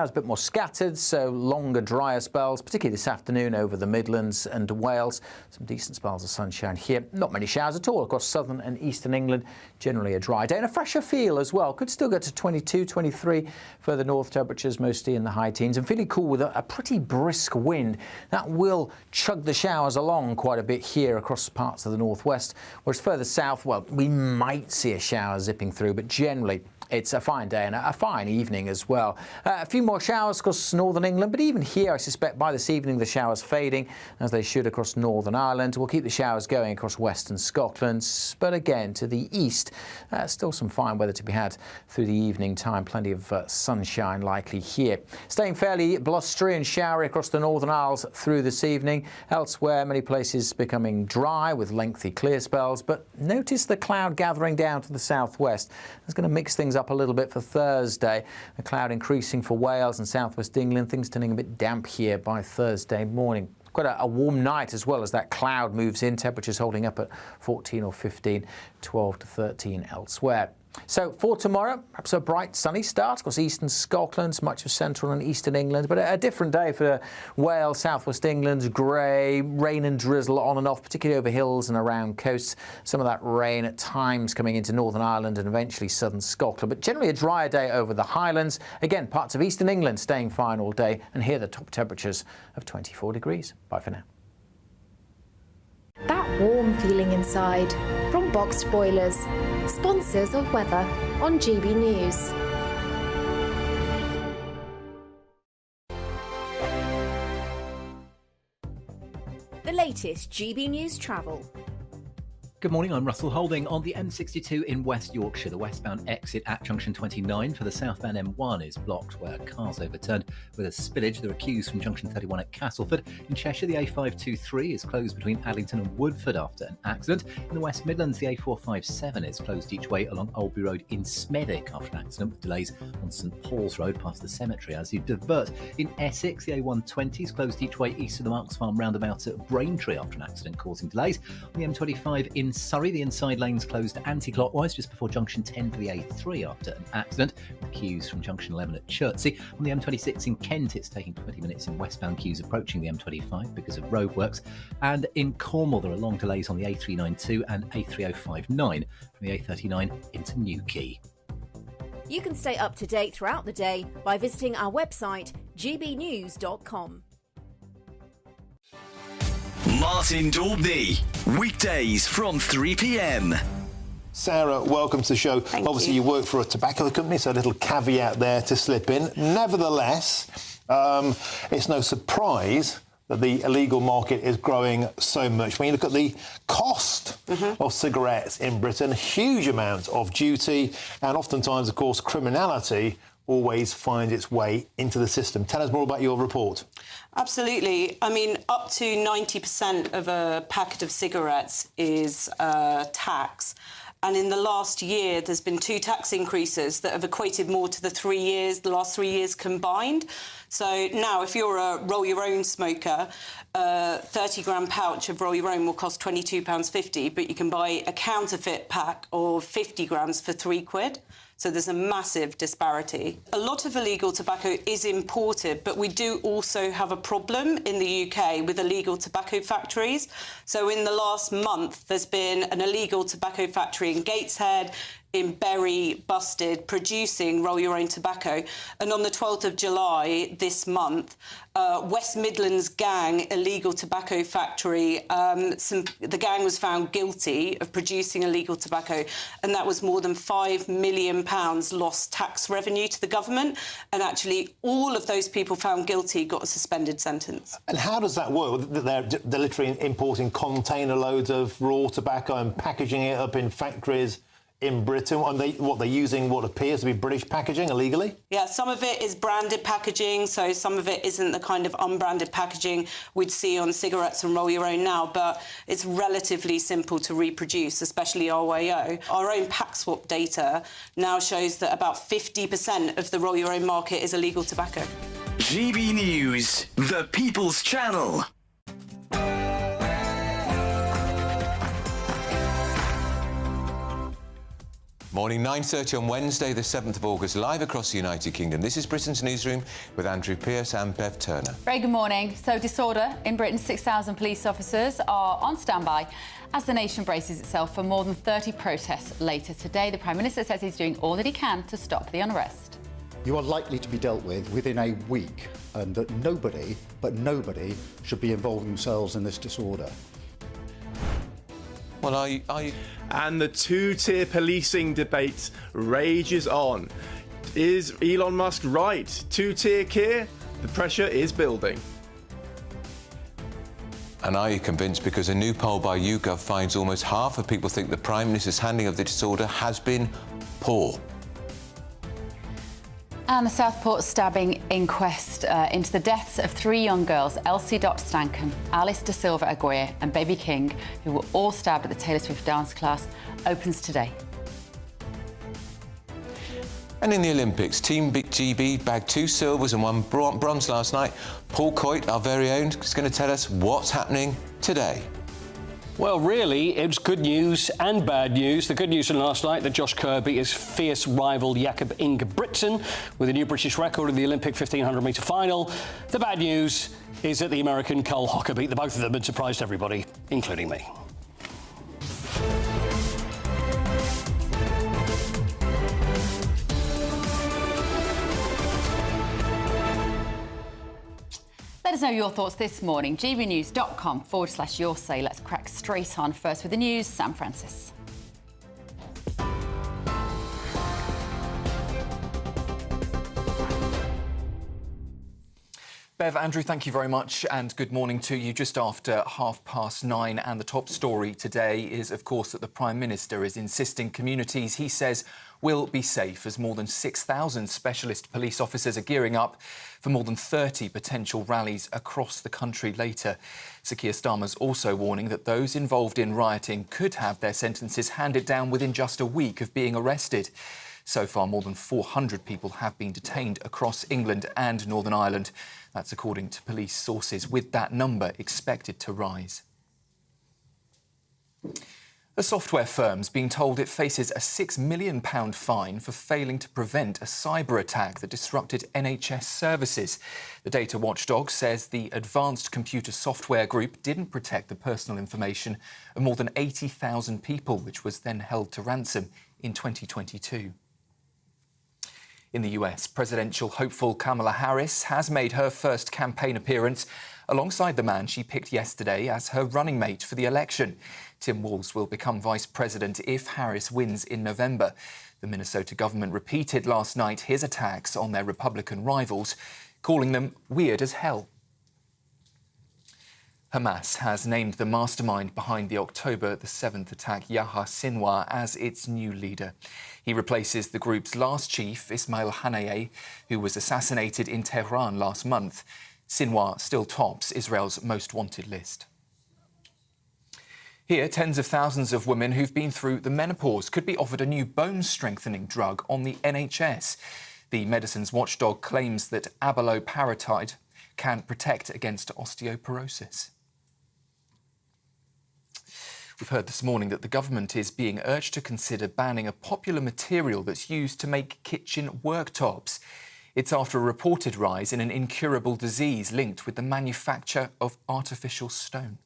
A bit more scattered, so longer, drier spells, particularly this afternoon over the Midlands and Wales. Some decent spells of sunshine here. Not many showers at all across southern and eastern England. Generally a dry day and a fresher feel as well. Could still get to 22, 23. Further north, temperatures mostly in the high teens and feeling cool with a pretty brisk wind. That will chug the showers along quite a bit here across parts of the northwest. Whereas further south, well, we might see a shower zipping through, but generally it's a fine day and a fine evening as well. A few more showers across northern England, but even here I suspect by this evening the showers fading, as they should across Northern Ireland. We'll keep the showers going across western Scotland, but again to the east, still some fine weather to be had through the evening time. Plenty of sunshine likely here. Staying fairly blustery and showery across the Northern Isles through this evening. Elsewhere, many places becoming dry with lengthy clear spells, but notice the cloud gathering down to the southwest. It's going to mix things up a little bit for Thursday. The cloud increasing for Wales and southwest England. Things turning a bit damp here by Thursday morning. Quite a warm night as well as that cloud moves in. Temperatures holding up at 14 or 15, 12 to 13 elsewhere. So for tomorrow, perhaps a bright sunny start across eastern Scotland, much of central and eastern England, but a different day for Wales, southwest England. Grey, rain and drizzle on and off, particularly over hills and around coasts. Some of that rain at times coming into Northern Ireland and eventually southern Scotland, but generally a drier day over the Highlands. Again, parts of eastern England staying fine all day, and here the top temperatures of 24 degrees. Bye for now. That warm feeling inside from Boxed Boilers, sponsors of weather on GB News. The latest GB News travel. Good morning, I'm Russell Holding. On the M62 in West Yorkshire, the westbound exit at junction 29 for the southbound M1 is blocked where cars overturned with a spillage. There are queues from junction 31 at Castleford. In Cheshire, the A523 is closed between Addington and Woodford after an accident. In the West Midlands, the A457 is closed each way along Oldbury Road in Smethwick after an accident with delays on St Paul's Road past the cemetery as you divert. In Essex, the A120 is closed each way east of the Marks Farm roundabout at Braintree after an accident causing delays. On the M25 in Surrey, the inside lanes closed anti-clockwise just before junction 10 for the A3 after an accident, with queues from junction 11 at Chertsey. On the M26 in Kent, it's taking 20 minutes in westbound queues approaching the M25 because of roadworks. And in Cornwall, there are long delays on the A392 and A3059 from the A39 into Newquay. You can stay up to date throughout the day by visiting our website, gbnews.com. Martin Daubney, weekdays from 3 p.m. Sarah, welcome to the show. Obviously, you work for a tobacco company, so a little caveat there to slip in. Nevertheless, it's no surprise that the illegal market is growing so much. When you look at the cost of cigarettes in Britain, huge amounts of duty and oftentimes, of course, criminality always finds its way into the system. Tell us more about your report. Absolutely. I mean, up to 90% of a packet of cigarettes is tax. And in the last year, there's been 2 tax increases that have equated more to the last 3 years combined. So now, if you're a roll-your-own smoker, a 30-gram pouch of roll-your-own will cost £22.50, but you can buy a counterfeit pack of 50 grams for £3. So there's a massive disparity. A lot of illegal tobacco is imported, but we do also have a problem in the UK with illegal tobacco factories. So in the last month, there's been an illegal tobacco factory in Gateshead, in Bury, busted, producing roll-your-own tobacco. And on the 12th of July this month, West Midlands gang illegal tobacco factory, the gang was found guilty of producing illegal tobacco, and that was more than £5 million lost tax revenue to the government. And actually, all of those people found guilty got a suspended sentence. And how does that work? They're literally importing container loads of raw tobacco and packaging it up in factories in Britain. And they're using what appears to be British packaging illegally? Yeah, some of it is branded packaging, so some of it isn't the kind of unbranded packaging we'd see on cigarettes and roll-your-own now, but it's relatively simple to reproduce, especially RYO. Our own pack swap data now shows that about 50% of the roll-your-own market is illegal tobacco. GB News, the People's Channel. Morning, 9:30 on Wednesday, the 7th of August, live across the United Kingdom. This is Britain's Newsroom with Andrew Pearce and Bev Turner. Very good morning. So, disorder in Britain, 6,000 police officers are on standby as the nation braces itself for more than 30 protests later today. The Prime Minister says he's doing all that he can to stop the unrest. You are likely to be dealt with within a week, and that nobody should be involving themselves in this disorder. Well, are you... And the two-tier policing debate rages on. Is Elon Musk right? Two-tier care? The pressure is building. And are you convinced? Because a new poll by YouGov finds almost half of people think the Prime Minister's handling of the disorder has been poor. And the Southport stabbing inquest into the deaths of 3 young girls, Elsie Stanton, Alice Da Silva Aguirre and Baby King, who were all stabbed at the Taylor Swift dance class, opens today. And in the Olympics, Team GB bagged 2 silvers and 1 bronze last night. Paul Coit, our very own, is going to tell us what's happening today. Well, really, it's good news and bad news. The good news from last night that Josh Kerr beat his fierce rival Jakob Ingebrigtsen with a new British record in the Olympic 1,500-metre final. The bad news is that the American Cole Hocker beat the both of them and surprised everybody, including me. Let us know your thoughts this morning. GBNews.com/your say. Let's crack straight on. First with the news, Sam Francis. Bev, Andrew, thank you very much and good morning to you. Just after 9:30, and the top story today is, of course, that the Prime Minister is insisting communities, he says, will be safe as more than 6,000 specialist police officers are gearing up for more than 30 potential rallies across the country later. Sir Keir Starmer's also warning that those involved in rioting could have their sentences handed down within just a week of being arrested. So far, more than 400 people have been detained across England and Northern Ireland. That's according to police sources, with that number expected to rise. A software firm's been told it faces a £6 million fine for failing to prevent a cyber attack that disrupted NHS services. The data watchdog says the Advanced Computer Software Group didn't protect the personal information of more than 80,000 people, which was then held to ransom in 2022. In the US, presidential hopeful Kamala Harris has made her first campaign appearance alongside the man she picked yesterday as her running mate for the election. Tim Walz will become vice president if Harris wins in November. The Minnesota government repeated last night his attacks on their Republican rivals, calling them weird as hell. Hamas has named the mastermind behind the October the 7th attack, Yahya Sinwar, as its new leader. He replaces the group's last chief, Ismail Haniyeh, who was assassinated in Tehran last month. Sinwar still tops Israel's most wanted list. Here, tens of thousands of women who've been through the menopause could be offered a new bone-strengthening drug on the NHS. The medicines watchdog claims that abaloparatide can protect against osteoporosis. We've heard this morning that the government is being urged to consider banning a popular material that's used to make kitchen worktops. It's after a reported rise in an incurable disease linked with the manufacture of artificial stone.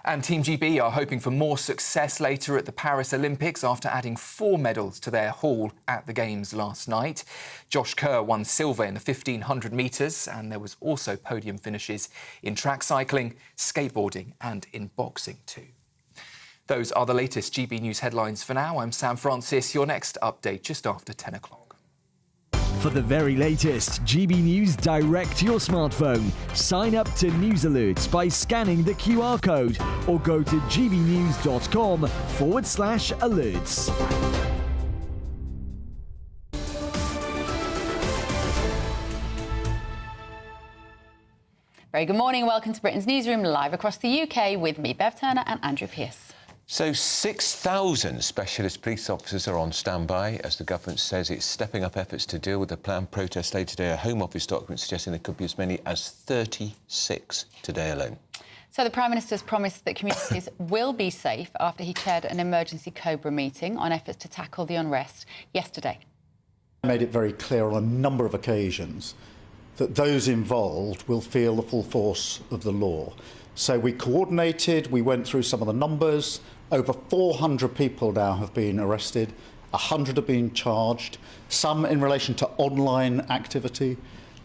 And Team GB are hoping for more success later at the Paris Olympics after adding 4 medals to their haul at the Games last night. Josh Kerr won silver in the 1,500 metres, and there was also podium finishes in track cycling, skateboarding and in boxing too. Those are the latest GB News headlines for now. I'm Sam Francis. Your next update just after 10 o'clock. For the very latest GB News direct to your smartphone, sign up to News Alerts by scanning the QR code or go to gbnews.com/alerts. Very good morning. Welcome to Britain's Newsroom, live across the UK with me, Bev Turner and Andrew Pearce. So 6,000 specialist police officers are on standby as the government says it's stepping up efforts to deal with the planned protest later today. A Home Office document suggesting there could be as many as 36 today alone. So the Prime Minister has promised that communities will be safe after he chaired an emergency COBRA meeting on efforts to tackle the unrest yesterday. I made it very clear on a number of occasions that those involved will feel the full force of the law. So we coordinated, we went through some of the numbers. Over 400 people now have been arrested, 100 have been charged, some in relation to online activity,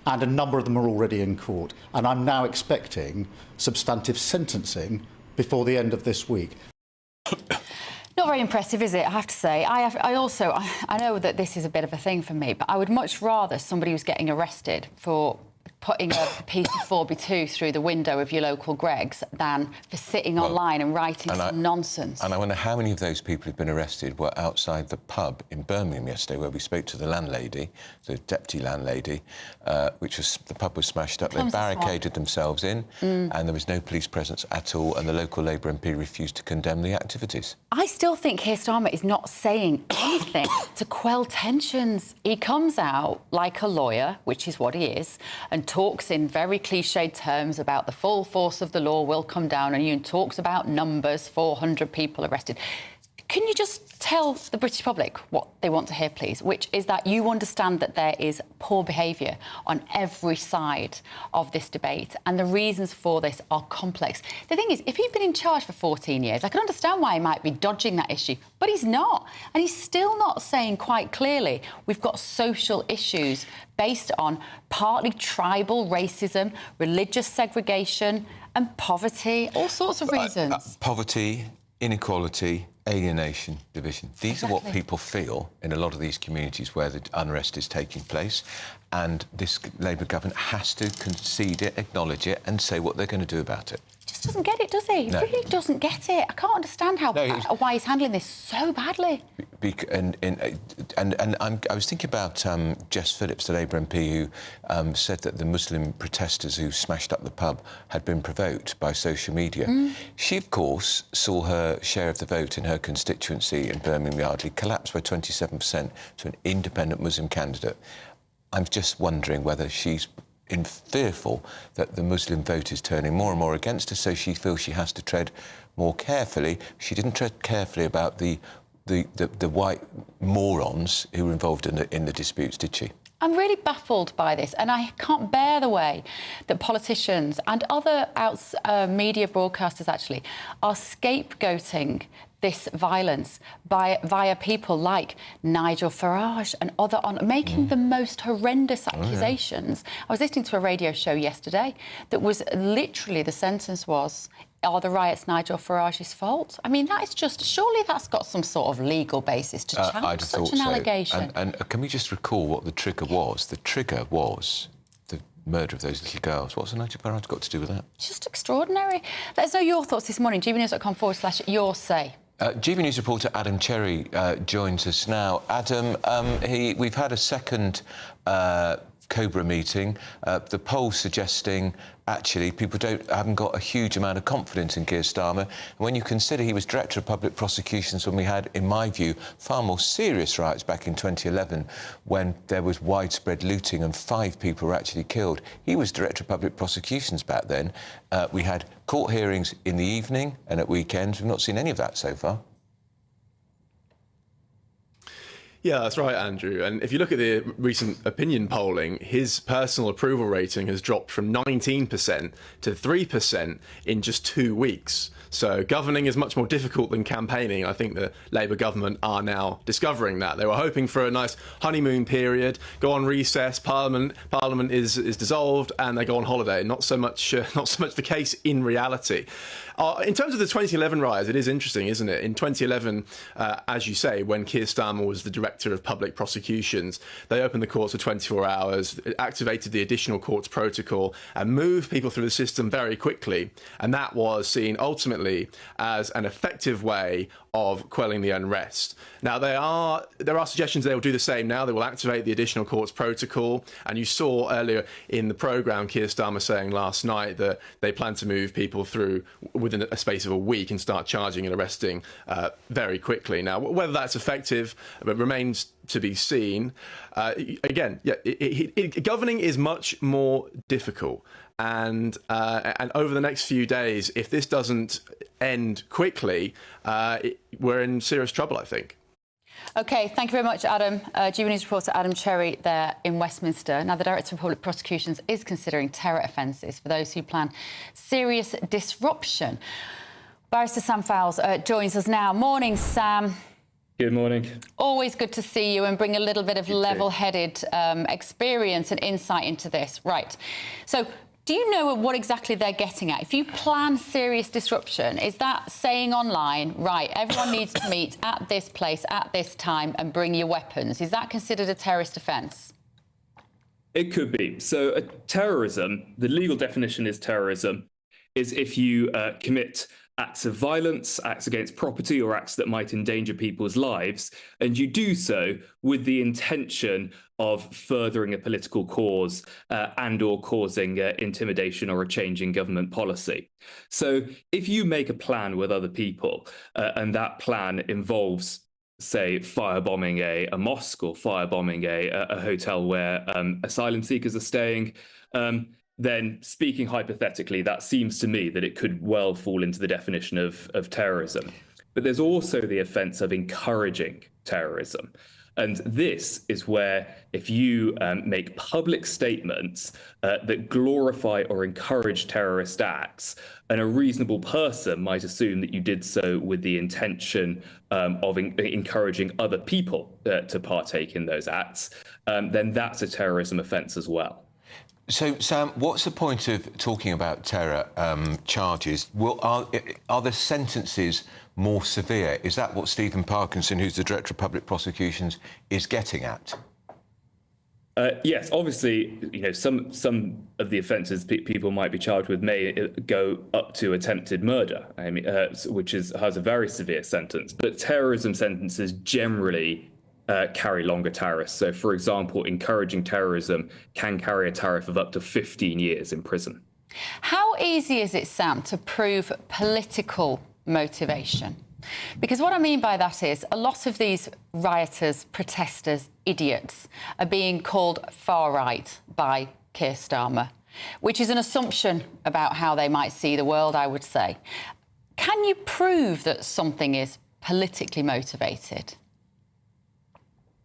and a number of them are already in court. And I'm now expecting substantive sentencing before the end of this week. Not very impressive, is it? I have to say. I know that this is a bit of a thing for me, but I would much rather somebody who's getting arrested for putting a piece of 4x2 through the window of your local Greggs than for sitting online and writing some nonsense. And I wonder how many of those people who've been arrested were outside the pub in Birmingham yesterday, where we spoke to the landlady, the deputy landlady, which was the pub was smashed up. They barricaded themselves in, and there was no police presence at all, and the local Labour MP refused to condemn the activities. I still think Keir Starmer is not saying anything to quell tensions. He comes out like a lawyer, which is what he is, and talks in very cliched terms about the full force of the law will come down on you, and talks about numbers, 400 people arrested. Can you just tell the British public what they want to hear, please, which is that you understand that there is poor behaviour on every side of this debate, and the reasons for this are complex. The thing is, if he'd been in charge for 14 years, I can understand why he might be dodging that issue, but he's not. And he's still not saying quite clearly we've got social issues based on partly tribal racism, religious segregation and poverty, all sorts of reasons. Poverty, inequality, alienation, division. These are what people feel in a lot of these communities where the unrest is taking place, and this Labour government has to concede it, acknowledge it and say what they're going to do about it. Just doesn't get it, does he? No. He really doesn't get it. I can't understand why he's handling this so badly. I was thinking about Jess Phillips, the Labour MP, who said that the Muslim protesters who smashed up the pub had been provoked by social media. She, of course, saw her share of the vote in her constituency in Birmingham Yardley collapse by 27% to an independent Muslim candidate. I'm just wondering whether she's fearful that the Muslim vote is turning more and more against her, so she feels she has to tread more carefully. She didn't tread carefully about the white morons who were involved in the disputes, did she? I'm really baffled by this, and I can't bear the way that politicians and other media broadcasters actually are scapegoating this violence via people like Nigel Farage and other making the most horrendous accusations. I was listening to a radio show yesterday that was literally, the sentence was, are the riots Nigel Farage's fault? I mean, that is just, surely that's got some sort of legal basis to challenge such an allegation. And can we just recall what the trigger was? The trigger was the murder of those little girls. What's Nigel Farage got to do with that? Just extraordinary. Let us know your thoughts this morning. gbnews.com/your say. GB News reporter Adam Cherry joins us now. Adam, we've had a second COBRA meeting. The polls suggesting actually people haven't got a huge amount of confidence in Keir Starmer. And when you consider he was Director of Public Prosecutions when we had, in my view, far more serious riots back in 2011 when there was widespread looting and 5 people were actually killed. He was Director of Public Prosecutions back then. We had court hearings in the evening and at weekends. We've not seen any of that so far. Yeah, that's right, Andrew. And if you look at the recent opinion polling, his personal approval rating has dropped from 19% to 3% in just 2 weeks. So governing is much more difficult than campaigning. I think the Labour government are now discovering that. They were hoping for a nice honeymoon period, go on recess, Parliament is dissolved, and they go on holiday. Not so much the case in reality. In terms of the 2011 riots, it is interesting, isn't it? In 2011, as you say, when Keir Starmer was the Director of Public Prosecutions, they opened the courts for 24 hours, activated the additional courts protocol, and moved people through the system very quickly. And that was seen ultimately as an effective way of quelling the unrest. Now, there are suggestions they will do the same now. They will activate the additional courts protocol. And you saw earlier in the programme Keir Starmer saying last night that they plan to move people through within a space of a week and start charging and arresting very quickly. Now, whether that's effective remains remains to be seen. Again, governing is much more difficult. And over the next few days, if this doesn't end quickly, we're in serious trouble, I think. OK, thank you very much, Adam. GBNews reporter Adam Cherry there in Westminster. Now, the Director of Public Prosecutions is considering terror offences for those who plan serious disruption. Barrister Sam Fowles joins us now. Morning, Sam. Good morning. Always good to see you and bring a little bit of level-headed experience and insight into this. Right. So, do you know what exactly they're getting at? If you plan serious disruption, is that saying online, right, everyone needs to meet at this place at this time and bring your weapons? Is that considered a terrorist offence? It could be. So terrorism, the legal definition is terrorism, is if you commit acts of violence, acts against property, or acts that might endanger people's lives, and you do so with the intention of furthering a political cause and or causing intimidation or a change in government policy. So if you make a plan with other people and that plan involves, say, firebombing a mosque or firebombing a hotel where asylum seekers are staying, then speaking hypothetically, that seems to me that it could well fall into the definition of terrorism. But there's also the offence of encouraging terrorism. And this is where if you make public statements that glorify or encourage terrorist acts, and a reasonable person might assume that you did so with the intention of encouraging other people to partake in those acts, then that's a terrorism offence as well. So, Sam, what's the point of talking about terror charges? Are the sentences more severe? Is that what Stephen Parkinson, who's the Director of Public Prosecutions, is getting at? Yes, obviously, you know, some of the offences people might be charged with may go up to attempted murder, I mean, which has a very severe sentence. But terrorism sentences generally carry longer tariffs. So, for example, encouraging terrorism can carry a tariff of up to 15 years in prison. How easy is it, Sam, to prove political motivation? Because what I mean by that is a lot of these rioters, protesters, idiots are being called far-right by Keir Starmer, which is an assumption about how they might see the world, I would say. Can you prove that something is politically motivated?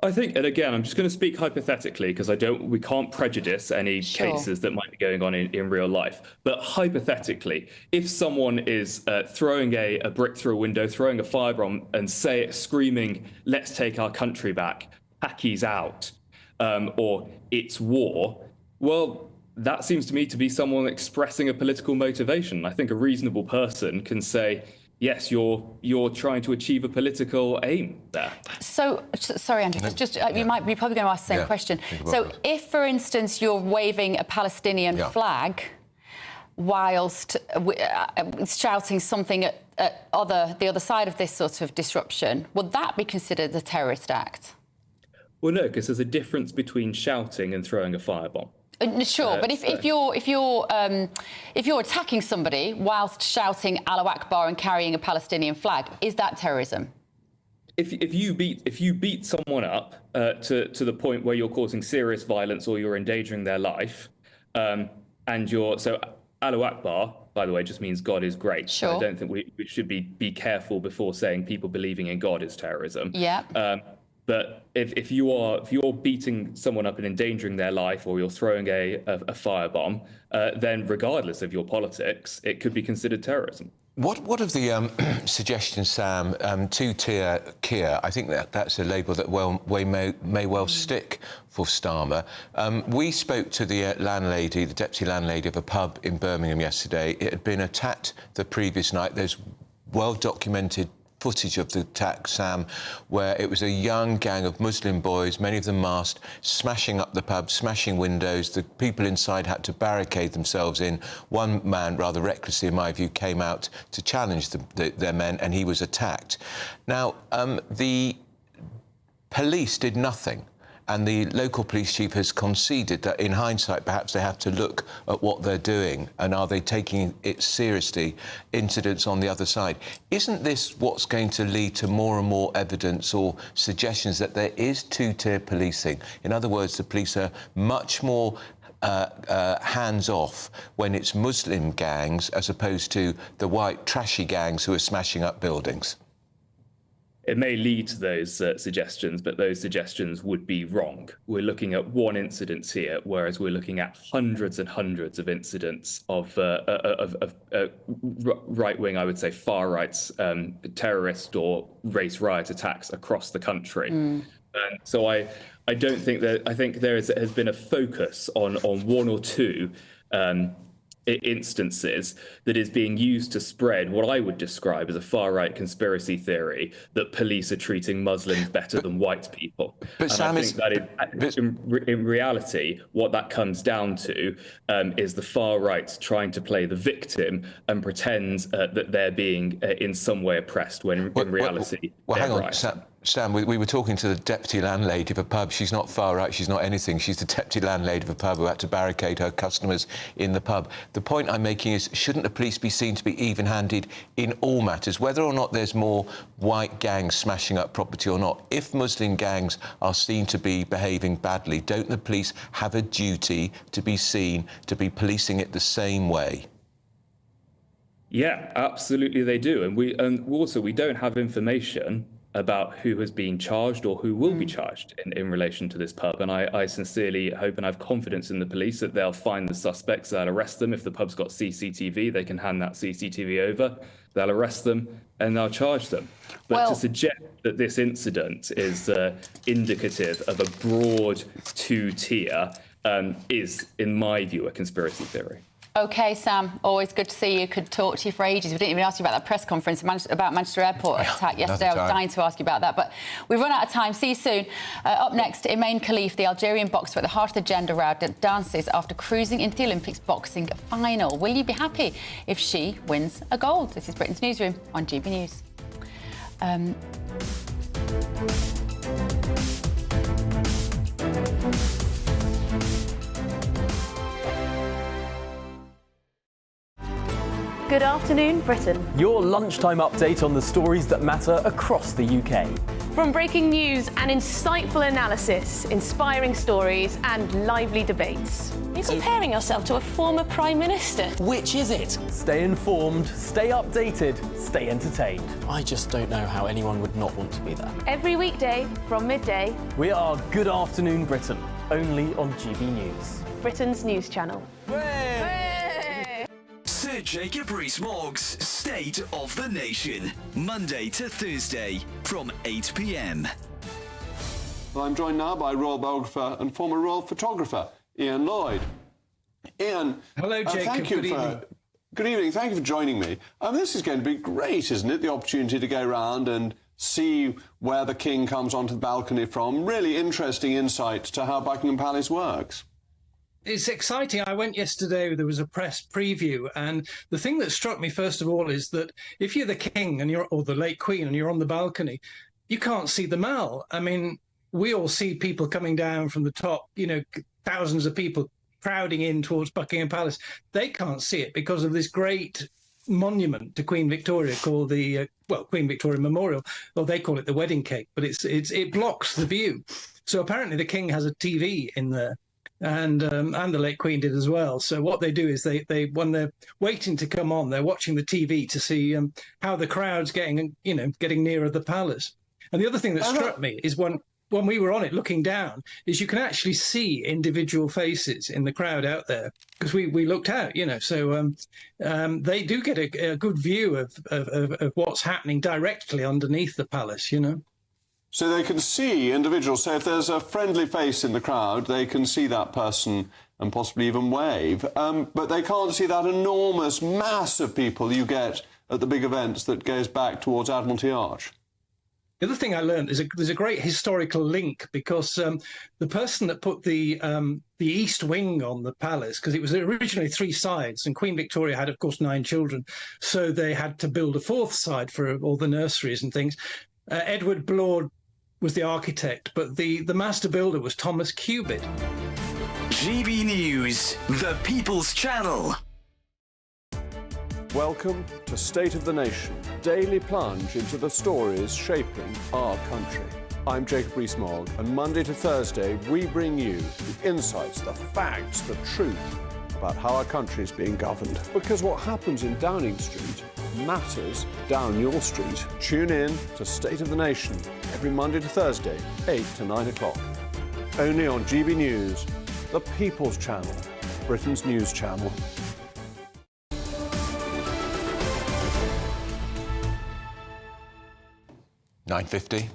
I think, and again, I'm just going to speak hypothetically because we can't prejudice any cases that might be going on in real life. But hypothetically, if someone is throwing a brick through a window, throwing a firebomb and screaming, "Let's take our country back, Paki's out," or "It's war," well, that seems to me to be someone expressing a political motivation. I think a reasonable person can say, yes, you're trying to achieve a political aim there. So, sorry, Andrew, you might be probably going to ask the same question. So if, for instance, you're waving a Palestinian flag whilst shouting something at the other side of this sort of disruption, would that be considered a terrorist act? Well, no, because there's a difference between shouting and throwing a firebomb. Sure, but if you're attacking somebody whilst shouting Allahu Akbar and carrying a Palestinian flag, is that terrorism? If you beat someone up to the point where you're causing serious violence or you're endangering their life, so Allahu Akbar, by the way, just means God is great. Sure. So I don't think we should be careful before saying people believing in God is terrorism. Yeah. But if you're beating someone up and endangering their life, or you're throwing a firebomb, then regardless of your politics, it could be considered terrorism. What of the suggestions, Sam, to Keir? I think that's a label that may well stick for Starmer. We spoke to the landlady, the deputy landlady of a pub in Birmingham yesterday. It had been attacked the previous night. There's well-documented footage of the attack, Sam, where it was a young gang of Muslim boys, many of them masked, smashing up the pub, smashing windows. The people inside had to barricade themselves in. One man, rather recklessly in my view, came out to challenge their men, and he was attacked. Now, the police did nothing. and the local police chief has conceded that in hindsight perhaps they have to look at what they're doing and are they taking it seriously, incidents on the other side. Isn't this what's going to lead to more and more evidence or suggestions that there is two-tier policing? In other words, the police are much more hands-off when it's Muslim gangs as opposed to the white trashy gangs who are smashing up buildings? It may lead to those suggestions, but those suggestions would be wrong. We're looking at one incident here, whereas we're looking at hundreds and hundreds of incidents of right-wing, I would say far-right terrorist or race riot attacks across the country. And so I don't think that, I think there has been a focus on one or two instances that is being used to spread what I would describe as a far-right conspiracy theory that police are treating Muslims better than white people. But Sam, I think that in reality, what that comes down to is the far right trying to play the victim and pretend that they're being in some way oppressed when in reality hang on, right. Sam, we were talking to the deputy landlady of a pub. She's not far right, she's not anything. She's the deputy landlady of a pub who had to barricade her customers in the pub. The point I'm making is, shouldn't the police be seen to be even-handed in all matters, whether or not there's more white gangs smashing up property or not? If Muslim gangs are seen to be behaving badly, don't the police have a duty to be seen to be policing it the same way? Yeah, absolutely they do. And we don't have information about who has been charged or who will be charged in relation to this pub. And I sincerely hope and have confidence in the police that they'll find the suspects, they'll arrest them. If the pub's got CCTV, they can hand that CCTV over, they'll arrest them and they'll charge them. But to suggest that this incident is indicative of a broad two-tier is, in my view, a conspiracy theory. OK, Sam, always good to see you. Could talk to you for ages. We didn't even ask you about that press conference about Manchester Airport attack yesterday. I was dying to ask you about that, but we've run out of time. See you soon. Up next, Imaine Khalif, the Algerian boxer at the heart of the gender row, dances after cruising into the Olympics boxing final. Will you be happy if she wins a gold? This is Britain's Newsroom on GB News. Good afternoon, Britain. Your lunchtime update on the stories that matter across the UK. From breaking news and insightful analysis, inspiring stories and lively debates. You're comparing yourself to a former Prime Minister. Which is it? Stay informed, stay updated, stay entertained. I just don't know how anyone would not want to be there. Every weekday from midday. We are Good Afternoon Britain, only on GB News. Britain's news channel. Sir Jacob Rees-Mogg's State of the Nation, Monday to Thursday from 8 p.m. Well, I'm joined now by royal biographer and former royal photographer, Ian Lloyd. Ian, hello, Jacob. Thank you good evening. Thank you for joining me. This is going to be great, isn't it? The opportunity to go around and see where the King comes onto the balcony from. Really interesting insight to how Buckingham Palace works. It's exciting. I went yesterday, there was a press preview, and the thing that struck me first of all is that if you're the King and or the late Queen and you're on the balcony, you can't see the Mall. I mean, we all see people coming down from the top, you know, thousands of people crowding in towards Buckingham Palace. They can't see it because of this great monument to Queen Victoria called the Queen Victoria Memorial, or they call it the wedding cake, but it blocks the view. So apparently the King has a TV in there. And the late Queen did as well. So what they do is they when they're waiting to come on, they're watching the TV to see how the crowd's getting nearer the palace. And the other thing that struck me is when we were on it looking down, is you can actually see individual faces in the crowd out there because we looked out, you know. So they do get a good view of what's happening directly underneath the palace, you know. So they can see individuals. So if there's a friendly face in the crowd, they can see that person and possibly even wave. But they can't see that enormous mass of people you get at the big events that goes back towards Admiralty Arch. The other thing I learned is there's a great historical link because the person that put the east wing on the palace, because it was originally 3 sides, and Queen Victoria had, of course, 9 children, so they had to build a 4th side for all the nurseries and things. Edward Blord was the architect, but the master builder was Thomas Cubitt. GB News, the People's Channel. Welcome to State of the Nation, daily plunge into the stories shaping our country. I'm Jacob Rees-Mogg, and Monday to Thursday we bring you the insights, the facts, the truth about how our country is being governed. Because what happens in Downing Street matters down your street. Tune in to State of the Nation every Monday to Thursday, 8 to 9 o'clock. Only on GB News, the People's Channel, Britain's news channel. $9.50.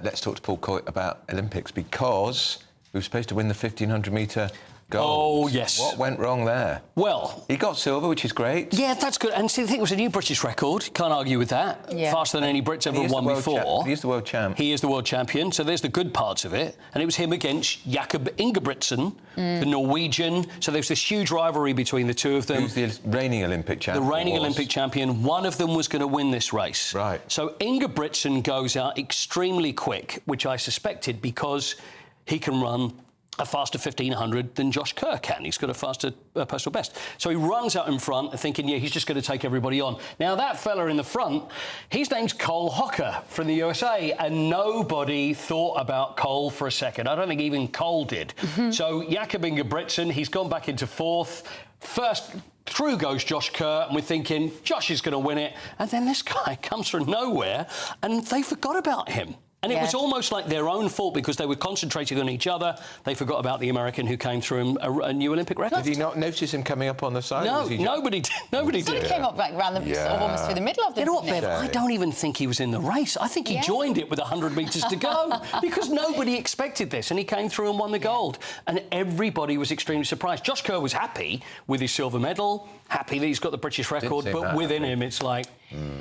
Let's talk to Paul Coit about Olympics, because we were supposed to win the 1,500-metre gold. Oh, yes. What went wrong there? Well, he got silver, which is great. Yeah, that's good. And see, the thing, it was a new British record. Can't argue with that. Yeah. Faster than any Brits ever won before. He is the world champ. He is the world champion, so there's the good parts of it. And it was him against Jakob Ingebrigtsen, the Norwegian. So there's this huge rivalry between the two of them. Who's the reigning Olympic champion? The reigning Olympic champion. One of them was going to win this race. Right. So Ingebrigtsen goes out extremely quick, which I suspected because he can run a faster 1,500 than Josh Kerr can. He's got a faster personal best. So he runs out in front thinking, yeah, he's just going to take everybody on. Now, that fella in the front, his name's Cole Hocker from the USA, and nobody thought about Cole for a second. I don't think even Cole did. So Jakob Ingebrigtsen, he's gone back into fourth. First through goes Josh Kerr, and we're thinking, Josh is going to win it. And then this guy comes from nowhere, and they forgot about him. And it was almost like their own fault because they were concentrating on each other. They forgot about the American who came through a new Olympic record. Did he not notice him coming up on the side? No, nobody did. Nobody Sort did. of came up like around the sort of almost through the middle of the. You know what, Bev? I don't even think he was in the race. I think he joined it with 100 metres to go because nobody expected this, and he came through and won the gold. And everybody was extremely surprised. Josh Kerr was happy with his silver medal, happy that he's got the British record, but within him, it's like,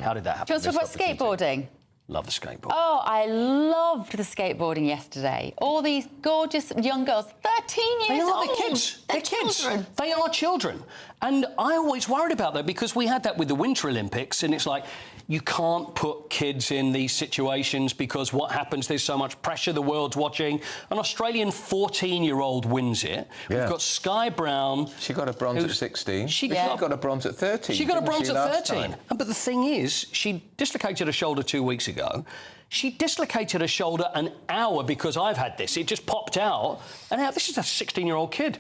how did that happen? Do you want to talk about skateboarding? Love the skateboard. Oh, I loved the skateboarding yesterday. All these gorgeous young girls, 13 years old. They're kids. They're kids. Children. They are children. And I always worried about that because we had that with the Winter Olympics, and it's like, you can't put kids in these situations because what happens, there's so much pressure, the world's watching. An Australian 14-year-old wins it. Yeah. We've got Sky Brown. She got a bronze at 16. She got a bronze at 13. She got a bronze at 13. Time? But the thing is, she dislocated her shoulder 2 weeks ago. She dislocated her shoulder an hour because I've had this. It just popped out. And now this is a 16-year-old kid.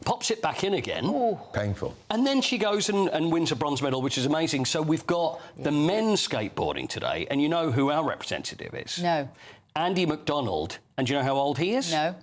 Pops it back in again. Ooh. Painful. And then she goes and wins a bronze medal, which is amazing. So we've got the men's skateboarding today, and you know who our representative is? No. Andy McDonald. And do you know how old he is? No.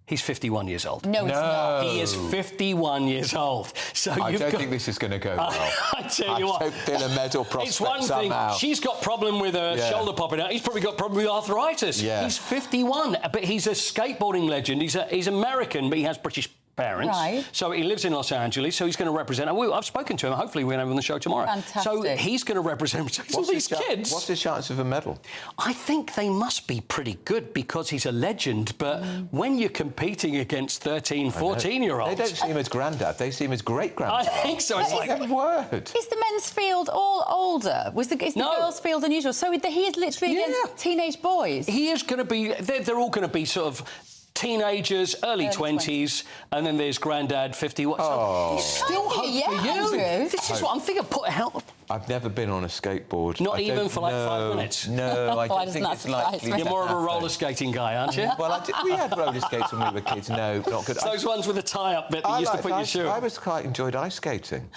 He's 51 years old. No, it's not. He is 51 years old. So I don't think this is going to go well. I tell you what. I hope in a medal prospect It's one somehow. thing. She's got problem with her shoulder popping out. He's probably got problem with arthritis. Yeah. He's 51, but he's a skateboarding legend. He's American, but he has British parents. Right. So he lives in Los Angeles, so he's going to represent... I've spoken to him. Hopefully we're going to have him on the show tomorrow. Fantastic. So he's going to represent all these kids. What's his chance of a medal? I think they must be pretty good because he's a legend, but when you're competing against 13, 14-year-olds... They don't see him as granddad. They see him as great-granddad. I think so. It's like... word. Is the men's field all older? Is the girls' field unusual? So he is literally against teenage boys? He is going to be... They're all going to be sort of... teenagers, early 20s, and then there's Grandad, 51. So there's still hope for you. Andrew. This is what I'm thinking. Put a help. I've never been on a skateboard. Not even for like 5 minutes. No, I don't think it's likely. You're more of a roller skating guy, aren't you? Well, we had roller skates when we were kids. No, not good. It's those ones with the tie-up bit that you used to put your shoe. I quite enjoyed ice skating.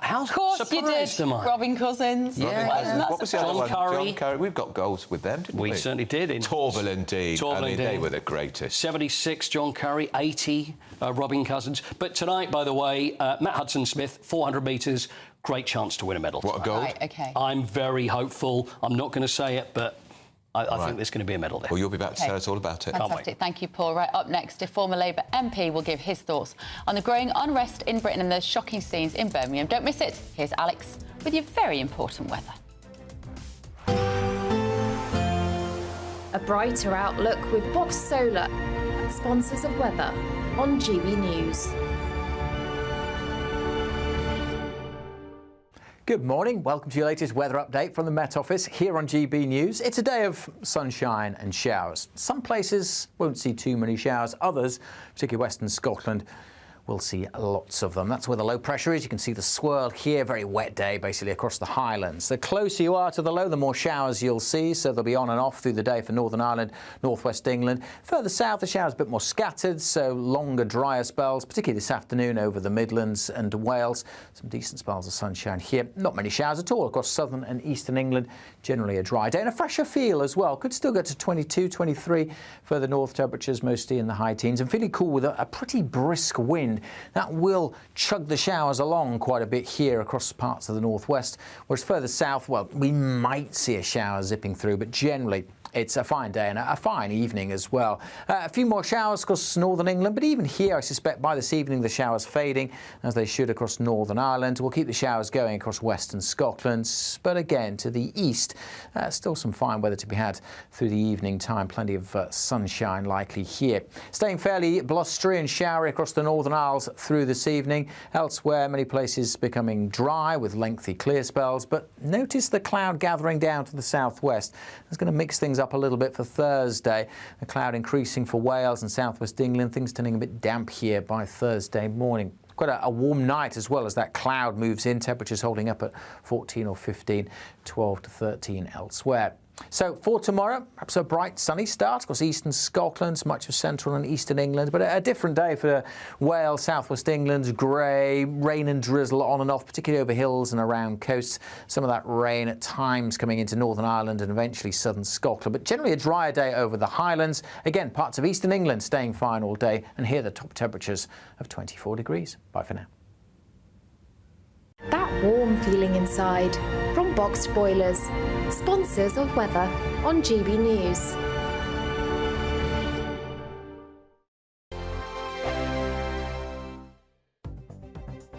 How of course you did. Robin Cousins. Yeah. What was the other one? John Curry. We've got goals with them, didn't we? We certainly did. Torval and Dean. Torval and Dean. They were the greatest. 76, John Curry. 80, Robin Cousins. But tonight, by the way, Matt Hudson-Smith, 400 metres, great chance to win a medal. What, a gold? Right, OK. I'm very hopeful. I'm not going to say it, but I think there's going to be a medal there. Well, you'll be back to tell us all about it. Fantastic. Thank you, Paul. Right, up next, a former Labour MP will give his thoughts on the growing unrest in Britain and those shocking scenes in Birmingham. Don't miss it. Here's Alex with your very important weather. A brighter outlook with Box Solar, sponsors of weather on GB News. Good morning. Welcome to your latest weather update from the Met Office here on GB News. It's a day of sunshine and showers. Some places won't see too many showers. Others, particularly Western Scotland, we'll see lots of them. That's where the low pressure is. You can see the swirl here. Very wet day, basically, across the Highlands. The closer you are to the low, the more showers you'll see. So they'll be on and off through the day for Northern Ireland, northwest England. Further south, the showers a bit more scattered, so longer, drier spells, particularly this afternoon over the Midlands and Wales. Some decent spells of sunshine here. Not many showers at all across southern and eastern England. Generally a dry day and a fresher feel as well. Could still get to 22, 23. Further north, temperatures mostly in the high teens and feeling cool with a pretty brisk wind. That will chug the showers along quite a bit here across parts of the northwest, whereas further south, well, we might see a shower zipping through, but generally it's a fine day and a fine evening as well. A few more showers across northern England, but even here I suspect by this evening the showers fading, as they should across Northern Ireland. We'll keep the showers going across western Scotland, but again to the east, still some fine weather to be had through the evening time. Plenty of sunshine likely here. Staying fairly blustery and showery across the Northern Isles through this evening. Elsewhere, many places becoming dry with lengthy clear spells, but notice the cloud gathering down to the southwest. It's going to mix things up a little bit for Thursday. The cloud increasing for Wales and southwest England. Things turning a bit damp here by Thursday morning. Quite a warm night as well as that cloud moves in. Temperatures holding up at 14 or 15, 12 to 13 elsewhere. So for tomorrow, perhaps a bright sunny start across eastern Scotland, much of central and eastern England, but a different day for Wales, southwest England. Grey, rain and drizzle on and off, particularly over hills and around coasts. Some of that rain at times coming into Northern Ireland and eventually southern Scotland, but generally a drier day over the Highlands. Again, parts of eastern England staying fine all day, and here the top temperatures of 24 degrees. Bye for now. That warm feeling inside from Boxed Boilers, sponsors of weather on GB News.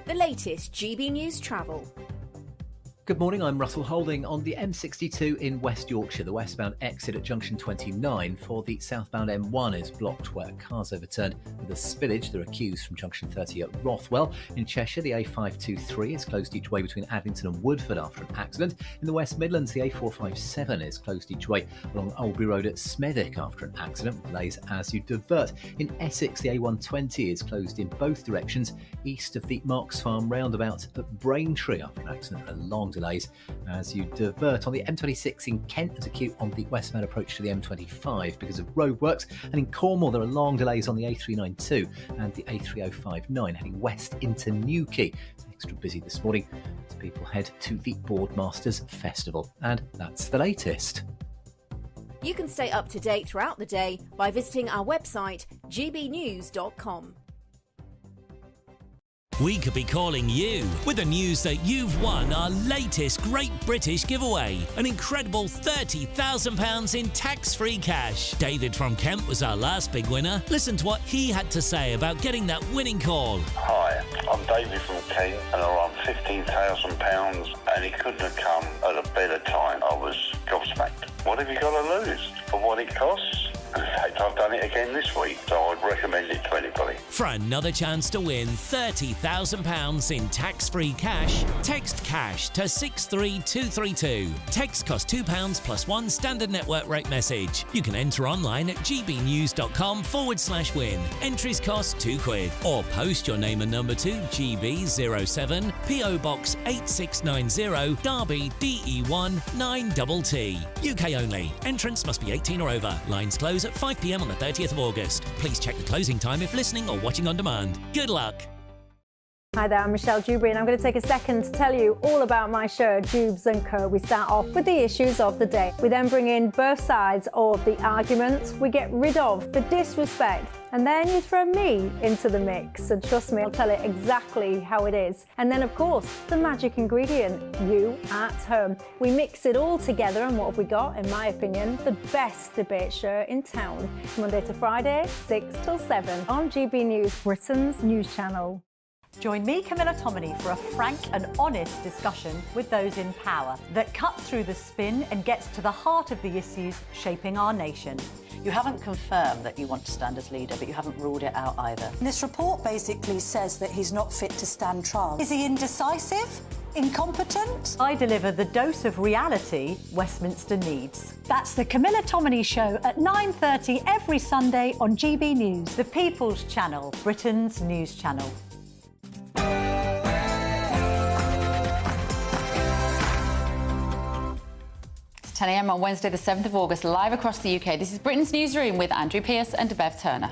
The latest GB News travel. Good morning, I'm Russell Holding. On the M62 in West Yorkshire, the westbound exit at junction 29 for the southbound M1 is blocked where cars overturned with a spillage. There are queues from junction 30 at Rothwell. In Cheshire, the A523 is closed each way between Addington and Woodford after an accident. In the West Midlands, the A457 is closed each way along Oldbury Road at Smethwick after an accident with delays as you divert. In Essex, the A120 is closed in both directions east of the Marks Farm roundabout at Braintree after an accident and long delays as you divert. On the M26 in Kent, there's a queue on the westbound approach to the M25 because of roadworks, and in Cornwall there are long delays on the A392 and the A3059 heading west into Newquay. It's extra busy this morning as people head to the Boardmasters Festival. And that's the latest. You can stay up to date throughout the day by visiting our website gbnews.com. We could be calling you with the news that you've won our latest Great British giveaway. An incredible £30,000 in tax-free cash. David from Kent was our last big winner. Listen to what he had to say about getting that winning call. Hi, I'm David from Kent and I won £15,000 and it couldn't have come at a better time. I was gobsmacked. What have you got to lose for what it costs? In fact, I've done it again this week, so I'd recommend it to anybody. For another chance to win £30,000 in tax-free cash, text cash to 63232. Text costs £2 plus one standard network rate message. You can enter online at gbnews.com/win. Entries cost £2. Or post your name and number to GB07 PO Box 8690 Derby DE1 9TT. UK only. Entrance must be 18 or over. Lines close at 5 p.m. on the 30th of August. Please check the closing time if listening or watching on demand. Good luck. Hi there, I'm Michelle Dewberry and I'm going to take a second to tell you all about my show, Dubes & Co. We start off with the issues of the day. We then bring in both sides of the arguments. We get rid of the disrespect. And then you throw me into the mix. And trust me, I'll tell it exactly how it is. And then, of course, the magic ingredient, you at home. We mix it all together and what have we got, in my opinion, the best debate show in town. Monday to Friday, 6 till 7 on GB News, Britain's news channel. Join me, Camilla Tominey, for a frank and honest discussion with those in power that cuts through the spin and gets to the heart of the issues shaping our nation. You haven't confirmed that you want to stand as leader, but you haven't ruled it out either. This report basically says that he's not fit to stand trial. Is he indecisive? Incompetent? I deliver the dose of reality Westminster needs. That's the Camilla Tominey Show at 9:30 every Sunday on GB News. The People's Channel, Britain's news channel. It's 10 a.m. on Wednesday, the 7th of August, live across the UK. This is Britain's Newsroom with Andrew Pearce and Bev Turner.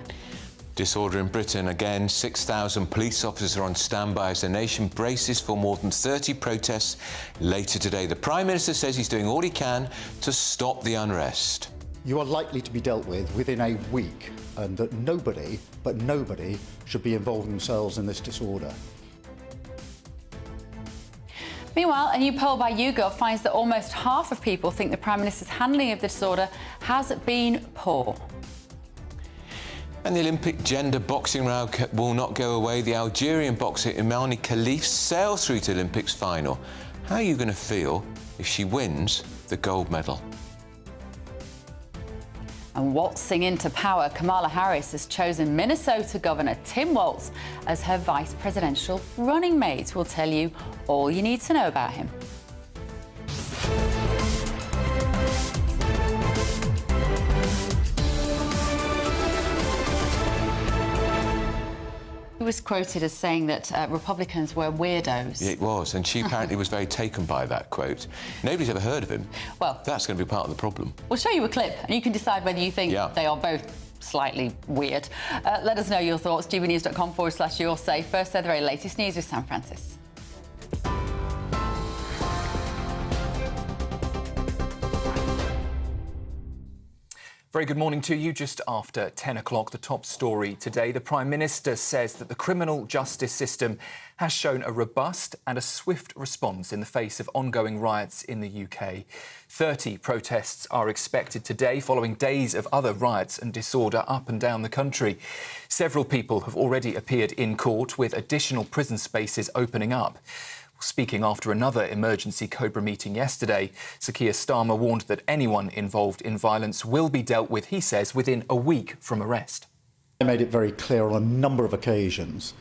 Disorder in Britain again. 6,000 police officers are on standby as the nation braces for more than 30 protests later today. The Prime Minister says he's doing all he can to stop the unrest. You are likely to be dealt with within a week, and that nobody, but nobody, should be involving themselves in this disorder. Meanwhile, a new poll by YouGov finds that almost half of people think the Prime Minister's handling of the disorder has been poor. And the Olympic gender boxing row will not go away. The Algerian boxer Imani Khalif sails through to Olympics final. How are you going to feel if she wins the gold medal? And waltzing into power, Kamala Harris has chosen Minnesota Governor Tim Walz as her vice presidential running mate. We'll tell you all you need to know about him. He was quoted as saying that Republicans were weirdos. It was, and she apparently was very taken by that quote. Nobody's ever heard of him. Well, that's going to be part of the problem. We'll show you a clip, and you can decide whether you think they are both slightly weird. Let us know your thoughts. gbnews.com/your say. First, they're the very latest news with Sam Francis. Very good morning to you. Just after 10 o'clock, the top story today. The Prime Minister says that the criminal justice system has shown a robust and a swift response in the face of ongoing riots in the UK. 30 protests are expected today, following days of other riots and disorder up and down the country. Several people have already appeared in court, with additional prison spaces opening up. Speaking after another emergency Cobra meeting yesterday, Sir Keir Starmer warned that anyone involved in violence will be dealt with, he says, within a week from arrest. I made it very clear on a number of occasions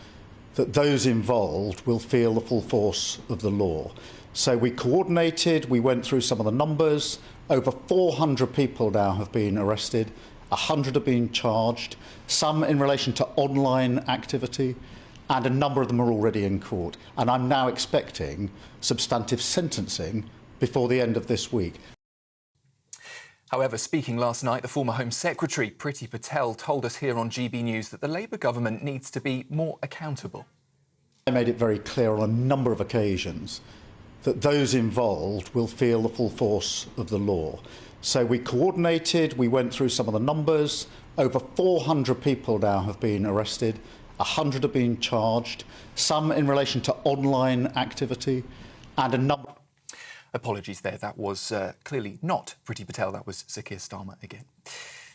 that those involved will feel the full force of the law. So we coordinated, we went through some of the numbers. Over 400 people now have been arrested, 100 have been charged, some in relation to online activity, and a number of them are already in court. And I'm now expecting substantive sentencing before the end of this week. However, speaking last night, the former Home Secretary, Priti Patel, told us here on GB News that the Labour government needs to be more accountable. I made it very clear on a number of occasions that those involved will feel the full force of the law. So we coordinated, we went through some of the numbers. Over 400 people now have been arrested. 100 have been charged, some in relation to online activity, and a number... Apologies there, that was clearly not Priti Patel, that was Sir Keir Starmer again.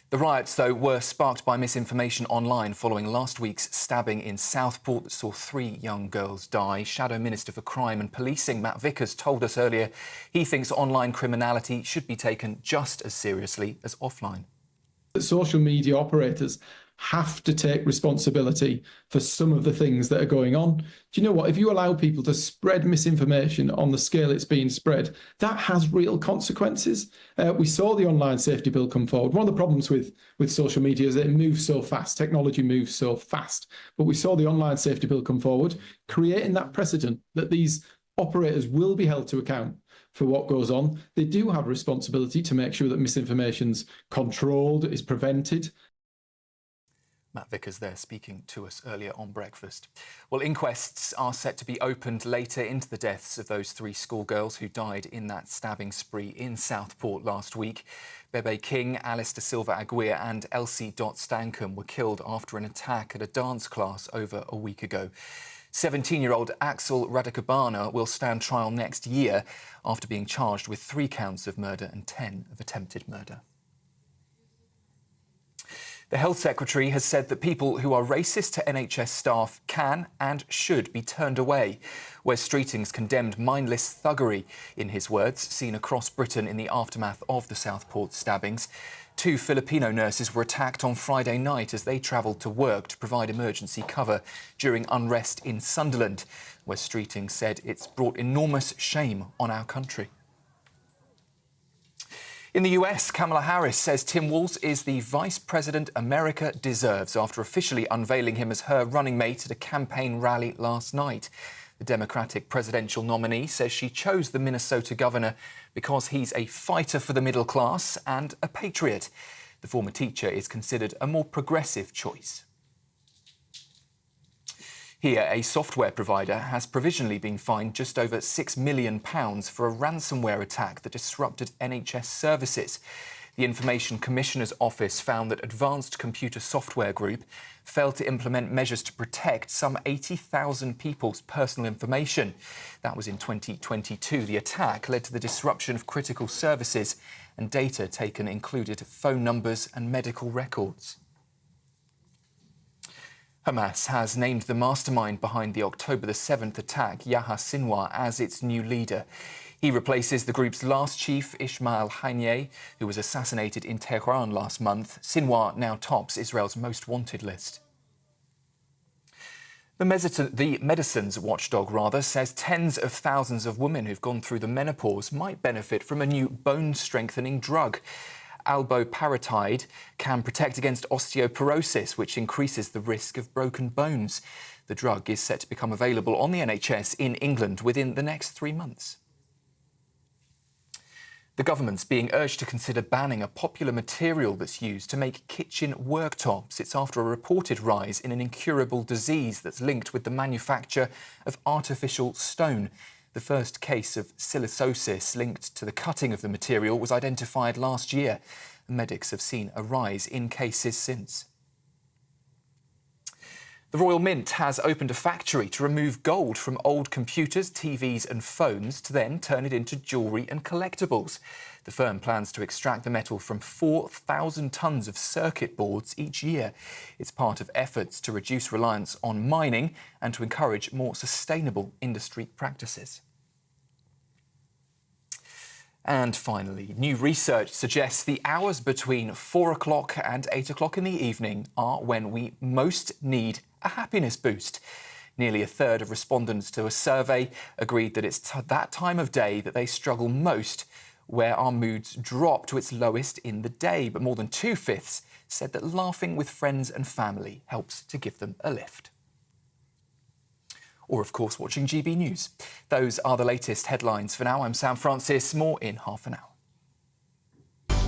The riots, though, were sparked by misinformation online following last week's stabbing in Southport that saw 3 young girls die. Shadow Minister for Crime and Policing, Matt Vickers, told us earlier he thinks online criminality should be taken just as seriously as offline. Social media operators have to take responsibility for some of the things that are going on. Do you know what? If you allow people to spread misinformation on the scale it's being spread, that has real consequences. We saw the online safety bill come forward. One of the problems with social media is that it moves so fast. Technology moves so fast. But we saw the online safety bill come forward, creating that precedent that these operators will be held to account for what goes on. They do have a responsibility to make sure that misinformation's controlled, is prevented. Matt Vickers there speaking to us earlier on Breakfast. Well, inquests are set to be opened later into the deaths of those 3 schoolgirls who died in that stabbing spree in Southport last week. Bebe King, Alice Da Silva Aguirre and Elsie Dot Stankham were killed after an attack at a dance class over a week ago. 17-year-old Axel Radicabana will stand trial next year after being charged with 3 counts of murder and 10 of attempted murder. The Health Secretary has said that people who are racist to NHS staff can and should be turned away. Wes Streeting's condemned mindless thuggery, in his words, seen across Britain in the aftermath of the Southport stabbings. 2 Filipino nurses were attacked on Friday night as they travelled to work to provide emergency cover during unrest in Sunderland. Wes Streeting said it's brought enormous shame on our country. In the US, Kamala Harris says Tim Walz is the vice president America deserves after officially unveiling him as her running mate at a campaign rally last night. The Democratic presidential nominee says she chose the Minnesota governor because he's a fighter for the middle class and a patriot. The former teacher is considered a more progressive choice. Here, a software provider has provisionally been fined just over £6 million for a ransomware attack that disrupted NHS services. The Information Commissioner's Office found that Advanced Computer Software Group failed to implement measures to protect some 80,000 people's personal information. That was in 2022. The attack led to the disruption of critical services, and data taken included phone numbers and medical records. Hamas has named the mastermind behind the October the 7th attack, Yahya Sinwar, as its new leader. He replaces the group's last chief, Ismail Haniyeh, who was assassinated in Tehran last month. Sinwar now tops Israel's most wanted list. The medicines watchdog says tens of thousands of women who've gone through the menopause might benefit from a new bone-strengthening drug. Alboparatide can protect against osteoporosis, which increases the risk of broken bones. The drug is set to become available on the NHS in England within the next 3 months. The government's being urged to consider banning a popular material that's used to make kitchen worktops. It's after a reported rise in an incurable disease that's linked with the manufacture of artificial stone. The first case of silicosis linked to the cutting of the material was identified last year. Medics have seen a rise in cases since. The Royal Mint has opened a factory to remove gold from old computers, TVs and phones to then turn it into jewellery and collectibles. The firm plans to extract the metal from 4,000 tonnes of circuit boards each year. It's part of efforts to reduce reliance on mining and to encourage more sustainable industry practices. And finally, new research suggests the hours between 4 o'clock and 8 o'clock in the evening are when we most need a happiness boost. Nearly a third of respondents to a survey agreed that it's that time of day that they struggle most, where our moods drop to its lowest in the day. But more than 2/5 said that laughing with friends and family helps to give them a lift. Or, of course, watching GB News. Those are the latest headlines for now. I'm Sam Francis. More in half an hour.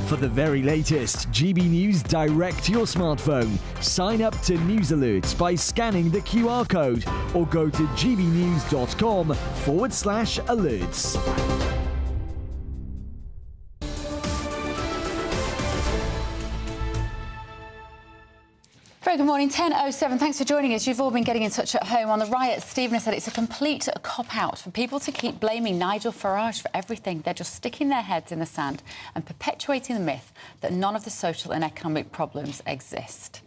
For the very latest GB News direct to your smartphone, sign up to News Alerts by scanning the QR code or go to gbnews.com/alerts. Very good morning, 10:07. Thanks for joining us. You've all been getting in touch at home on the riots. Stephen has said it's a complete cop-out for people to keep blaming Nigel Farage for everything. They're just sticking their heads in the sand and perpetuating the myth that none of the social and economic problems exist.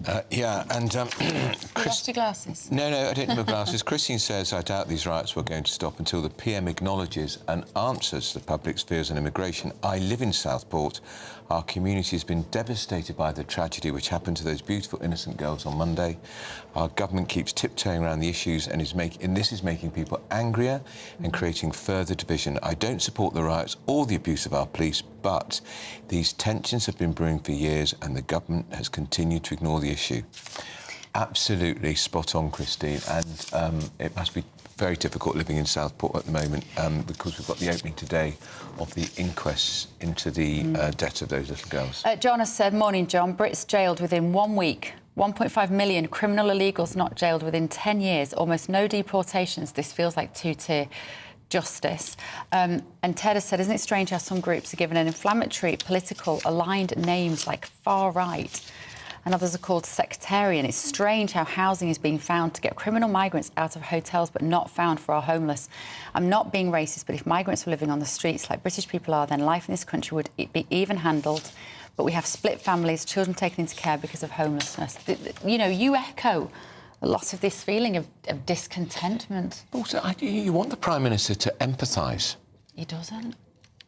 Lost your glasses? No, I didn't have my glasses. Christine says, I doubt these riots were going to stop until the PM acknowledges and answers the public's fears on immigration. I live in Southport. Our community has been devastated by the tragedy which happened to those beautiful innocent girls on Monday. Our government keeps tiptoeing around the issues and this is making people angrier and creating further division. I don't support the riots or the abuse of our police, but these tensions have been brewing for years and the government has continued to ignore the issue. Absolutely spot on, Christine, and it must be very difficult living in Southport at the moment because we've got the opening today of the inquest into the death of those little girls. John has said, morning, John. Brits jailed within 1 week. 1.5 million criminal illegals not jailed within 10 years. Almost no deportations. This feels like two-tier justice. And Ted has said, isn't it strange how some groups are given an inflammatory, political, aligned names like far-right and others are called sectarian? It's strange how housing is being found to get criminal migrants out of hotels but not found for our homeless. I'm not being racist, but if migrants were living on the streets like British people are, then life in this country would be even handled. but we have split families, children taken into care because of homelessness. You know, you echo a lot of this feeling of discontentment. Also, you want the Prime Minister to empathise. He doesn't.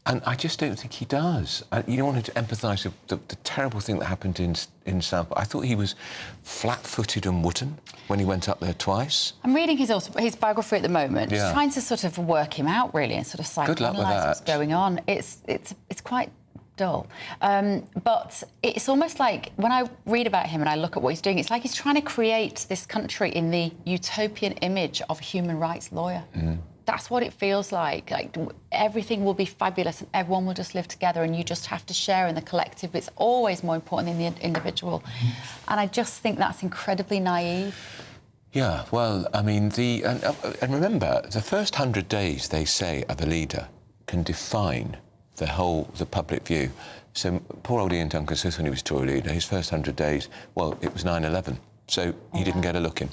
And I just don't think he does. You don't want him to empathise with the terrible thing that happened in Southport. I thought he was flat-footed and wooden when he went up there twice. I'm reading his biography at the moment, Yeah. trying to sort of work him out, really, and sort of psychoanalyse what's going on. It's quite dull. But it's almost like, when I read about him and I look at what he's doing, it's like he's trying to create this country in the utopian image of a human rights lawyer. Mm. That's what it feels like. Like, everything will be fabulous and everyone will just live together and you just have to share in the collective. It's always more important than the individual. And I just think that's incredibly naive. Yeah, well, I mean, and remember, the first 100 days, they say, of a leader can define the public view. So poor old Ian Duncan Smith, when he was Tory leader, his first 100 days, well, it was 9/11. So he didn't get a look in,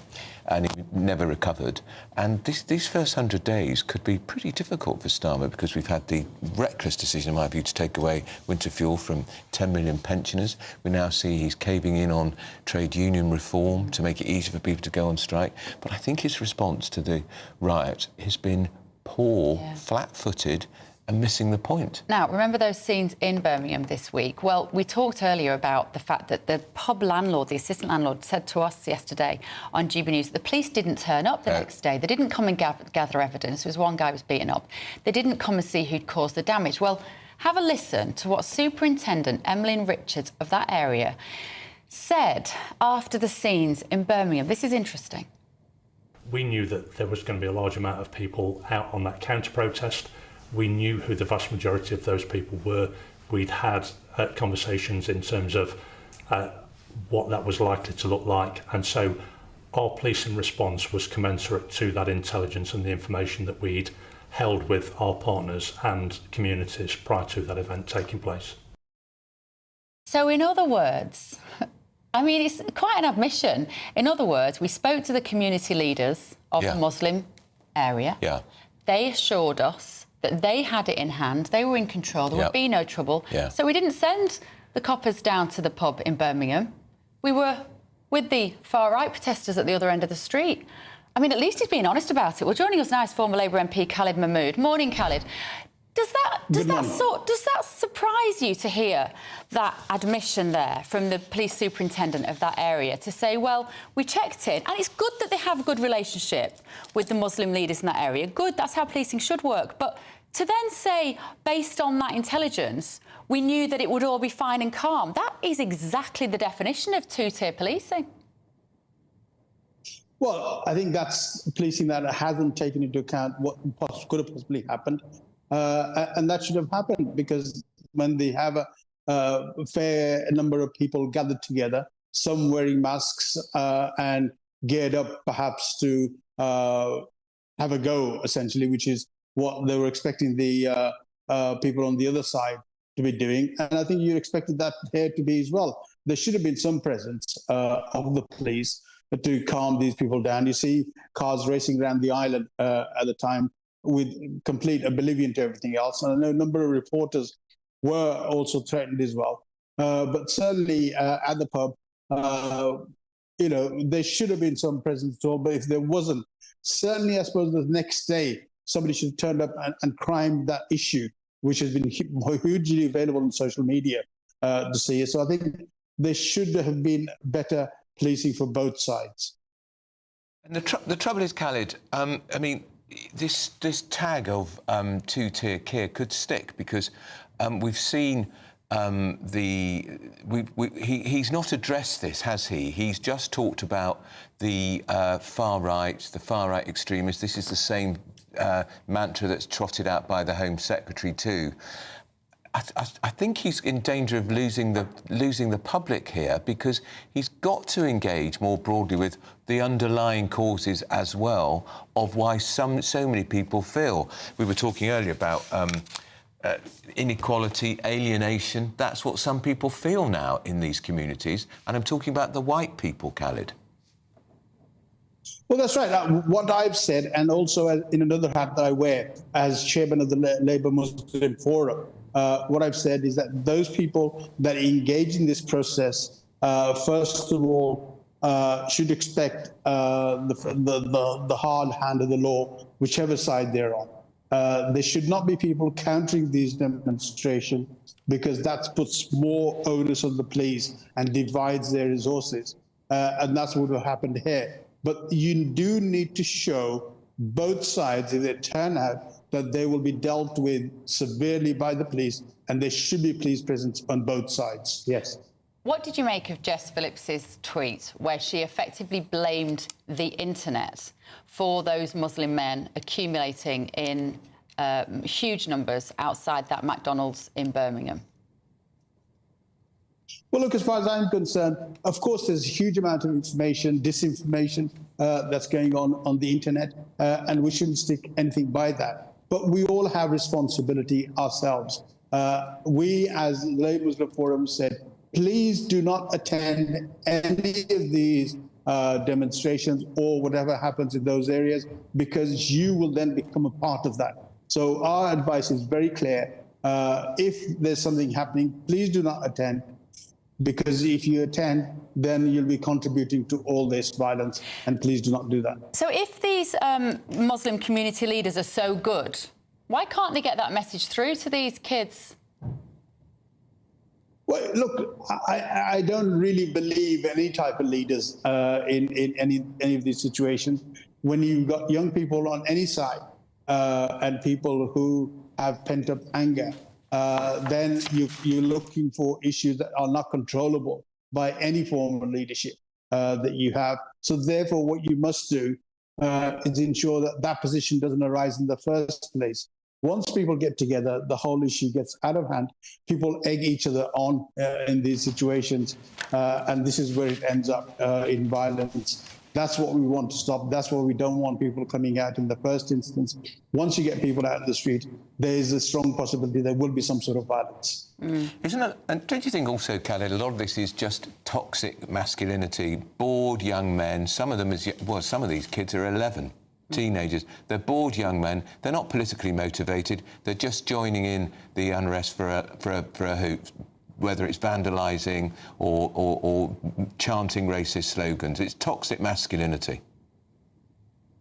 and he never recovered. And these first 100 days could be pretty difficult for Starmer, because we've had the reckless decision, in my view, to take away winter fuel from 10 million pensioners. We now see he's caving in on trade union reform to make it easier for people to go on strike. But I think his response to the riot has been poor, flat-footed, and missing the point. Now, remember those scenes in Birmingham this week? Well, we talked earlier about the fact that the pub landlord, the assistant landlord, said to us yesterday on GBNews that the police didn't turn up the next day. They didn't come and gather evidence. There was one guy who was beaten up. They didn't come and see who'd caused the damage. Well, have a listen to what Superintendent Emmeline Richards of that area said after the scenes in Birmingham. This is interesting. We knew that there was going to be a large amount of people out on that counter-protest. We knew who the vast majority of those people were. We'd had conversations in terms of what that was likely to look like. And so our policing response was commensurate to that intelligence and the information that we'd held with our partners and communities prior to that event taking place. So in other words, I mean, it's quite an admission. In other words, we spoke to the community leaders of the Muslim area. Yeah. They assured us that they had it in hand, they were in control, there would be no trouble. Yeah. So we didn't send the coppers down to the pub in Birmingham. We were with the far-right protesters at the other end of the street. I mean, at least he's being honest about it. Well, joining us now is former Labour MP Khalid Mahmood. Morning, Khalid. Does that surprise you to hear that admission there from the police superintendent of that area to say, well, we checked in, and it's good that they have a good relationship with the Muslim leaders in that area. Good, that's how policing should work. But to then say, based on that intelligence, we knew that it would all be fine and calm, that is exactly the definition of two-tier policing. Well, I think that's policing that hasn't taken into account what could have possibly happened. And that should have happened, because when they have a fair number of people gathered together, some wearing masks and geared up perhaps to have a go, essentially, which is what they were expecting the people on the other side to be doing. And I think you expected that here to be as well. There should have been some presence of the police to calm these people down. You see cars racing around the island at the time with complete oblivion to everything else. And I know a number of reporters were also threatened as well. But certainly at the pub, you know, there should have been some presence at all. But if there wasn't, certainly I suppose the next day, somebody should have turned up and crimed that issue, which has been hugely available on social media to see. So I think there should have been better policing for both sides. And the trouble is, Khalid, I mean, this tag of two-tier care could stick, because we've seen he's not addressed this, has he? He's just talked about the far right extremists. This is the same mantra that's trotted out by the Home Secretary too. I think he's in danger of losing the public here, because he's got to engage more broadly with the underlying causes as well of why so many people feel. We were talking earlier about inequality, alienation. That's what some people feel now in these communities, and I'm talking about the white people, Khalid. Well, that's right. What I've said, and also in another hat that I wear as chairman of the Labour Muslim Forum, what I've said is that those people that engage in this process, first of all, should expect the hard hand of the law, whichever side they're on. There should not be people countering these demonstrations, because that puts more onus on the police and divides their resources. And that's what will happen here. But you do need to show both sides, if they turn out, that they will be dealt with severely by the police, and there should be police presence on both sides. Yes. What did you make of Jess Phillips's tweet, where she effectively blamed the internet for those Muslim men accumulating in huge numbers outside that McDonald's in Birmingham? Well, look, as far as I'm concerned, of course, there's a huge amount of information, disinformation that's going on the internet, and we shouldn't stick anything by that. But we all have responsibility ourselves. We, as the Labour Muslim Forum said, please do not attend any of these demonstrations or whatever happens in those areas, because you will then become a part of that. So our advice is very clear. If there's something happening, please do not attend, because if you attend, then you'll be contributing to all this violence, and please do not do that. So if these Muslim community leaders are so good, why can't they get that message through to these kids? Well, look, I don't really believe any type of leaders in any of these situations. When you've got young people on any side and people who have pent-up anger, then you're looking for issues that are not controllable by any form of leadership that you have. So therefore, what you must do is ensure that that position doesn't arise in the first place. Once people get together, the whole issue gets out of hand. People egg each other on in these situations, and this is where it ends up in violence. That's what we want to stop. That's what we don't want people coming out in the first instance. Once you get people out in the street, there is a strong possibility there will be some sort of violence. Isn't it? And don't you think also, Khaled, a lot of this is just toxic masculinity, bored young men, some of them, some of these kids are 11. Teenagers. They're bored young men. They're not politically motivated. They're just joining in the unrest for a hoot, whether it's vandalising or chanting racist slogans. It's toxic masculinity.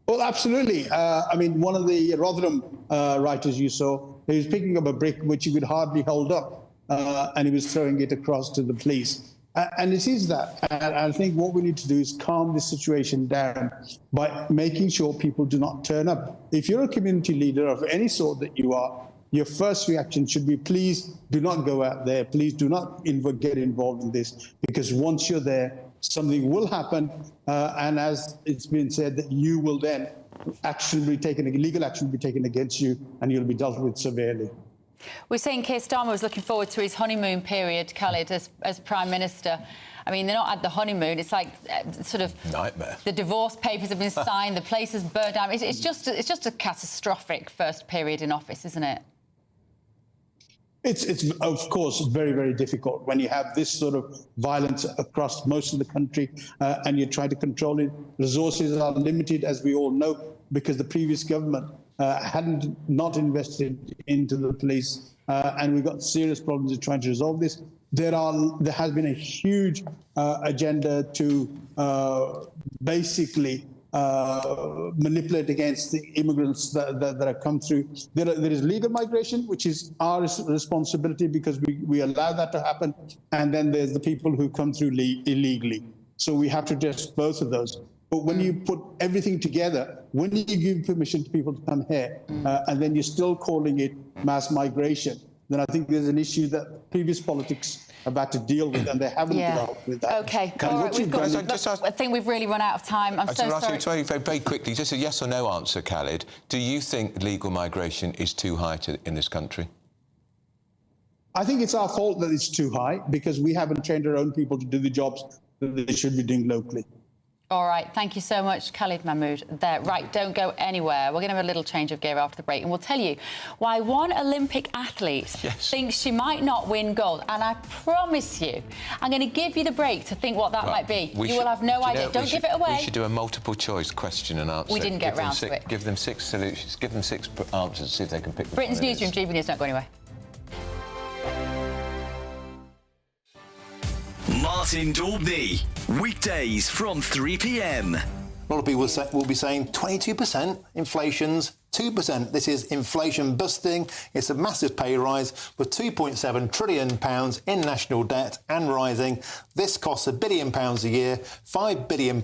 Well, absolutely. I mean, one of the Rotherham writers you saw, he was picking up a brick which he could hardly hold up, and he was throwing it across to the police. And it is that. And I think what we need to do is calm this situation down by making sure people do not turn up. If you're a community leader of any sort that you are, your first reaction should be, please do not go out there. Please do not get involved in this, because once you're there, something will happen. And as it's been said, that you will then legal action will be taken against you, and you'll be dealt with severely. We're saying Keir Starmer was looking forward to his honeymoon period, Khaled, as Prime Minister. I mean, they're not at the honeymoon. It's like sort of nightmare. The divorce papers have been signed, the place is burnt down. It's just a catastrophic first period in office, isn't it? It's of course very, very difficult when you have this sort of violence across most of the country and you're trying to control it. Resources are limited, as we all know, because the previous government hadn't not invested into the police, and we've got serious problems in trying to resolve this. There has been a huge agenda to basically manipulate against the immigrants that have come through. There is legal migration, which is our responsibility because we allow that to happen, and then there's the people who come through illegally. So we have to address both of those. But when you put everything together, when you give permission to people to come here, and then you're still calling it mass migration, then I think there's an issue that previous politics have had to deal with, and they haven't dealt with that. OK, all right, I think we've really run out of time. I'm so sorry. Very quickly, just a yes or no answer, Khaled. Do you think legal migration is too high in this country? I think it's our fault that it's too high, because we haven't trained our own people to do the jobs that they should be doing locally. All right, thank you so much, Khaled Mahmood. There, right, don't go anywhere. We're going to have a little change of gear after the break, and we'll tell you why one Olympic athlete thinks she might not win gold. And I promise you, I'm going to give you the break to think what that might be. You will have no idea. Don't give it away. We should do a multiple choice question and answer. We didn't get round to it. Give them 6 solutions. Give them 6 answers, see if they can pick them. Britain's Newsroom, GBNews, don't go anywhere. Martin Daubney, weekdays from 3 p.m. A lot of people will be saying 22%, inflation's 2%. This is inflation busting. It's a massive pay rise with £2.7 trillion in national debt and rising. This costs £1 billion a year, £5 billion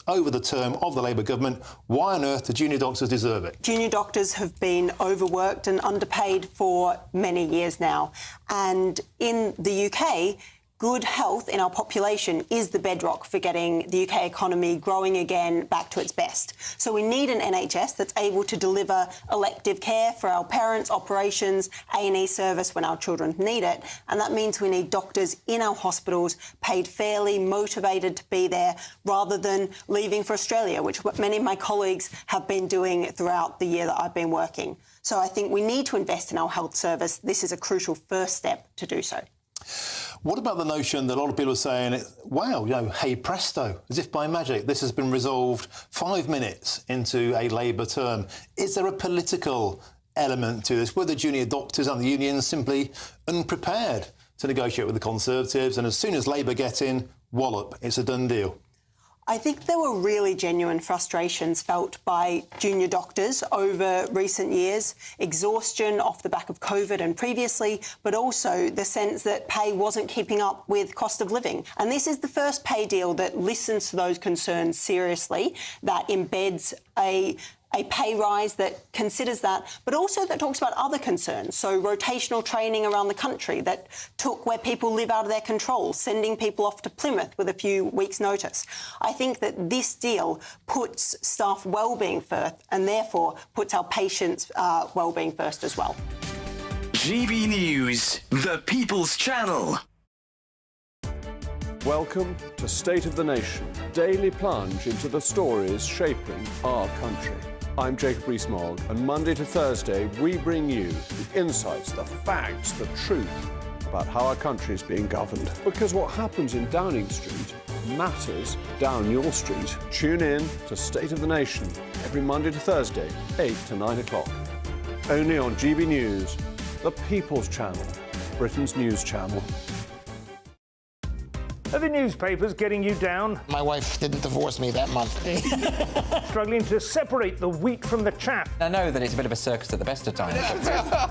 over the term of the Labour government. Why on earth do junior doctors deserve it? Junior doctors have been overworked and underpaid for many years now. And in the UK, good health in our population is the bedrock for getting the UK economy growing again back to its best. So we need an NHS that's able to deliver elective care for our parents, operations, A&E service when our children need it. And that means we need doctors in our hospitals paid fairly, motivated to be there, rather than leaving for Australia, which many of my colleagues have been doing throughout the year that I've been working. So I think we need to invest in our health service. This is a crucial first step to do so. What about the notion that a lot of people are saying, wow, hey presto, as if by magic, this has been resolved 5 minutes into a Labour term. Is there a political element to this? Were the junior doctors and the unions simply unprepared to negotiate with the Conservatives, and as soon as Labour get in, wallop, it's a done deal? I think there were really genuine frustrations felt by junior doctors over recent years, exhaustion off the back of COVID and previously, but also the sense that pay wasn't keeping up with cost of living. And this is the first pay deal that listens to those concerns seriously, that embeds a pay rise that considers that, but also that talks about other concerns. So rotational training around the country that took where people live out of their control, sending people off to Plymouth with a few weeks' notice. I think that this deal puts staff wellbeing first and therefore puts our patients' wellbeing first as well. GB News, the People's Channel. Welcome to State of the Nation, daily plunge into the stories shaping our country. I'm Jacob Rees-Mogg, and Monday to Thursday we bring you the insights, the facts, the truth about how our country is being governed. Because what happens in Downing Street matters down your street. Tune in to State of the Nation every Monday to Thursday, 8 to 9 o'clock. Only on GB News, the People's Channel, Britain's news channel. Are the newspapers getting you down? My wife didn't divorce me that month. Struggling to separate the wheat from the chaff? I know that it's a bit of a circus at the best of times.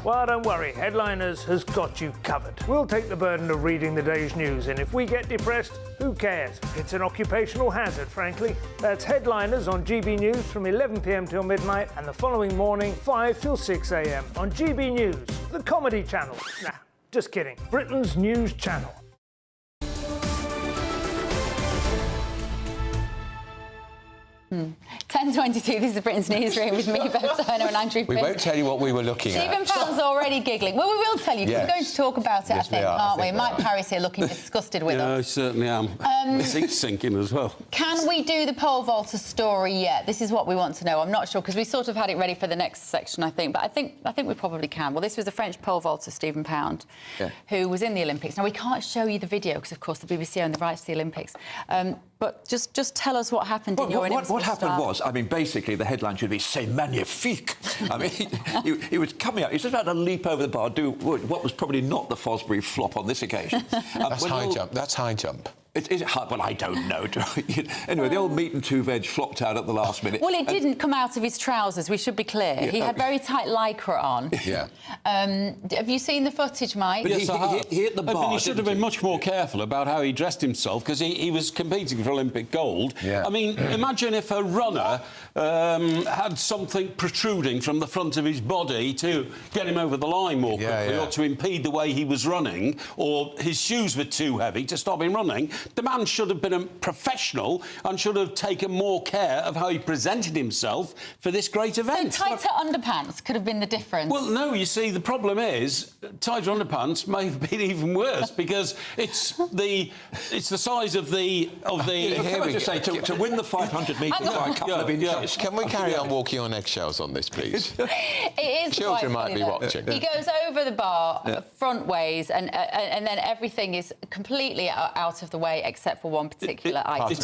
Well, don't worry. Headliners has got you covered. We'll take the burden of reading the day's news, and if we get depressed, who cares? It's an occupational hazard, frankly. That's Headliners on GB News from 11 p.m. till midnight, and the following morning, 5 till 6 a.m. on GB News, the comedy channel. Nah, just kidding. Britain's news channel. 10:22, this is Britain's Newsroom with me, Bev Turner and Andrew We Pierce. won't tell you what we were looking at. Stephen Pound's already giggling. Well, we will tell you, because Yes. we're going to talk about it, Yes, I think, we are. aren't I we? think Mike we are. Parry's here looking disgusted with I us. certainly am. The seat's sinking as well. Can we do the pole vaulter story yet? This is what we want to know. I'm not sure, because we sort of had it ready for the next section, I think. But I think we probably can. Well, this was the French pole vaulter, Stephen Pound, who was in the Olympics. Now, we can't show you the video, because, of course, the BBC own the rights to the Olympics. But just tell us what happened in your What happened was, I mean, basically, the headline should be "C'est magnifique." I mean, he was coming out. He was about to leap over the bar, do what was probably not the Fosbury flop on this occasion. That's high jump. That's high jump. Is it high? Well, I don't know. Anyway, the old meat and two veg flopped out at the last minute. Well, it didn't come out of his trousers, we should be clear. Yeah, he had very tight lycra on. Yeah. Have you seen the footage, Mike? But yes, I have. He hit the bar, But he should have been much more careful about how he dressed himself, because he was competing for Olympic gold. Yeah. I mean, imagine if a runner had something protruding from the front of his body to get him over the line more quickly, or to impede the way he was running, or his shoes were too heavy to stop him running. The man should have been a professional and should have taken more care of how he presented himself for this great event. So tighter underpants could have been the difference. Well, no, you see, the problem is tighter underpants may have been even worse, because it's the size of the. Can I just say, to win the 500 metres by a couple of inches. Can we carry on walking on eggshells on this, please? It is Children quite might funny, be though. watching. He goes over the bar front ways, and then everything is completely out of the way. way, except for one particular item.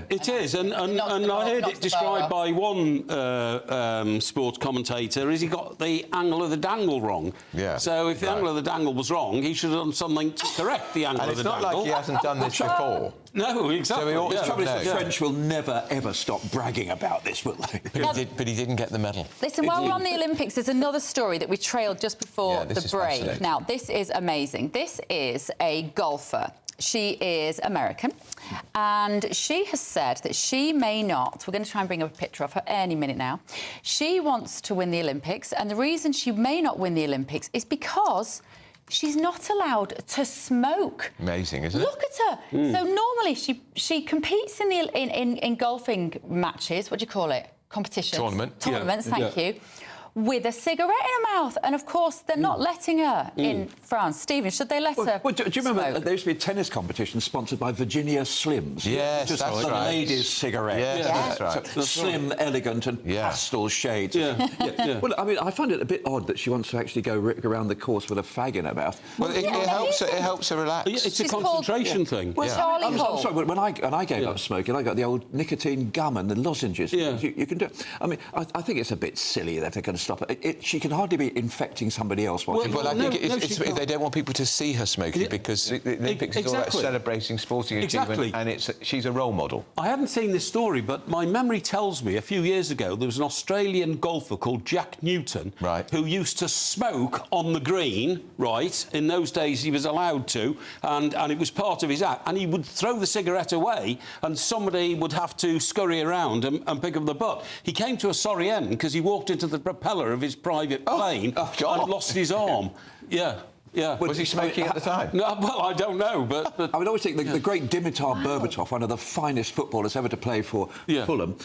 It is, and I heard it described by one sports commentator as he got the angle of the dangle wrong. Yeah. So if the angle of the dangle was wrong, he should have done something to correct the angle of the dangle. And it's not like he hasn't done this before. No, exactly. So the trouble is the French will never, ever stop bragging about this, will they? But he didn't get the medal. Listen, while we're on the Olympics, there's another story that we trailed just before the break. Now, this is amazing. This is a golfer. She is American, and she has said that she may not... We're going to try and bring up a picture of her any minute now. She wants to win the Olympics, and the reason she may not win the Olympics is because she's not allowed to smoke. Amazing, isn't it? Look at her. So normally she competes in golfing matches. What do you call it? Competitions. Tournaments. Thank you. With a cigarette in her mouth, and of course they're not letting her in France. Stephen, should they let her? Well, do you remember there used to be a tennis competition sponsored by Virginia Slims? Yes, just that's the right. ladies' cigarette. Yes, that's right. So slim, elegant, and pastel shades. Well, I mean, I find it a bit odd that she wants to actually go around the course with a fag in her mouth. Well, it helps her relax. It's a concentration thing. Well, Charlie I'm sorry, when I gave up smoking, I got the old nicotine gum and the lozenges. Yeah. You can do it. I mean, I think it's a bit silly that they're going to stop it. She can hardly be infecting somebody else. Well, I think they don't want people to see her smoking because the Olympics is all about celebrating sporting achievement, and she's a role model. I hadn't seen this story, but my memory tells me a few years ago there was an Australian golfer called Jack Newton, who used to smoke on the green. Right, in those days he was allowed to, and it was part of his act. And he would throw the cigarette away, and somebody would have to scurry around and pick up the butt. He came to a sorry end because he walked into the propeller of his private plane and lost his arm. Yeah. Was he smoking at the time? No, well, I don't know, but... I would always think the great Dimitar Berbatov, one of the finest footballers ever to play for Fulham,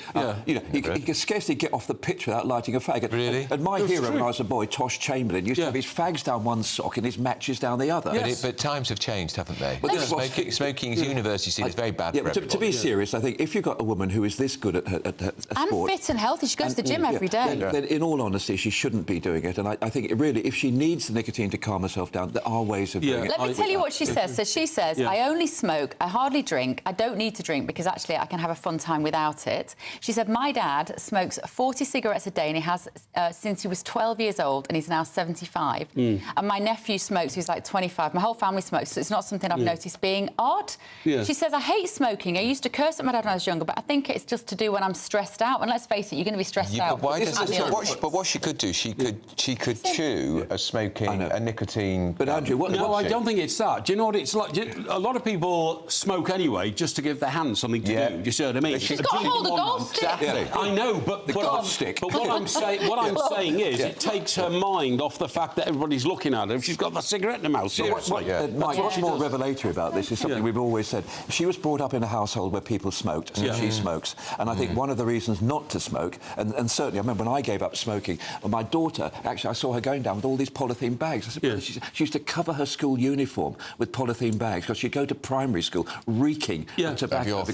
he could scarcely get off the pitch without lighting a fag. Really? And my hero when I was a boy, Tosh Chamberlain, used to have his fags down one sock and his matches down the other. But times have changed, haven't they? Well, smoking is universally seen as very bad for everyone. To be serious, I think if you've got a woman who is this good at sport... And fit and healthy, she goes to the gym every day. Then in all honesty, she shouldn't be doing it. And I think, really, if she needs the nicotine to calm herself down, there are ways of doing it. Let me tell you what she says. So she says, I only smoke, I hardly drink, I don't need to drink because actually I can have a fun time without it. She said, my dad smokes 40 cigarettes a day and he has since he was 12 years old and he's now 75. And my nephew smokes, who's like 25. My whole family smokes, so it's not something I've noticed being odd. She says, I hate smoking. I used to curse at my dad when I was younger, but I think it's just to do when I'm stressed out. And let's face it, you're going to be stressed out. But what she could do, she could chew a smoking, a nicotine... But Andrew, No, I don't think it's that. Do you know what it's like? A lot of people smoke anyway just to give their hand something to do. Do you see what I mean? She's got to hold a golf stick. I know, but what I'm saying is it takes her mind off the fact that everybody's looking at her if she's got the cigarette in her mouth. Seriously. Mike, what's more revelatory about this is something we've always said. She was brought up in a household where people smoked, so she smokes. And I think one of the reasons not to smoke, and certainly I remember when I gave up smoking, my daughter, actually I saw her going down with all these polythene bags. I said, she used to cover her school uniform with polythene bags because she'd go to primary school reeking of tobacco.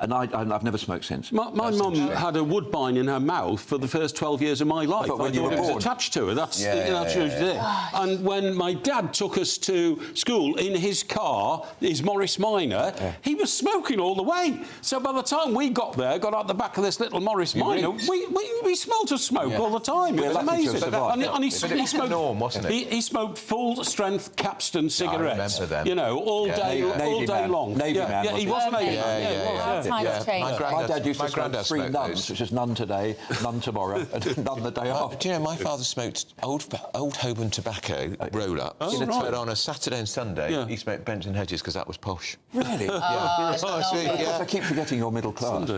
And I've never smoked since. My mum had a woodbine in her mouth for the first 12 years of my life. I thought it was attached to her. That's what she did. And when my dad took us to school in his car, his Morris Minor, he was smoking all the way. So by the time we got out the back of this little Morris Minor, we smelt of smoke all the time. It was amazing. And he smoked, norm, wasn't it? He smoked full-strength Capstan cigarettes. I remember them. You know, all day long. Navy man. Yeah, he was a Navy man. Times changed. My dad used to smoke 3 nuns, which is none today, none tomorrow, and none the day after. Do you know, my father smoked old Holborn tobacco roll-ups, but on a Saturday and Sunday he smoked Benton Hedges because that was posh. Really? I keep forgetting you're middle class.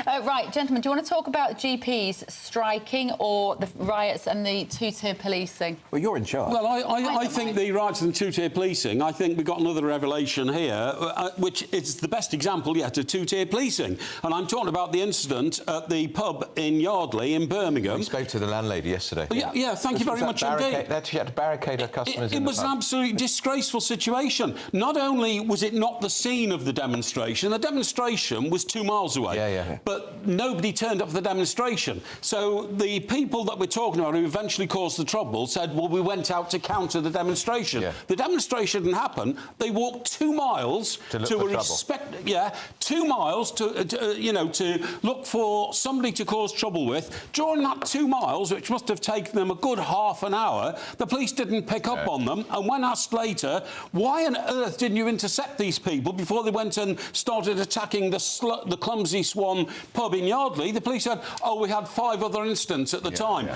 Right, gentlemen, do you want to talk about GPs striking or the riots and the two-tier policing? Well, you're in charge. Well, I think the riots and two-tier policing, I think we've got another revelation here, which is the best example yet of two-tier policing. And I'm talking about the incident at the pub in Yardley in Birmingham. We spoke to the landlady yesterday. Yeah, thank you very much indeed. She had to barricade her customers in It the was pub. an absolutely disgraceful situation. Not only was it not the scene of the demonstration was 2 miles away, but nobody turned up for the demonstration. So the people that we're talking about who eventually caused the trouble said, well, we went out out to counter the demonstration. The demonstration didn't happen. They walked 2 miles to 2 miles to look for somebody to cause trouble with. During that 2 miles, which must have taken them a good half an hour, the police didn't pick up on them. And when asked later, why on earth didn't you intercept these people before they went and started attacking the Clumsy Swan pub in Yardley, the police said, oh, we had 5 other incidents at the time.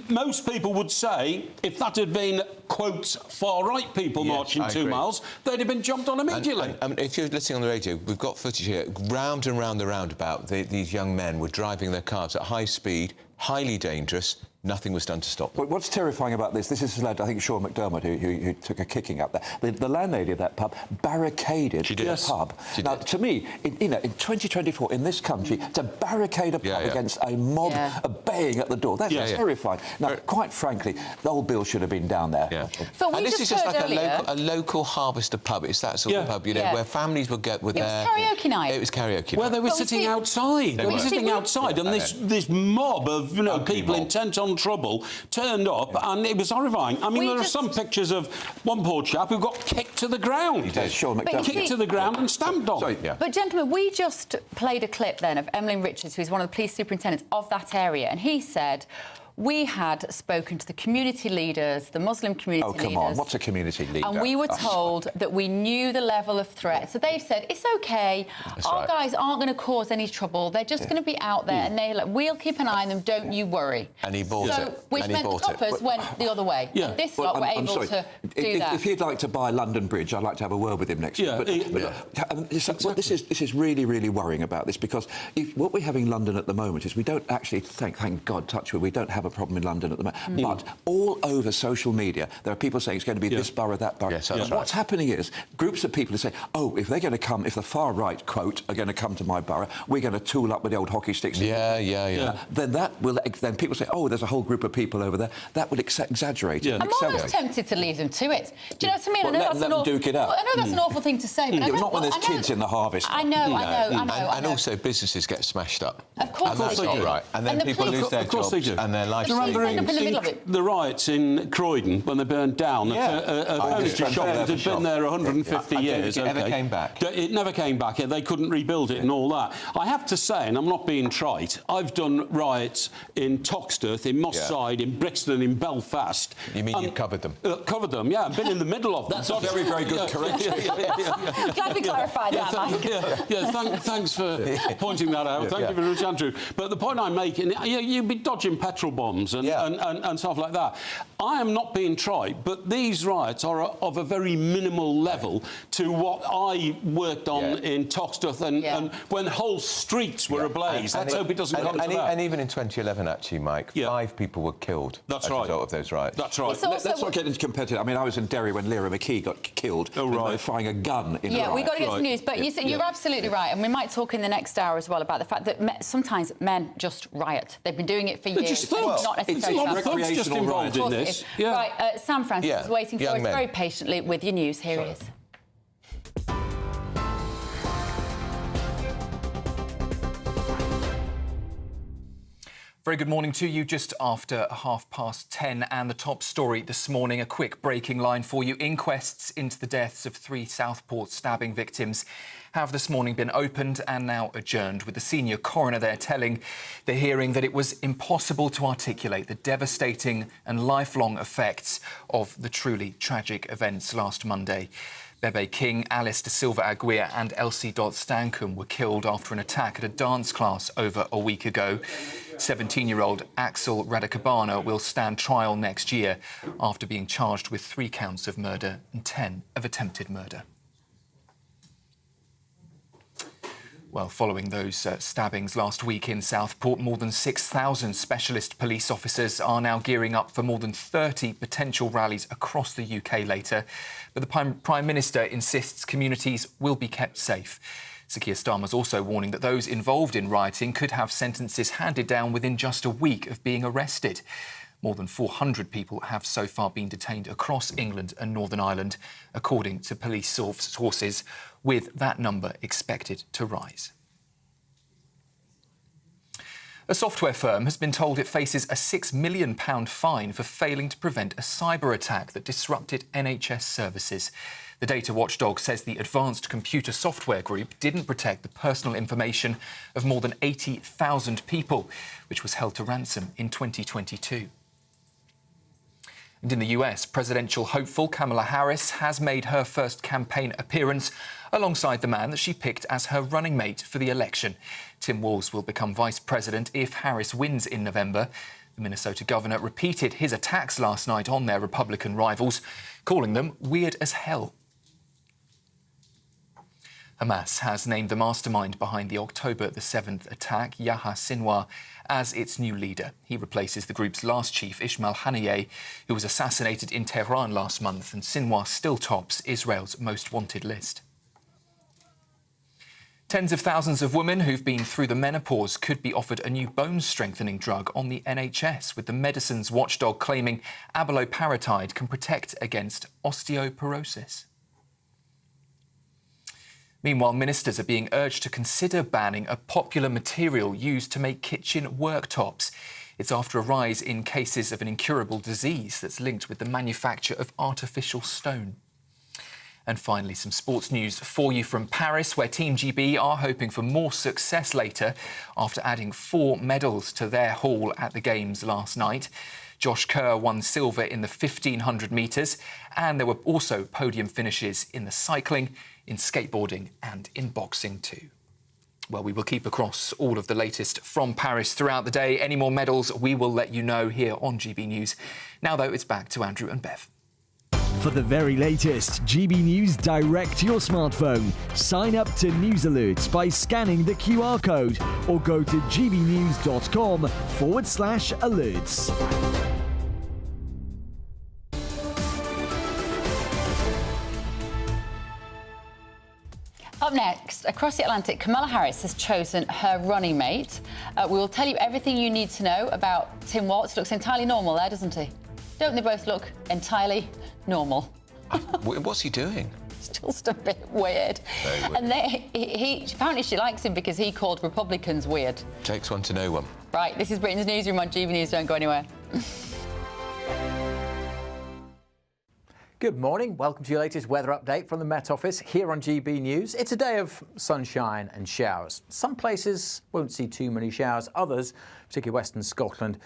Most people would say if that had been, quote, far-right people marching 2 miles, they'd have been jumped on immediately. And if you're listening on the radio, we've got footage here. Round and round the roundabout, these young men were driving their cars at high speed, highly dangerous. Nothing was done to stop them. What's terrifying about this has led, I think, Sean McDermott, who took a kicking up there. The landlady of that pub barricaded the pub. Now, to me, in 2024, in this country, to barricade a pub against a mob baying at the door, that's terrifying. Now, quite frankly, the old Bill should have been down there. And this is just like a local Harvester pub. It's that sort of pub, you know, where families would get with their... It was karaoke night. It was karaoke night. Where they were sitting outside. They were sitting outside, and this mob of, you know, people intent on trouble turned up, and it was horrifying. I mean, there are some pictures of one poor chap who got kicked to the ground. He did. Sean McDermott. Kicked to the ground and stamped on. But, gentlemen, we just played a clip then of Emlyn Richards, who's one of the police superintendents of that area, and he said... We had spoken to the community leaders, the Muslim community leaders. Oh, come on, what's a community leader? And we were told that we knew the level of threat. So they've said, it's OK, our guys aren't going to cause any trouble. They're just going to be out there and they're like, we'll keep an eye on them, don't you worry. And he bought it. Which meant the coppers went the other way. And this lot were able to do that. If he'd like to buy London Bridge, I'd like to have a word with him next week. This is really, really worrying about this, because what we have in London at the moment is we don't actually, thank God, touch wood, we don't have a problem in London at the moment. But all over social media, there are people saying it's going to be this borough, that borough. And what's happening is groups of people who say, oh, if they're going to come, if the far right, quote, are going to come to my borough, we're going to tool up with the old hockey sticks. Then people say, oh, there's a whole group of people over there. That will exaggerate it. I'm almost tempted to leave them to it. Do you know what I mean? Well, let them duke it up. I know that's an awful thing to say, but not when there's kids in the harvest. I know. And also businesses get smashed up. Of course they do. Right. And then people lose their jobs and their lives. The riots in Croydon, when they burned down a furniture shop that had been there 150 years. It never came back. It never came back. They couldn't rebuild it and all that. I have to say, and I'm not being trite, I've done riots in Toxteth, in Moss Side, in Brixton, in Belfast. You mean you've covered them? Covered them, yeah. I've been in the middle of them. That's a very, very good correction. Glad we clarified that, Mike. Thanks for pointing that out. Thank you very much, Andrew. But the point I'm making, you'd be dodging petrol bombs and stuff like that. I am not being trite, but these riots are of a very minimal level to what I worked on in Toxteth and when whole streets were ablaze. Let's hope it doesn't come to that. And even in 2011, actually, Mike, 5 people were killed as a result of those riots. That's right. Let's not get into competitive. I mean, I was in Derry when Lyra McKee got killed firing a gun in a riot. We've got to get some news. But you're absolutely right. And we might talk in the next hour as well about the fact that sometimes men just riot. They've been doing it for years. Not necessarily just involved in this. Right, Sam Francis is waiting for us very patiently with your news. Here he is. Very good morning to you. Just after 10:30, and the top story this morning, a quick breaking line for you. Inquests into the deaths of 3 Southport stabbing victims have this morning been opened and now adjourned, with the senior coroner there telling the hearing that it was impossible to articulate the devastating and lifelong effects of the truly tragic events last Monday. Bebe King, Alice De Silva Aguirre and Elsie Dodd Stankham were killed after an attack at a dance class over a week ago. 17-year-old Axel Radicabana will stand trial next year after being charged with 3 counts of murder and 10 of attempted murder. Well, following those stabbings last week in Southport, more than 6,000 specialist police officers are now gearing up for more than 30 potential rallies across the UK later. But the Prime Minister insists communities will be kept safe. Sir Keir Starmer's also warning that those involved in rioting could have sentences handed down within just a week of being arrested. More than 400 people have so far been detained across England and Northern Ireland, according to police sources, with that number expected to rise. A software firm has been told it faces a £6 million fine for failing to prevent a cyber attack that disrupted NHS services. The data watchdog says the Advanced Computer Software Group didn't protect the personal information of more than 80,000 people, which was held to ransom in 2022. And in the US, presidential hopeful Kamala Harris has made her first campaign appearance alongside the man that she picked as her running mate for the election. Tim Walz will become vice president if Harris wins in November. The Minnesota governor repeated his attacks last night on their Republican rivals, calling them weird as hell. Hamas has named the mastermind behind the October the 7th attack, Yahya Sinwar, as its new leader. He replaces the group's last chief, Ismail Haniyeh, who was assassinated in Tehran last month, and Sinwar still tops Israel's most wanted list. Tens of thousands of women who've been through the menopause could be offered a new bone-strengthening drug on the NHS, with the medicines watchdog claiming abaloparatide can protect against osteoporosis. Meanwhile, ministers are being urged to consider banning a popular material used to make kitchen worktops. It's after a rise in cases of an incurable disease that's linked with the manufacture of artificial stone. And finally, some sports news for you from Paris, where Team GB are hoping for more success later after adding 4 medals to their haul at the Games last night. Josh Kerr won silver in the 1,500 metres, and there were also podium finishes in the cycling, in skateboarding and in boxing too. Well, we will keep across all of the latest from Paris throughout the day. Any more medals, we will let you know here on GB News. Now, though, it's back to Andrew and Bev. For the very latest GB News direct to your smartphone, sign up to News Alerts by scanning the QR code or go to gbnews.com/alerts. Up next, across the Atlantic, Kamala Harris has chosen her running mate. We will tell you everything you need to know about Tim Walz. Looks entirely normal there, doesn't he? Don't they both look entirely normal? What's he doing? It's just a bit weird. Very weird. And he apparently she likes him because he called Republicans weird. Takes one to know one. Right, this is Britain's Newsroom on GB News. Don't go anywhere. Good morning. Welcome to your latest weather update from the Met Office here on GB News. It's a day of sunshine and showers. Some places won't see too many showers. Others, particularly Western Scotland,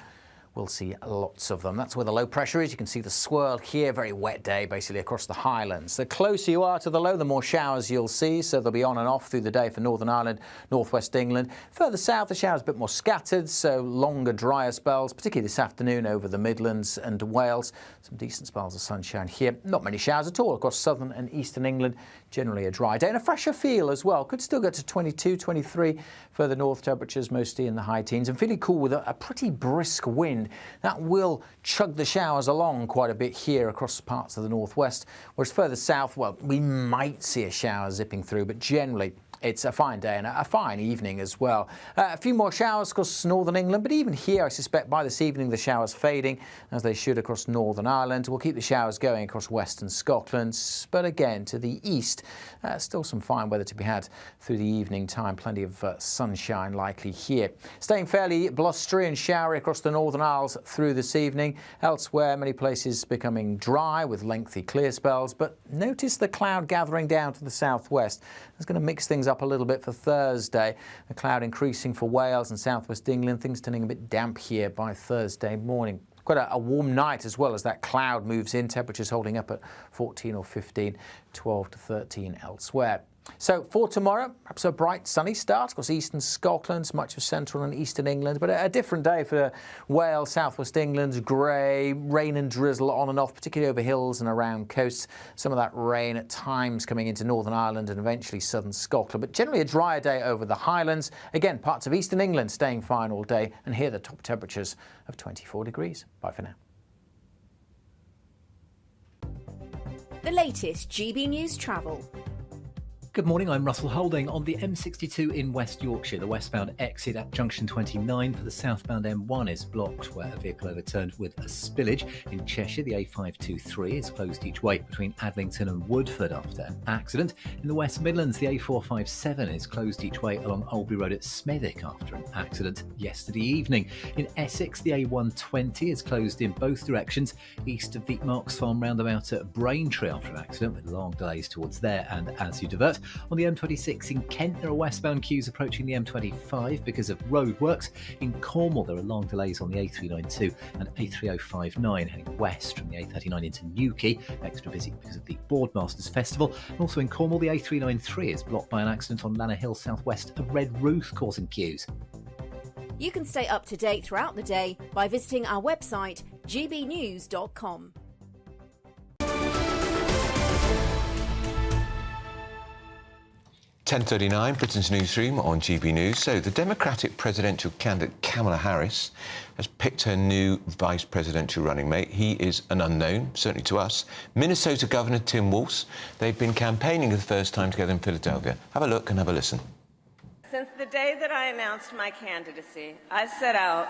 we'll see lots of them. That's where the low pressure is. You can see the swirl here. Very wet day, basically, across the Highlands. The closer you are to the low, the more showers you'll see. So they'll be on and off through the day for Northern Ireland, northwest England. Further south, the showers a bit more scattered, so longer, drier spells, particularly this afternoon over the Midlands and Wales. Some decent spells of sunshine here. Not many showers at all across southern and eastern England. Generally a dry day and a fresher feel as well. Could still get to 22, 23. Further north, temperatures mostly in the high teens and feeling cool with a pretty brisk wind. That will chug the showers along quite a bit here across parts of the northwest, whereas further south, well, we might see a shower zipping through, but generally it's a fine day and a fine evening as well. A few more showers across northern England, but even here I suspect by this evening the showers fading as they should across Northern Ireland. We'll keep the showers going across western Scotland, but again to the east, still some fine weather to be had through the evening time. Plenty of sunshine likely here. Staying fairly blustery and showery across the Northern Isles through this evening. Elsewhere, many places becoming dry with lengthy clear spells, but notice the cloud gathering down to the southwest. It's going to mix things up a little bit for Thursday. The cloud increasing for Wales and southwest England. Things turning a bit damp here by Thursday morning. Quite a warm night as well as that cloud moves in. Temperatures holding up at 14 or 15, 12 to 13 elsewhere. So for tomorrow, perhaps a bright sunny start across eastern Scotland, much of central and eastern England, but a different day for Wales, southwest England, grey, rain and drizzle on and off, particularly over hills and around coasts. Some of that rain at times coming into Northern Ireland and eventually southern Scotland, but generally a drier day over the Highlands. Again, parts of eastern England staying fine all day, and here the top temperatures of 24 degrees. Bye for now. The latest GB News travel. Good morning, I'm Russell Holding. On the M62 in West Yorkshire, the westbound exit at junction 29 for the southbound M1 is blocked where a vehicle overturned with a spillage. In Cheshire, the A523 is closed each way between Adlington and Woodford after an accident. In the West Midlands, the A457 is closed each way along Oldbury Road at Smethwick after an accident yesterday evening. In Essex, the A120 is closed in both directions east of the Marks Farm roundabout at Braintree after an accident with long delays towards there and as you divert. On the M26 in Kent, there are westbound queues approaching the M25 because of roadworks. In Cornwall, there are long delays on the A392 and A3059 heading west from the A39 into Newquay. Extra busy because of the Boardmasters Festival. And also in Cornwall, the A393 is blocked by an accident on Lanner Hill southwest of Red Ruth, causing queues. You can stay up to date throughout the day by visiting our website, gbnews.com. 10:39, Britain's Newsroom on GB News. So the Democratic presidential candidate Kamala Harris has picked her new vice presidential running mate. He is an unknown, certainly to us. Minnesota Governor Tim Walz. They've been campaigning for the first time together in Philadelphia. Have a look and have a listen. Since the day that I announced my candidacy, I set out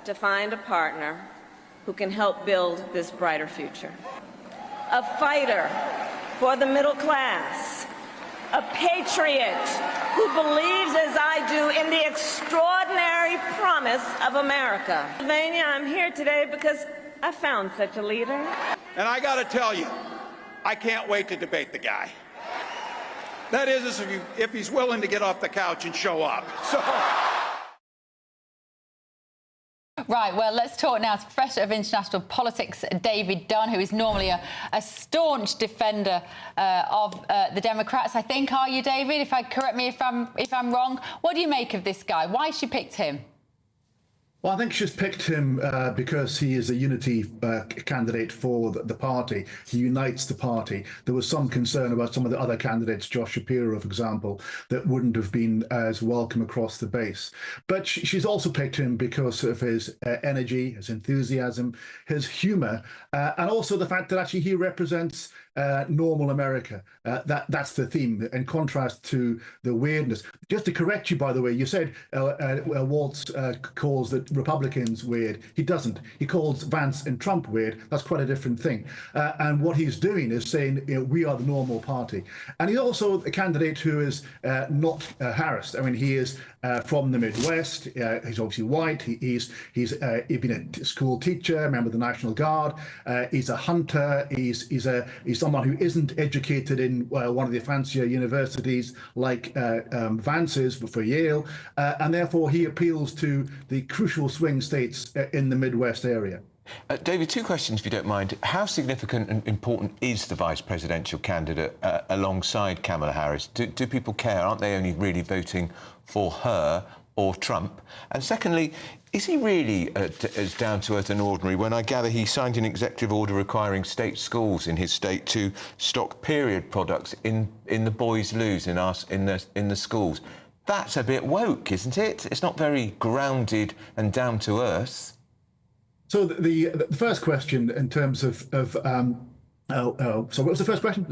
to find a partner who can help build this brighter future. A fighter for the middle class. A patriot who believes, as I do, in the extraordinary promise of America. Pennsylvania, I'm here today because I found such a leader. And I got to tell you, I can't wait to debate the guy. That is, if he's willing to get off the couch and show up. So. Right, well, let's talk now to Professor of International Politics, David Dunn, who is normally a staunch defender of the Democrats, I think. Are you, David? Correct me if I'm wrong. What do you make of this guy? Why has she picked him? Well, I think she's picked him because he is a unity candidate for the party. He unites the party. There was some concern about some of the other candidates, Josh Shapiro, for example, that wouldn't have been as welcome across the base. But she's also picked him because of his energy, his enthusiasm, his humour, and also the fact that actually he represents normal America. That's the theme, in contrast to the weirdness. Just to correct you, by the way, you said Walz calls the Republicans weird. He doesn't. He calls Vance and Trump weird. That's quite a different thing. And what he's doing is saying, we are the normal party. And he's also a candidate who is not harassed. I mean, he is from the Midwest. He's obviously white. He's been a school teacher, member of the National Guard. He's a hunter. He's someone who isn't educated in one of the fancier universities like Vance is for Yale, and therefore he appeals to the crucial swing states in the Midwest area. David, two questions, if you don't mind. How significant and important is the vice presidential candidate alongside Kamala Harris? Do people care? Aren't they only really voting for her or Trump? And secondly, is he really as down-to-earth and ordinary when I gather he signed an executive order requiring state schools in his state to stock period products in the boys' loos in the schools? That's a bit woke, isn't it? It's not very grounded and down-to-earth. So the first question in terms of so what was the first question?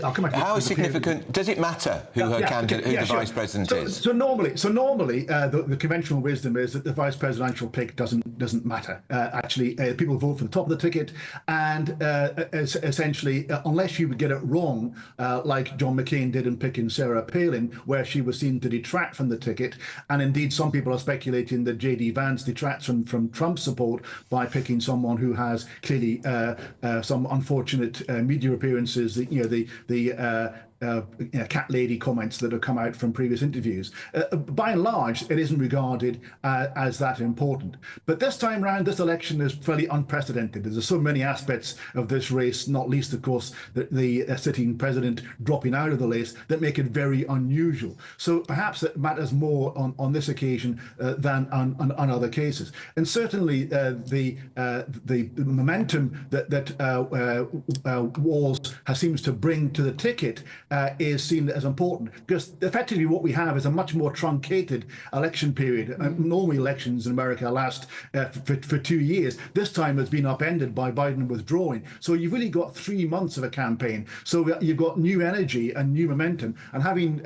I'll come back. How significant does it matter who her candidate, who the vice president is? So normally, the conventional wisdom is that the vice presidential pick doesn't matter. Actually, people vote for the top of the ticket, and essentially, unless you get it wrong, like John McCain did in picking Sarah Palin, where she was seen to detract from the ticket, and indeed some people are speculating that J.D. Vance detracts from Trump's support by picking someone who has clearly some unfortunate media appearances, cat lady comments that have come out from previous interviews. By and large, it isn't regarded as that important. But this time round, this election is fairly unprecedented. There's so many aspects of this race, not least, of course, the sitting president dropping out of the race, that make it very unusual. So perhaps it matters more on this occasion than on other cases. And certainly the momentum that Walz seems to bring to the ticket is seen as important, because effectively what we have is a much more truncated election period. Normally elections in America last for 2 years. This time has been upended by Biden withdrawing. So you've really got 3 months of a campaign. So you've got new energy and new momentum, and having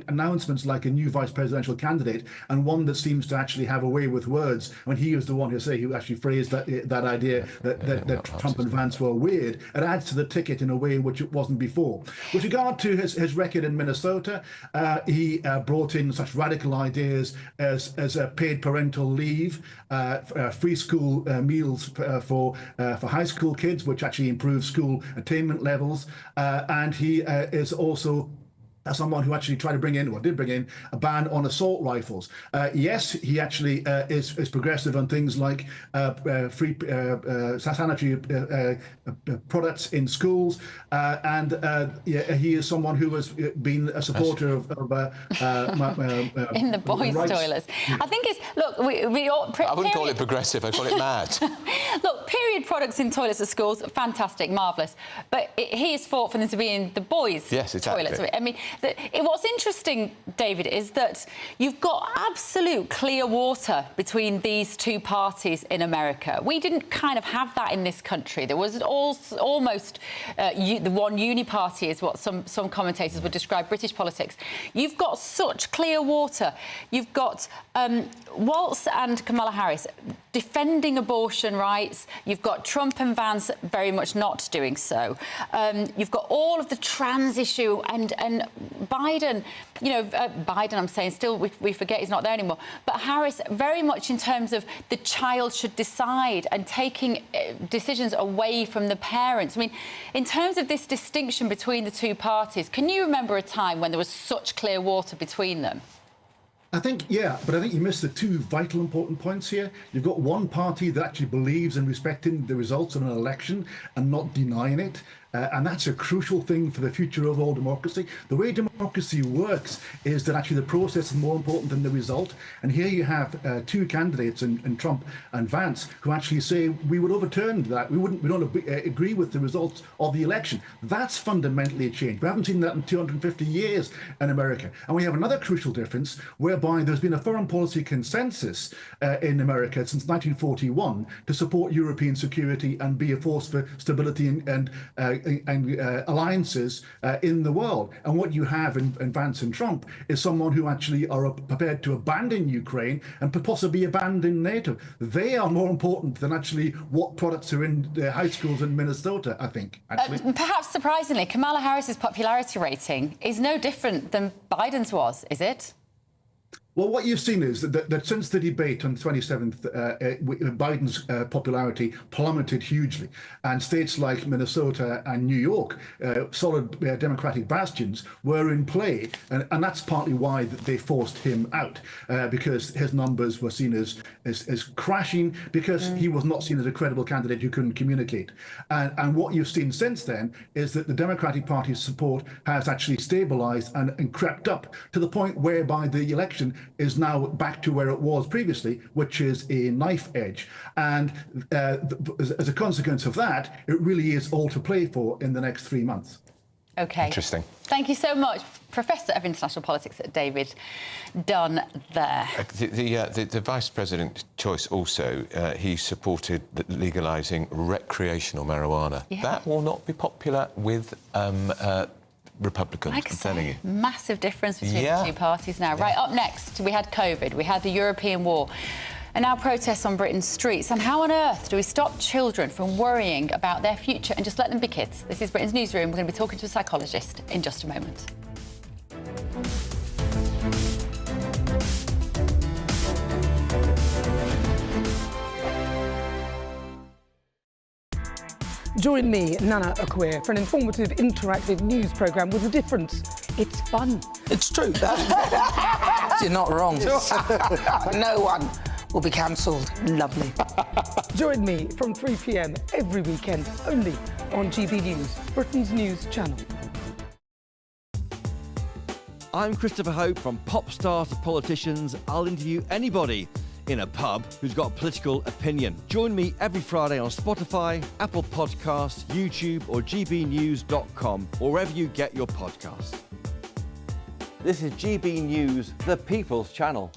announcements like a new vice presidential candidate, and one that seems to actually have a way with words. When he was the one who actually phrased that idea that Trump and Vance were weird, it adds to the ticket in a way which it wasn't before. With regard to his record in Minnesota, he brought in such radical ideas as paid parental leave, free school meals for high school kids, which actually improves school attainment levels, and he is also someone who actually tried to did bring in a ban on assault rifles. Yes, he actually is progressive on things like free sanitary products in schools, and he is someone who has been a supporter of in the boys' toilets. I think it's I wouldn't call it progressive. I'd call it mad. Look, period products in toilets at schools, fantastic, marvellous. But he has fought for them to be in the boys' toilets. I mean, what's interesting, David, is that you've got absolute clear water between these two parties in America. We didn't kind of have that in this country. There was almost the one uni-party is what some commentators would describe British politics. You've got such clear water. You've got Waltz and Kamala Harris defending abortion rights. You've got Trump and Vance very much not doing so. You've got all of the trans issue and Biden, Biden, I'm saying, still we forget he's not there anymore. But Harris, very much in terms of the child should decide and taking decisions away from the parents. I mean, in terms of this distinction between the two parties, can you remember a time when there was such clear water between them? I think, yeah, but I think you missed the two vital important points here. You've got one party that actually believes in respecting the results of an election and not denying it. And that's a crucial thing for the future of all democracy. The way democracy works is that actually the process is more important than the result. And here you have two candidates, in Trump and Vance, who actually say we would overturn that. We don't agree with the results of the election. That's fundamentally a change. We haven't seen that in 250 years in America. And we have another crucial difference whereby there's been a foreign policy consensus in America since 1941 to support European security and be a force for stability and alliances in the world. And what you have in Vance and Trump is someone who actually are prepared to abandon Ukraine and possibly abandon NATO. They are more important than actually what products are in the high schools in Minnesota, I think, actually. Perhaps surprisingly, Kamala Harris's popularity rating is no different than Biden's was, is it? Well, what you've seen is that since the debate on the 27th, Biden's popularity plummeted hugely. And states like Minnesota and New York, solid Democratic bastions, were in play. And that's partly why they forced him out, because his numbers were seen as crashing, because he was not seen as a credible candidate who couldn't communicate. And what you've seen since then is that the Democratic Party's support has actually stabilized and crept up to the point whereby the election is now back to where it was previously, which is a knife edge. And as a consequence of that, it really is all to play for in the next 3 months. OK. Interesting. Thank you so much, Professor of International Politics at David Dunn there. The Vice President choice also, he supported legalising recreational marijuana. Yeah. That will not be popular with Republicans, I'm telling you. Massive difference between the two parties now. Right, up next, we had COVID, we had the European war, and now protests on Britain's streets. And how on earth do we stop children from worrying about their future and just let them be kids? This is Britain's Newsroom. We're going to be talking to a psychologist in just a moment. Join me, Nana Akwe, for an informative, interactive news programme with a difference. It's fun. It's true. You're not wrong. No one will be cancelled. Lovely. Join me from 3 p.m. every weekend, only on GB News, Britain's news channel. I'm Christopher Hope. From pop stars to politicians, I'll interview anybody in a pub who's got a political opinion. Join me every Friday on Spotify, Apple Podcasts, YouTube or gbnews.com, or wherever you get your podcasts. This is GB News, the People's Channel.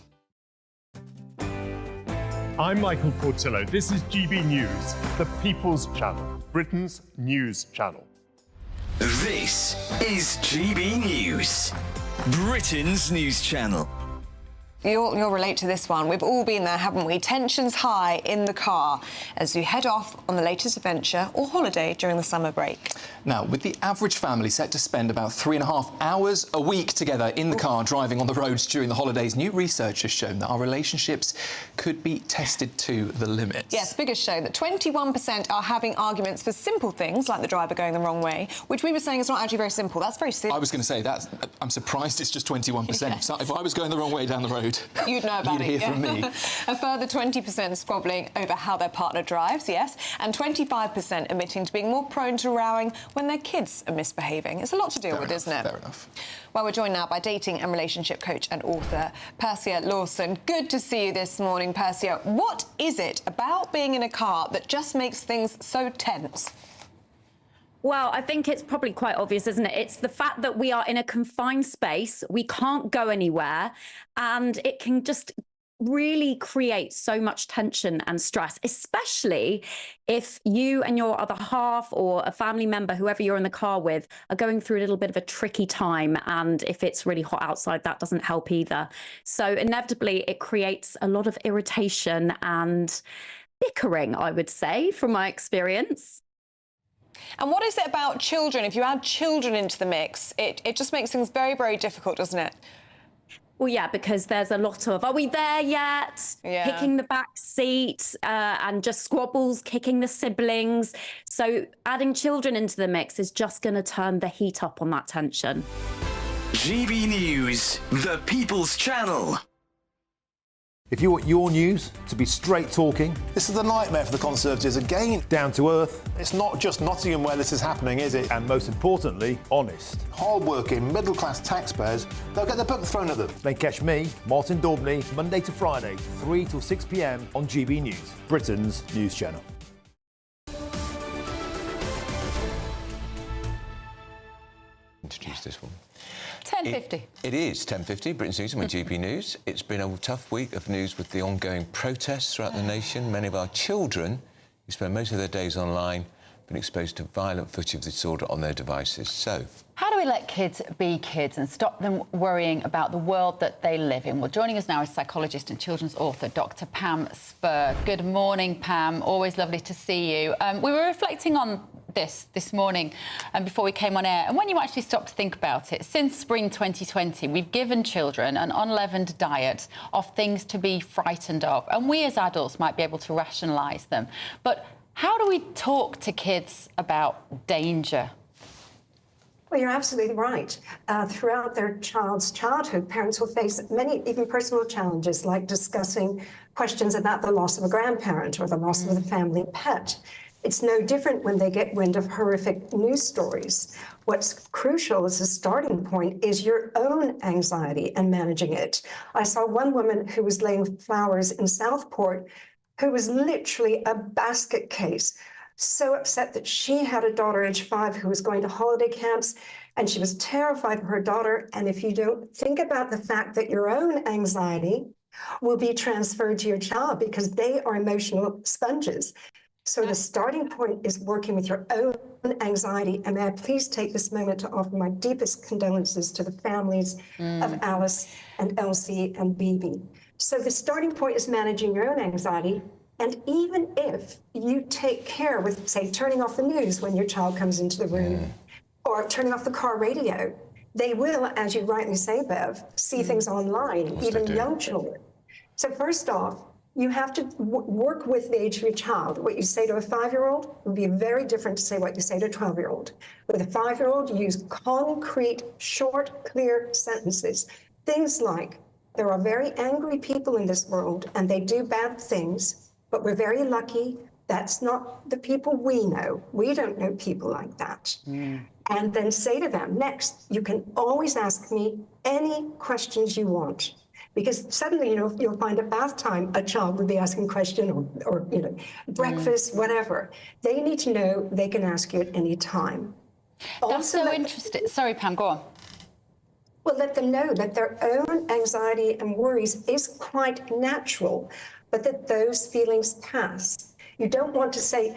I'm Michael Portillo. This is GB News, the People's Channel, Britain's news channel. This is GB News, Britain's news channel. You'll relate to this one. We've all been there, haven't we? Tensions high in the car as you head off on the latest adventure or holiday during the summer break. Now, with the average family set to spend about 3.5 hours a week together in the car driving on the roads during the holidays, new research has shown that our relationships could be tested to the limit. Yes, figures show that 21% are having arguments for simple things like the driver going the wrong way, which we were saying is not actually very simple. That's very simple. I was going to say that. I'm surprised it's just 21%. Yeah. If I was going the wrong way down the road, you'd know about it. You'd hear from me. A further 20% squabbling over how their partner drives, yes, and 25% admitting to being more prone to rowing when their kids are misbehaving. It's a lot to deal with, isn't it? Fair enough. Well, we're joined now by dating and relationship coach and author Persia Lawson. Good to see you this morning, Persia. What is it about being in a car that just makes things so tense? Well, I think it's probably quite obvious, isn't it? It's the fact that we are in a confined space, we can't go anywhere, and it can just really create so much tension and stress, especially if you and your other half or a family member, whoever you're in the car with, are going through a little bit of a tricky time. And if it's really hot outside, that doesn't help either. So inevitably, it creates a lot of irritation and bickering, I would say, from my experience. And what is it about children? If you add children into the mix, it just makes things very, very difficult, doesn't it? Well, yeah, because there's a lot of, are we there yet? Yeah. Kicking the back seat and just squabbles, kicking the siblings. So adding children into the mix is just going to turn the heat up on that tension. GB News, the People's Channel. If you want your news to be straight talking... This is a nightmare for the Conservatives again. Down to earth. It's not just Nottingham where this is happening, is it? And most importantly, honest. Hard-working, middle-class taxpayers, they'll get the book thrown at them. Then catch me, Martin Daubney, Monday to Friday, 3 till 6 p.m. on GB News, Britain's news channel. Introduce this one. 10:50. It is 10:50, Britain's News and with GB News. It's been a tough week of news with the ongoing protests throughout the nation. Many of our children, who spend most of their days online, have been exposed to violent footage of disorder on their devices. So, how do we let kids be kids and stop them worrying about the world that they live in? Well, joining us now is psychologist and children's author, Dr. Pam Spur. Good morning, Pam. Always lovely to see you. We were reflecting on this morning and before we came on air, and when you actually stop to think about it, since spring 2020 we've given children an unleavened diet of things to be frightened of, and we as adults might be able to rationalise them, but how do we talk to kids about danger? Well, you're absolutely right. Throughout their child's childhood, parents will face many, even personal challenges, like discussing questions about the loss of a grandparent or the loss of the family pet. It's no different when they get wind of horrific news stories. What's crucial as a starting point is your own anxiety and managing it. I saw one woman who was laying flowers in Southport who was literally a basket case, so upset that she had a daughter age 5 who was going to holiday camps, and she was terrified for her daughter. And if you don't think about the fact that your own anxiety will be transferred to your child because they are emotional sponges. So the starting point is working with your own anxiety. And may I please take this moment to offer my deepest condolences to the families of Alice and Elsie and Bibi. So the starting point is managing your own anxiety. And even if you take care with, say, turning off the news when your child comes into the room or turning off the car radio, they will, as you rightly say, Bev, see things online, even young children. So first off, you have to work with the age of your child. What you say to a 5-year-old would be very different to say what you say to a 12-year-old. With a 5-year-old, you use concrete, short, clear sentences. Things like, there are very angry people in this world and they do bad things, but we're very lucky. That's not the people we know. We don't know people like that. And then say to them, next, you can always ask me any questions you want. Because suddenly, you'll find at bath time, a child will be asking a question or breakfast, whatever. They need to know they can ask you at any time. That's so interesting. Sorry, Pam, go on. Well, let them know that their own anxiety and worries is quite natural, but that those feelings pass. You don't want to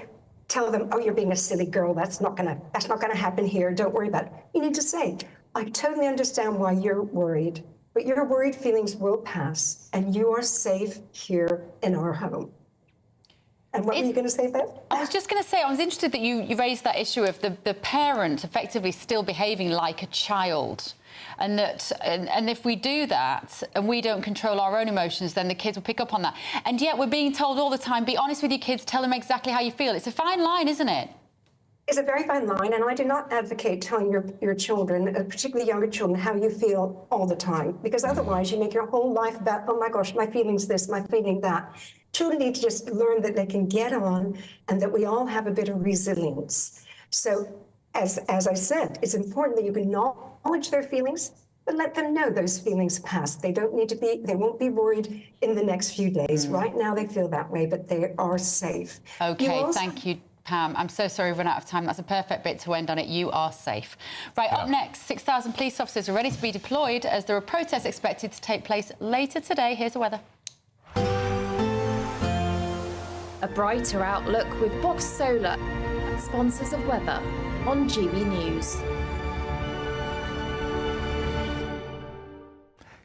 tell them, oh, you're being a silly girl. That's not gonna happen here. Don't worry about it. You need to say, I totally understand why you're worried, but your worried feelings will pass, and you are safe here in our home. And what were you going to say, Bev? I was just going to say, I was interested that you raised that issue of the parent effectively still behaving like a child. And if we do that and we don't control our own emotions, then the kids will pick up on that. And yet we're being told all the time, be honest with your kids, tell them exactly how you feel. It's a fine line, isn't it? It's a very fine line, and I do not advocate telling your children, particularly younger children, how you feel all the time, because otherwise you make your whole life about, oh my gosh, my feeling's this, my feeling that. Children need to just learn that they can get on and that we all have a bit of resilience. So, as I said, it's important that you can acknowledge their feelings, but let them know those feelings pass. They won't be worried in the next few days. Right now they feel that way, but they are safe. Okay, thank you, Pam. I'm so sorry we've run out of time. That's a perfect bit to end on it. You are safe. Right, up next, 6,000 police officers are ready to be deployed as there are protests expected to take place later today. Here's the weather. A brighter outlook with Box Solar, sponsors of weather on GB News.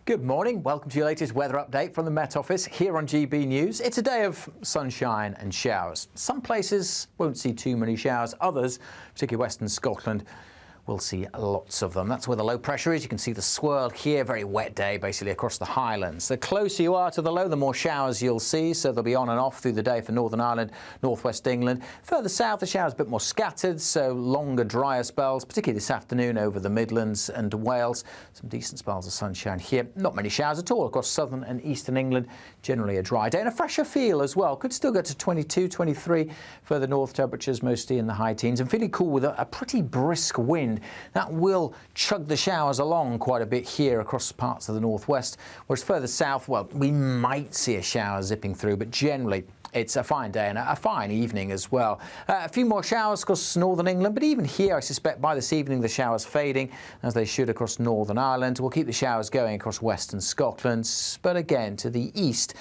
Good morning. Welcome to your latest weather update from the Met Office here on GB News. It's a day of sunshine and showers. Some places won't see too many showers. Others, particularly Western Scotland, we'll see lots of them. That's where the low pressure is. You can see the swirl here. Very wet day, basically, across the Highlands. The closer you are to the low, the more showers you'll see. So they'll be on and off through the day for Northern Ireland, northwest England. Further south, the showers a bit more scattered, so longer, drier spells, particularly this afternoon over the Midlands and Wales. Some decent spells of sunshine here. Not many showers at all across southern and eastern England. Generally a dry day and a fresher feel as well. Could still get to 22, 23. Further north, temperatures mostly in the high teens. And feeling cool with a pretty brisk wind. That will chug the showers along quite a bit here across parts of the northwest, whereas further south, well, we might see a shower zipping through, but generally it's a fine day and a fine evening as well. A few more showers across northern England, but even here I suspect by this evening the showers fading, as they should across Northern Ireland. We'll keep the showers going across western Scotland, but again to the east,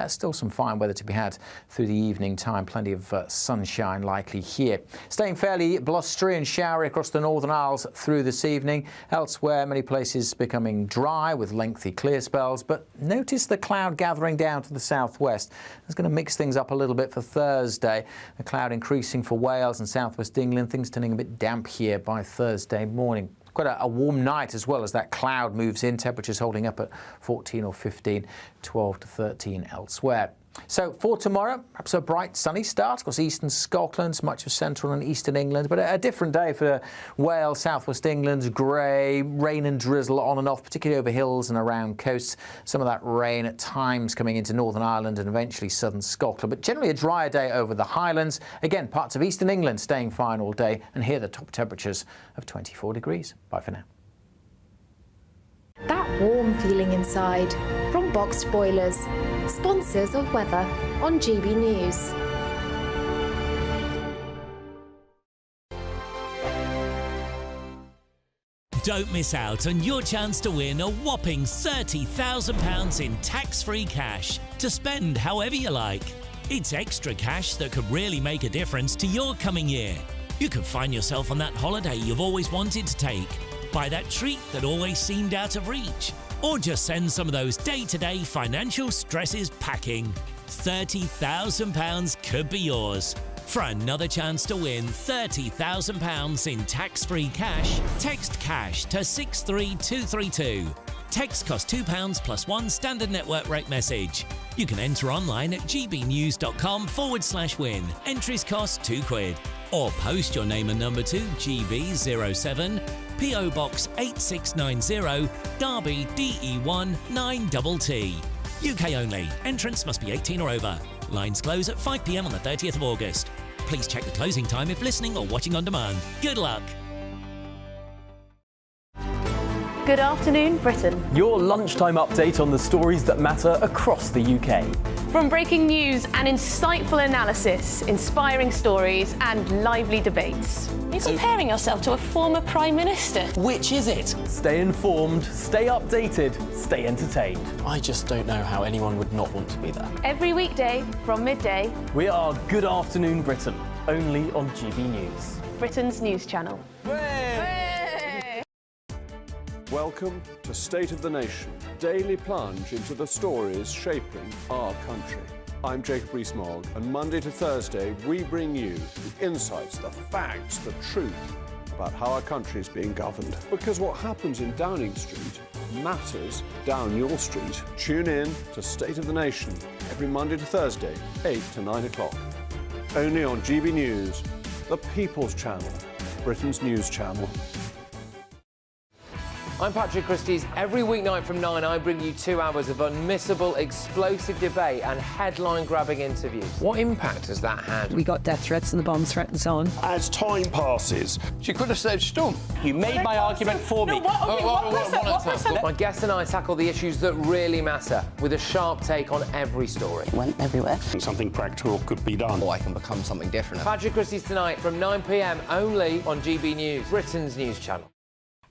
still some fine weather to be had through the evening time. Plenty of sunshine likely here. Staying fairly blustery and showery across the Northern Isles through this evening. Elsewhere, many places becoming dry with lengthy clear spells, but notice the cloud gathering down to the southwest. It's going to mix things up a little bit for Thursday. The cloud increasing for Wales and southwest England. Things turning a bit damp here by Thursday morning. Quite a warm night as well as that cloud moves in. Temperatures holding up at 14 or 15, 12 to 13 elsewhere. So for tomorrow, perhaps a bright sunny start across eastern Scotland, much of central and eastern England, but a different day for Wales, southwest England. Grey, rain and drizzle on and off, particularly over hills and around coasts. Some of that rain at times coming into Northern Ireland and eventually southern Scotland, but generally a drier day over the Highlands. Again, parts of eastern England staying fine all day, and here the top temperatures of 24 degrees. Bye for now. That warm feeling inside from Boxed Boilers, sponsors of weather on GB News. Don't miss out on your chance to win a whopping £30,000 in tax-free cash to spend however you like. It's extra cash that could really make a difference to your coming year. You could find yourself on that holiday you've always wanted to take, buy that treat that always seemed out of reach, or just send some of those day-to-day financial stresses packing. £30,000 could be yours. For another chance to win £30,000 in tax-free cash, text CASH to 63232. Text costs £2 plus one standard network rate message. You can enter online at gbnews.com/win. Entries cost £2. Or post your name and number to GB07, PO Box 8690, Derby DE1 9TT. UK only. Entrance must be 18 or over. Lines close at 5 p.m. on the 30th of August. Please check the closing time if listening or watching on demand. Good luck. Good afternoon, Britain. Your lunchtime update on the stories that matter across the UK. From breaking news and insightful analysis, inspiring stories and lively debates. You're comparing yourself to a former Prime Minister. Which is it? Stay informed, stay updated, stay entertained. I just don't know how anyone would not want to be there. Every weekday from midday. We are Good Afternoon Britain, only on GB News. Britain's news channel. Welcome to State of the Nation, daily plunge into the stories shaping our country. I'm Jacob Rees-Mogg, and Monday to Thursday we bring you the insights, the facts, the truth about how our country is being governed. Because what happens in Downing Street matters down your street. Tune in to State of the Nation every Monday to Thursday, 8 to 9 o'clock. Only on GB News, the People's Channel, Britain's news channel. I'm Patrick Christie's. Every weeknight from 9, I bring you 2 hours of unmissable, explosive debate and headline-grabbing interviews. What impact has that had? We got death threats and the bomb threat and so on. As time passes, she could have said storm. You made my argument for me. My guests and I tackle the issues that really matter with a sharp take on every story. It went everywhere. Something practical could be done. Or I can become something different. Patrick Christie's tonight from 9 p.m. only on GB News, Britain's news channel.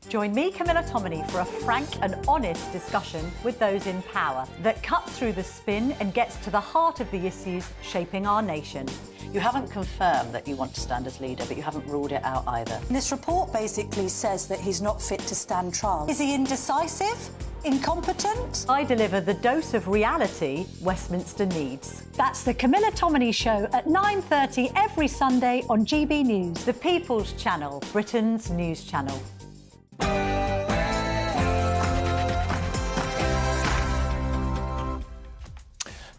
Join me, Camilla Tominey, for a frank and honest discussion with those in power that cuts through the spin and gets to the heart of the issues shaping our nation. You haven't confirmed that you want to stand as leader, but you haven't ruled it out either. This report basically says that he's not fit to stand trial. Is he indecisive? Incompetent? I deliver the dose of reality Westminster needs. That's the Camilla Tominey Show at 9:30 every Sunday on GB News, the People's Channel, Britain's news channel.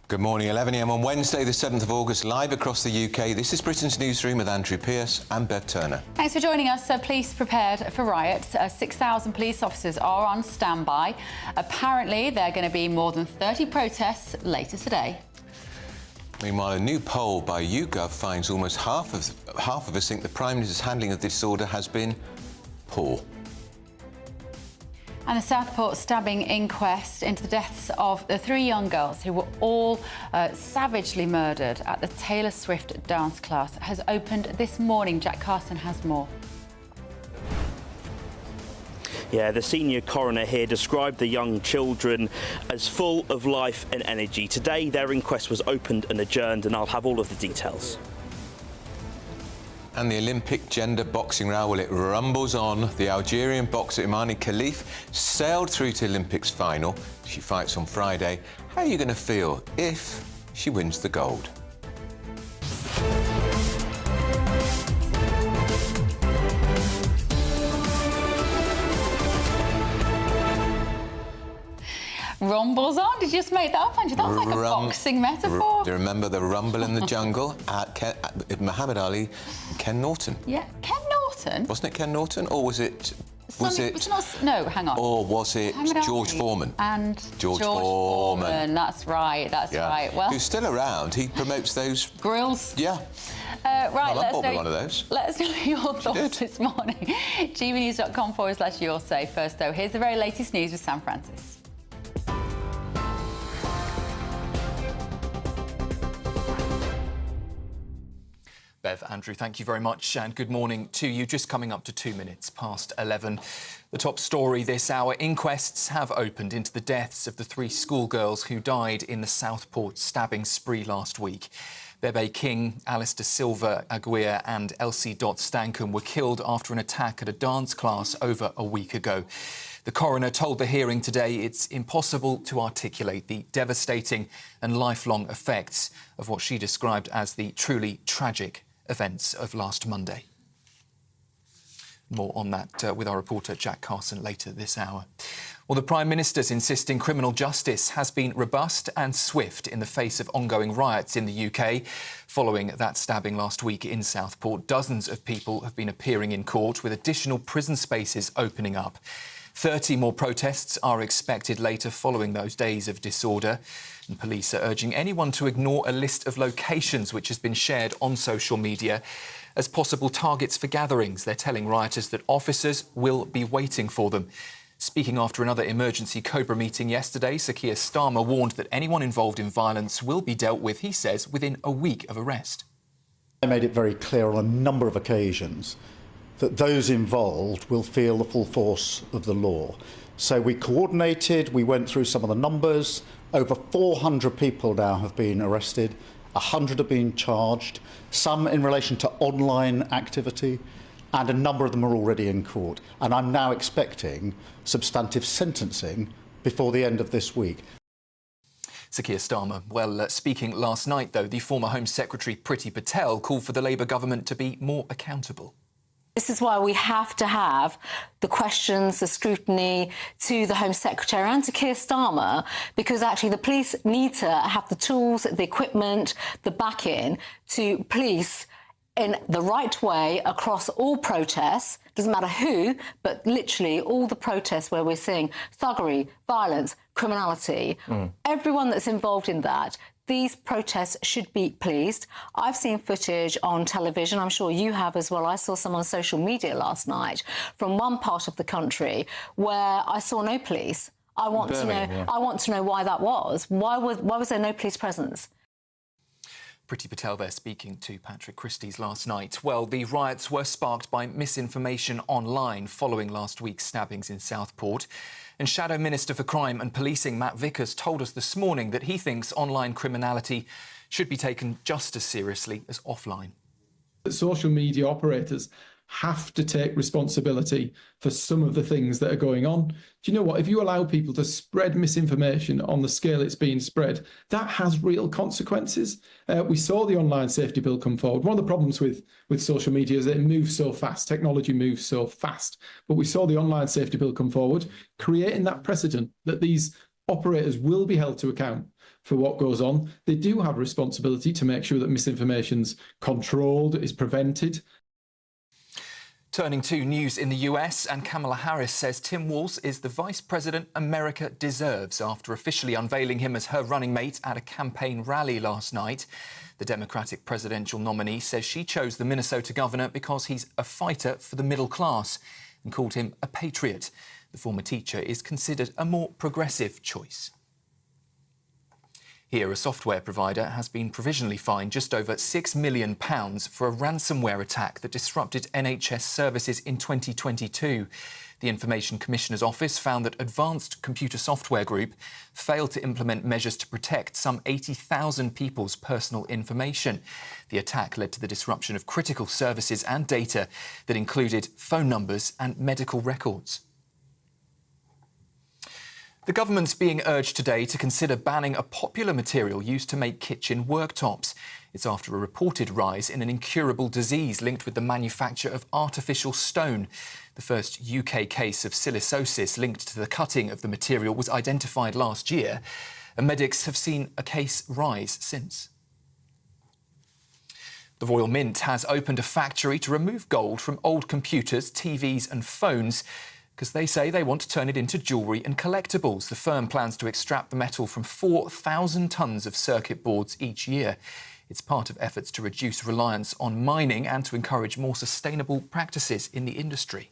Good morning, 11 a.m. on Wednesday, the 7th of August, live across the UK. This is Britain's Newsroom with Andrew Pearce and Bev Turner. Thanks for joining us. Police prepared for riots. 6,000 police officers are on standby. Apparently, there are going to be more than 30 protests later today. Meanwhile, a new poll by YouGov finds almost half of us think the Prime Minister's handling of this disorder has been poor. And the Southport stabbing inquest into the deaths of the 3 young girls who were all savagely murdered at the Taylor Swift dance class has opened this morning. Jack Carson has more. Yeah, the senior coroner here described the young children as full of life and energy. Today, their inquest was opened and adjourned, and I'll have all of the details. And the Olympic gender boxing row, well, it rumbles on. The Algerian boxer Imani Khalif sailed through to Olympics final. She fights on Friday. How are you going to feel if she wins the gold? Rumbles on? Did you just make that up, Andrew? That was like a boxing metaphor. Do you remember the rumble in the jungle at Muhammad Ali and Ken Norton? Yeah, Ken Norton? Wasn't it Ken Norton, or was it... No, hang on. Or was it George Foreman? And George Foreman. That's right, that's right. Well, who's still around. He promotes those... Grills? Yeah. Right, well, I bought me one of those. Let us know your thoughts this morning. gbnews.com/your say. First, though, here's the very latest news with Sam Francis. Bev, Andrew, thank you very much and good morning to you. Just coming up to 2 minutes past 11. The top story this hour, inquests have opened into the deaths of the 3 schoolgirls who died in the Southport stabbing spree last week. Bebe King, Alistair Silva Aguirre and Elsie Dot Stankham were killed after an attack at a dance class over a week ago. The coroner told the hearing today it's impossible to articulate the devastating and lifelong effects of what she described as the truly tragic events of last Monday. More on that with our reporter Jack Carson later this hour. Well, the Prime Minister's insisting criminal justice has been robust and swift in the face of ongoing riots in the UK. Following that stabbing last week in Southport, dozens of people have been appearing in court with additional prison spaces opening up. 30 more protests are expected later following those days of disorder. And police are urging anyone to ignore a list of locations which has been shared on social media as possible targets for gatherings. They're telling rioters that officers will be waiting for them. Speaking after another emergency Cobra meeting yesterday, Sir Keir Starmer warned that anyone involved in violence will be dealt with, he says, within a week of arrest. I made it very clear on a number of occasions that those involved will feel the full force of the law. So we coordinated, we went through some of the numbers. Over 400 people now have been arrested, 100 have been charged, some in relation to online activity, and a number of them are already in court. And I'm now expecting substantive sentencing before the end of this week. Sir Keir Starmer. Well, speaking last night, though, the former Home Secretary Priti Patel called for the Labour government to be more accountable. This is why we have to have the questions, the scrutiny to the Home Secretary and to Keir Starmer, because actually the police need to have the tools, the equipment, the backing to police in the right way across all protests. Doesn't matter who, but literally all the protests where we're seeing thuggery, violence, criminality. Everyone that's involved in that, these protests should be policed. I've seen footage on television, I'm sure you have as well. I saw some on social media last night from one part of the country where I saw no police. I want to know why that was. Why was there no police presence? Priti Patel there speaking to Patrick Christie's last night. Well, the riots were sparked by misinformation online following last week's stabbings in Southport. And Shadow Minister for Crime and Policing Matt Vickers told us this morning that he thinks online criminality should be taken just as seriously as offline. Social media operators have to take responsibility for some of the things that are going on. Do you know what? If you allow people to spread misinformation on the scale it's being spread, that has real consequences. We saw the online safety bill come forward. One of the problems with social media is that it moves so fast. Technology moves so fast. But we saw the online safety bill come forward, creating that precedent that these operators will be held to account for what goes on. They do have a responsibility to make sure that misinformation's controlled, is prevented. Turning to news in the US, and Kamala Harris says Tim Walz is the vice president America deserves after officially unveiling him as her running mate at a campaign rally last night. The Democratic presidential nominee says she chose the Minnesota governor because he's a fighter for the middle class and called him a patriot. The former teacher is considered a more progressive choice. Here, a software provider has been provisionally fined just over £6 million for a ransomware attack that disrupted NHS services in 2022. The Information Commissioner's Office found that Advanced Computer Software Group failed to implement measures to protect some 80,000 people's personal information. The attack led to the disruption of critical services and data that included phone numbers and medical records. The government's being urged today to consider banning a popular material used to make kitchen worktops. It's after a reported rise in an incurable disease linked with the manufacture of artificial stone. The first UK case of silicosis linked to the cutting of the material was identified last year, and medics have seen a case rise since. The Royal Mint has opened a factory to remove gold from old computers, TVs and phones, because they say they want to turn it into jewellery and collectibles. The firm plans to extract the metal from 4,000 tonnes of circuit boards each year. It's part of efforts to reduce reliance on mining and to encourage more sustainable practices in the industry.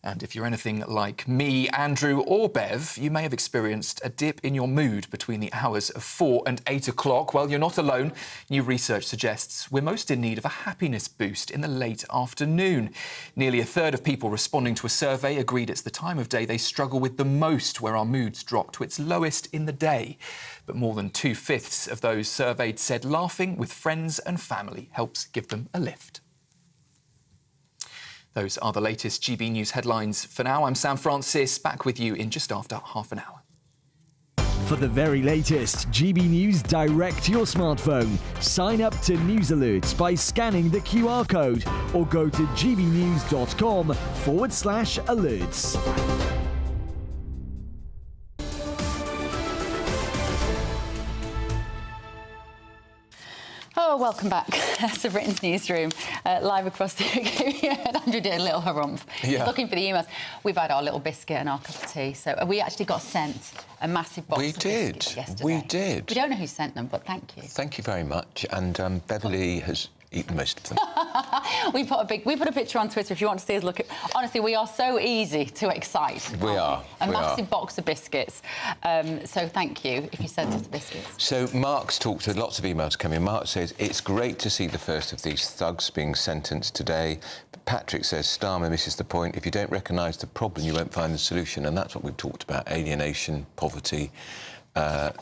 And if you're anything like me, Andrew or Bev, you may have experienced a dip in your mood between the hours of 4 and 8 o'clock. Well, you're not alone. New research suggests we're most in need of a happiness boost in the late afternoon. Nearly a third of people responding to a survey agreed it's the time of day they struggle with the most, where our moods drop to its lowest in the day. But more than 2/5 of those surveyed said laughing with friends and family helps give them a lift. Those are the latest GB News headlines for now. I'm Sam Francis, back with you in just after half an hour. For the very latest GB News direct to your smartphone, sign up to News Alerts by scanning the QR code or go to gbnews.com/alerts. Oh, welcome back to Britain's Newsroom, live across the UK. Andrew did a little harumph. Yeah. Looking for the emails. We've had our little biscuit and our cup of tea. So we actually got sent a massive box of biscuits yesterday. We did. We don't know who sent them, but thank you. Thank you very much. And Beverly has eaten most of them. We put a picture on Twitter if you want to see us look at. Honestly, we are so easy to excite. We are. A massive box of biscuits. So thank you if you sent us the biscuits. So Mark's talked to lots of emails coming. Mark says it's great to see the first of these thugs being sentenced today. Patrick says Starmer misses the point. If you don't recognise the problem, you won't find the solution, and that's what we've talked about: alienation, poverty, the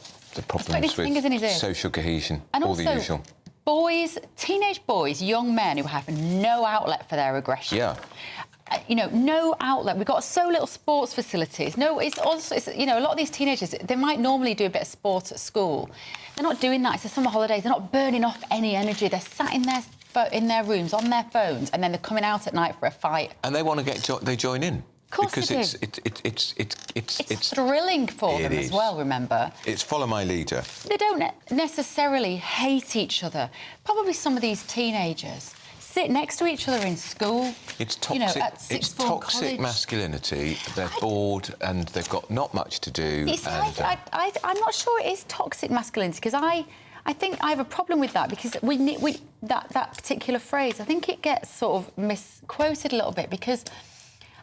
problems with social cohesion, and all also, the usual. Boys, teenage boys, young men who have no outlet for their aggression. Yeah. You know, no outlet. We've got so little sports facilities. No, it's also, you know, a lot of these teenagers, they might normally do a bit of sport at school. They're not doing that. It's the summer holidays. They're not burning off any energy. They're sat in their rooms on their phones, and then they're coming out at night for a fight. And they want to they join in. Of course because they do. it's thrilling for them as well, remember. It's follow my leader. They don't necessarily hate each other. Probably some of these teenagers sit next to each other in school. It's toxic. You know, at it's sixth form toxic college. masculinity. They're bored and they've got not much to do. I'm not sure it is toxic masculinity, because I think I have a problem with that, because that particular phrase, I think it gets sort of misquoted a little bit, because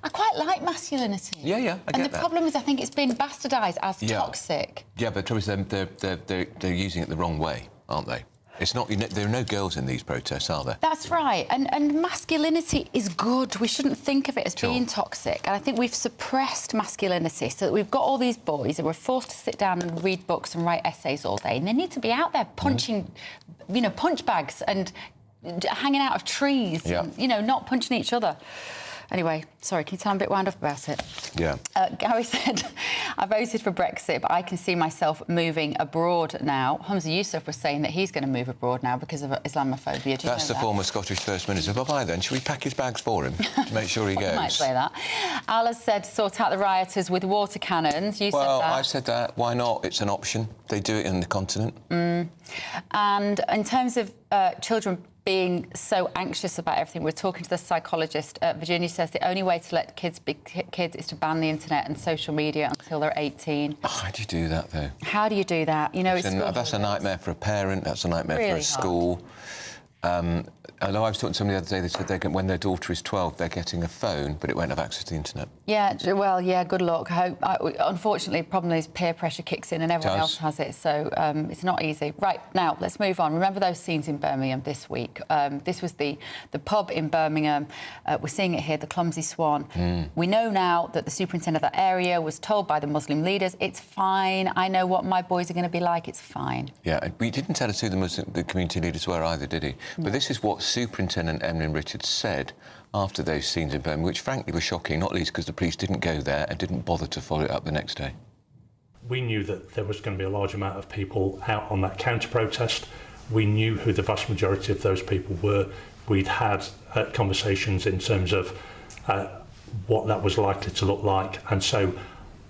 I quite like masculinity. Yeah, I get And the that. problem is, I think it's been bastardised as toxic. Yeah, but the trouble is they're using it the wrong way, aren't they? It's not. There are no girls in these protests, are there? That's right. And masculinity is good. We shouldn't think of it as being toxic. And I think we've suppressed masculinity, so that we've got all these boys that we're forced to sit down and read books and write essays all day, and they need to be out there punching, you know, punch bags and hanging out of trees, and, you know, not punching each other. Anyway, sorry, can you tell I'm a bit wound up about it? Yeah. Gary said, I voted for Brexit, but I can see myself moving abroad now. Hamza Yousaf was saying that he's going to move abroad now because of Islamophobia. Do you That's know the former Scottish First Minister. Bye-bye then. Should we pack his bags for him to make sure he goes? I might say that. Alice said, sort out the rioters with water cannons. You said that. Well, I said that. Why not? It's an option. They do it in the continent. And in terms of children being so anxious about everything, we're talking to the psychologist. Virginia says the only way to let kids be kids is to ban the internet and social media until they're 18. Oh, how do you do that, though? How do you do that? You know, that's a nightmare for a parent. That's a nightmare Really for a school. Although I was talking to somebody the other day, they said when their daughter is 12, they're getting a phone, but it won't have access to the internet. Yeah, well, yeah, good luck. Unfortunately, the problem is peer pressure kicks in and everyone else has it, so it's not easy. Right, now, let's move on. Remember those scenes in Birmingham this week? This was the pub in Birmingham. We're seeing it here, the Clumsy Swan. We know now that the superintendent of that area was told by the Muslim leaders, it's fine, I know what my boys are going to be like, it's fine. Yeah, but he didn't tell us who the community leaders were either, did he? No. But this is what Superintendent Emlyn Richards said after those scenes in Birmingham, which frankly were shocking, not least because the police didn't go there and didn't bother to follow it up the next day. We knew that there was going to be a large amount of people out on that counter-protest. We knew who the vast majority of those people were. We'd had conversations in terms of what that was likely to look like, and so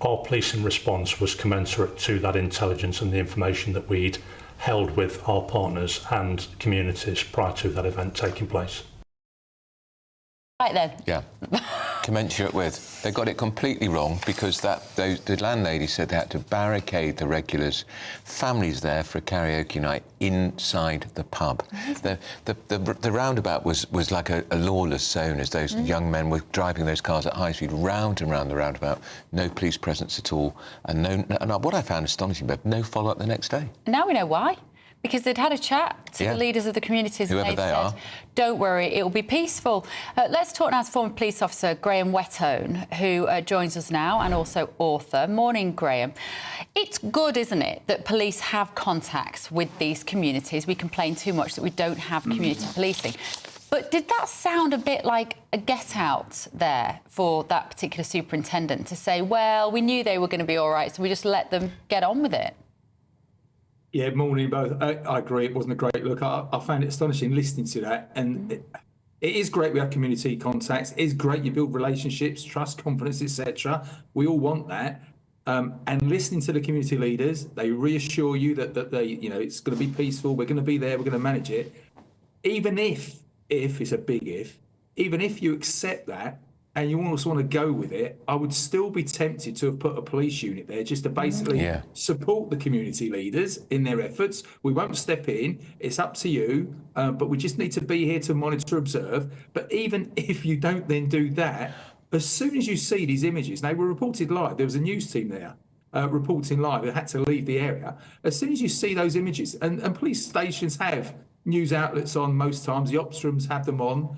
our policing response was commensurate to that intelligence and the information that we'd held with our partners and communities prior to that event taking place. Right then. Yeah, commensurate with. They got it completely wrong because the landlady said they had to barricade the regulars' families there for a karaoke night inside the pub. The roundabout was like a lawless zone as those young men were driving those cars at high speed round and round the roundabout. No police presence at all, and what I found astonishing, Bev, no follow-up the next day. Now we know why. Because they'd had a chat to the leaders of the communities. Whoever and they said, are. Don't worry, it will be peaceful. Let's talk now to former police officer Graham Whetone, who joins us now, and also author. Morning, Graham. It's good, isn't it, that police have contacts with these communities. We complain too much that we don't have community policing. But did that sound a bit like a get-out there for that particular superintendent to say, well, we knew they were going to be all right, so we just let them get on with it? Yeah, morning both. I agree, it wasn't a great look. I found it astonishing listening to that. And it is great we have community contacts. It is great you build relationships, trust, confidence, etc. We all want that. And listening to the community leaders, they reassure you that they, you know, it's going to be peaceful, we're going to be there, we're going to manage it. Even if it's a big if, even if you accept that, and you almost want to go with it, I would still be tempted to have put a police unit there just to basically support the community leaders in their efforts. We won't step in. It's up to you, but we just need to be here to monitor, observe. But even if you don't then do that, as soon as you see these images, they were reported live. There was a news team there reporting live. They had to leave the area. As soon as you see those images, and police stations have news outlets on most times, the ops rooms have them on.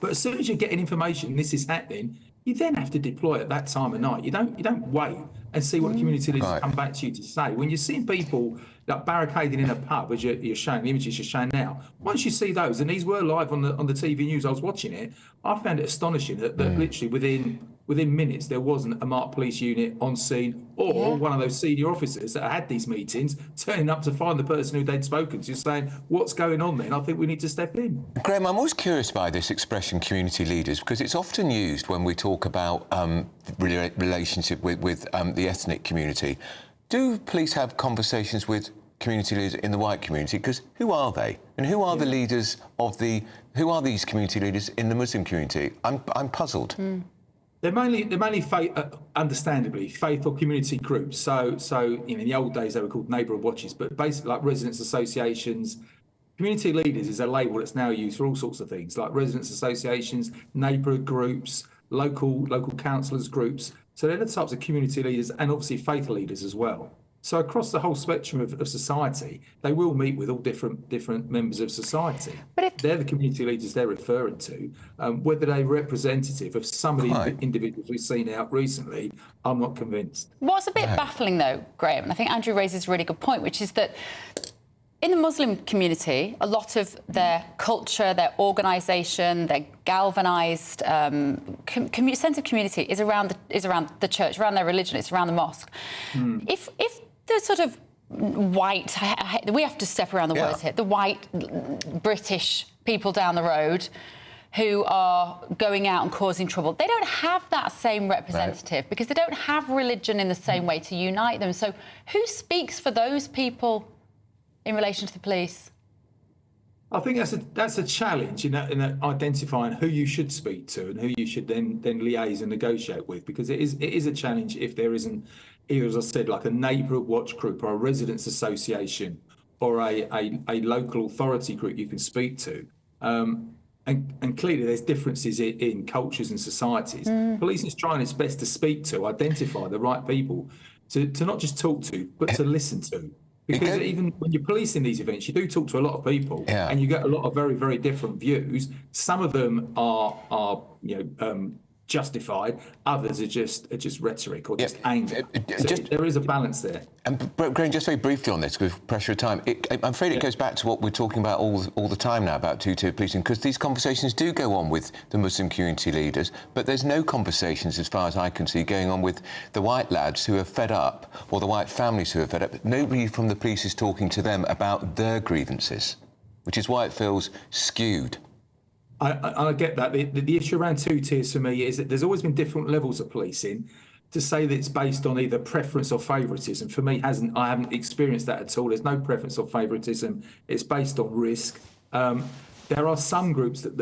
But as soon as you're getting information, this is happening, you then have to deploy at that time of night. You don't wait and see what the community leaders come back to you to say. When you're seeing people like barricading in a pub, as you're showing, the images you're showing now, once you see those, and these were live on the TV news, I was watching it, I found it astonishing that literally within minutes there wasn't a marked police unit on scene or one of those senior officers that had these meetings turning up to find the person who they'd spoken to saying, what's going on then? I think we need to step in. Graham, I'm always curious by this expression community leaders because it's often used when we talk about relationship with the ethnic community. Do police have conversations with community leaders in the white community? Because who are they? And who are the leaders who are these community leaders in the Muslim community? I'm puzzled. They're mainly understandably faith or community groups. So in the old days they were called neighbourhood watches, but basically like residents associations. Community leaders is a label that's now used for all sorts of things, like residents associations, neighbourhood groups, local councillors groups. So they're the types of community leaders and obviously faith leaders as well. So across the whole spectrum of society, they will meet with all different members of society. But if they're the community leaders they're referring to, whether they're representative of some of the individuals we've seen out recently, I'm not convinced. What's a bit baffling, though, Graham, and I think Andrew raises a really good point, which is that in the Muslim community, a lot of their culture, their organisation, their galvanised sense of community is around the church, around their religion, it's around the mosque. If the sort of white, we have to step around the words here, the white British people down the road who are going out and causing trouble, they don't have that same representative because they don't have religion in the same way to unite them. So who speaks for those people in relation to the police? I think that's a challenge in identifying who you should speak to and who you should then liaise and negotiate with, because it is a challenge if there isn't either, as I said, like a neighbourhood watch group or a residents association or a local authority group you can speak to. And clearly there's differences in cultures and societies. Police is trying its best to speak to, identify the right people to not just talk to, but to listen to. Because even when you're policing these events, you do talk to a lot of people, and you get a lot of very, very different views. Some of them are justified. Others are just rhetoric or just anger. So there is a balance there. And Graham, just very briefly on this, with pressure of time, I'm afraid it goes back to what we're talking about all the time now about two-tier policing, because these conversations do go on with the Muslim community leaders, but there's no conversations, as far as I can see, going on with the white lads who are fed up, or the white families who are fed up. Nobody from the police is talking to them about their grievances, which is why it feels skewed. I get that. The issue around two tiers for me is that there's always been different levels of policing. To say that it's based on either preference or favouritism, for me, I haven't experienced that at all. There's no preference or favouritism. It's based on risk. There are some groups that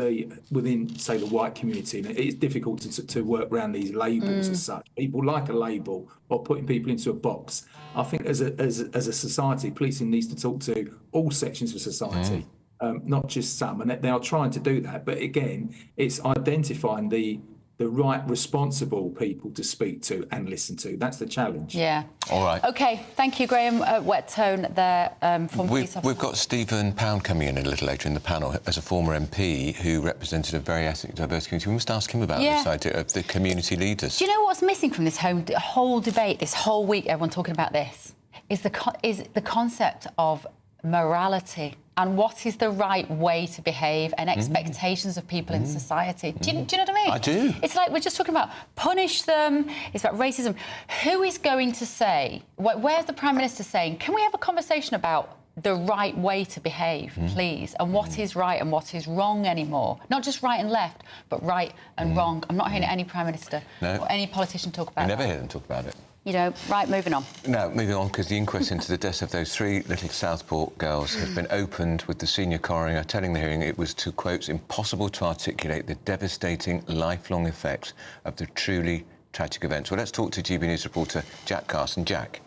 within, say, the white community, and it's difficult to work around these labels as such. People like a label or putting people into a box. I think as a society, policing needs to talk to all sections of society. Not just some, and they are trying to do that. But again, it's identifying the right responsible people to speak to and listen to. That's the challenge. Yeah. All right. OK, thank you, Graham. Wet tone there from police officers. We've got Stephen Pound coming in a little later in the panel as a former MP who represented a very ethnically diverse community. We must ask him about this idea of the community leaders. Do you know what's missing from this whole debate, this whole week, everyone talking about this, is the concept of morality and what is the right way to behave and expectations of people in society. Do you know what I mean? I do. It's like we're just talking about punish them, it's about racism. Who is going to say, where's the Prime Minister saying, can we have a conversation about the right way to behave, please, and what is right and what is wrong anymore? Not just right and left, but right and wrong. I'm not hearing any Prime Minister or any politician talk about We that. never hear them talk about it. You know, right, moving on. Now, moving on, because the inquest into the deaths of those 3 little Southport girls has been opened, with the senior coroner telling the hearing it was, to quote, impossible to articulate the devastating lifelong effects of the truly tragic events. Well, let's talk to GB News reporter Jack Carson. Jack.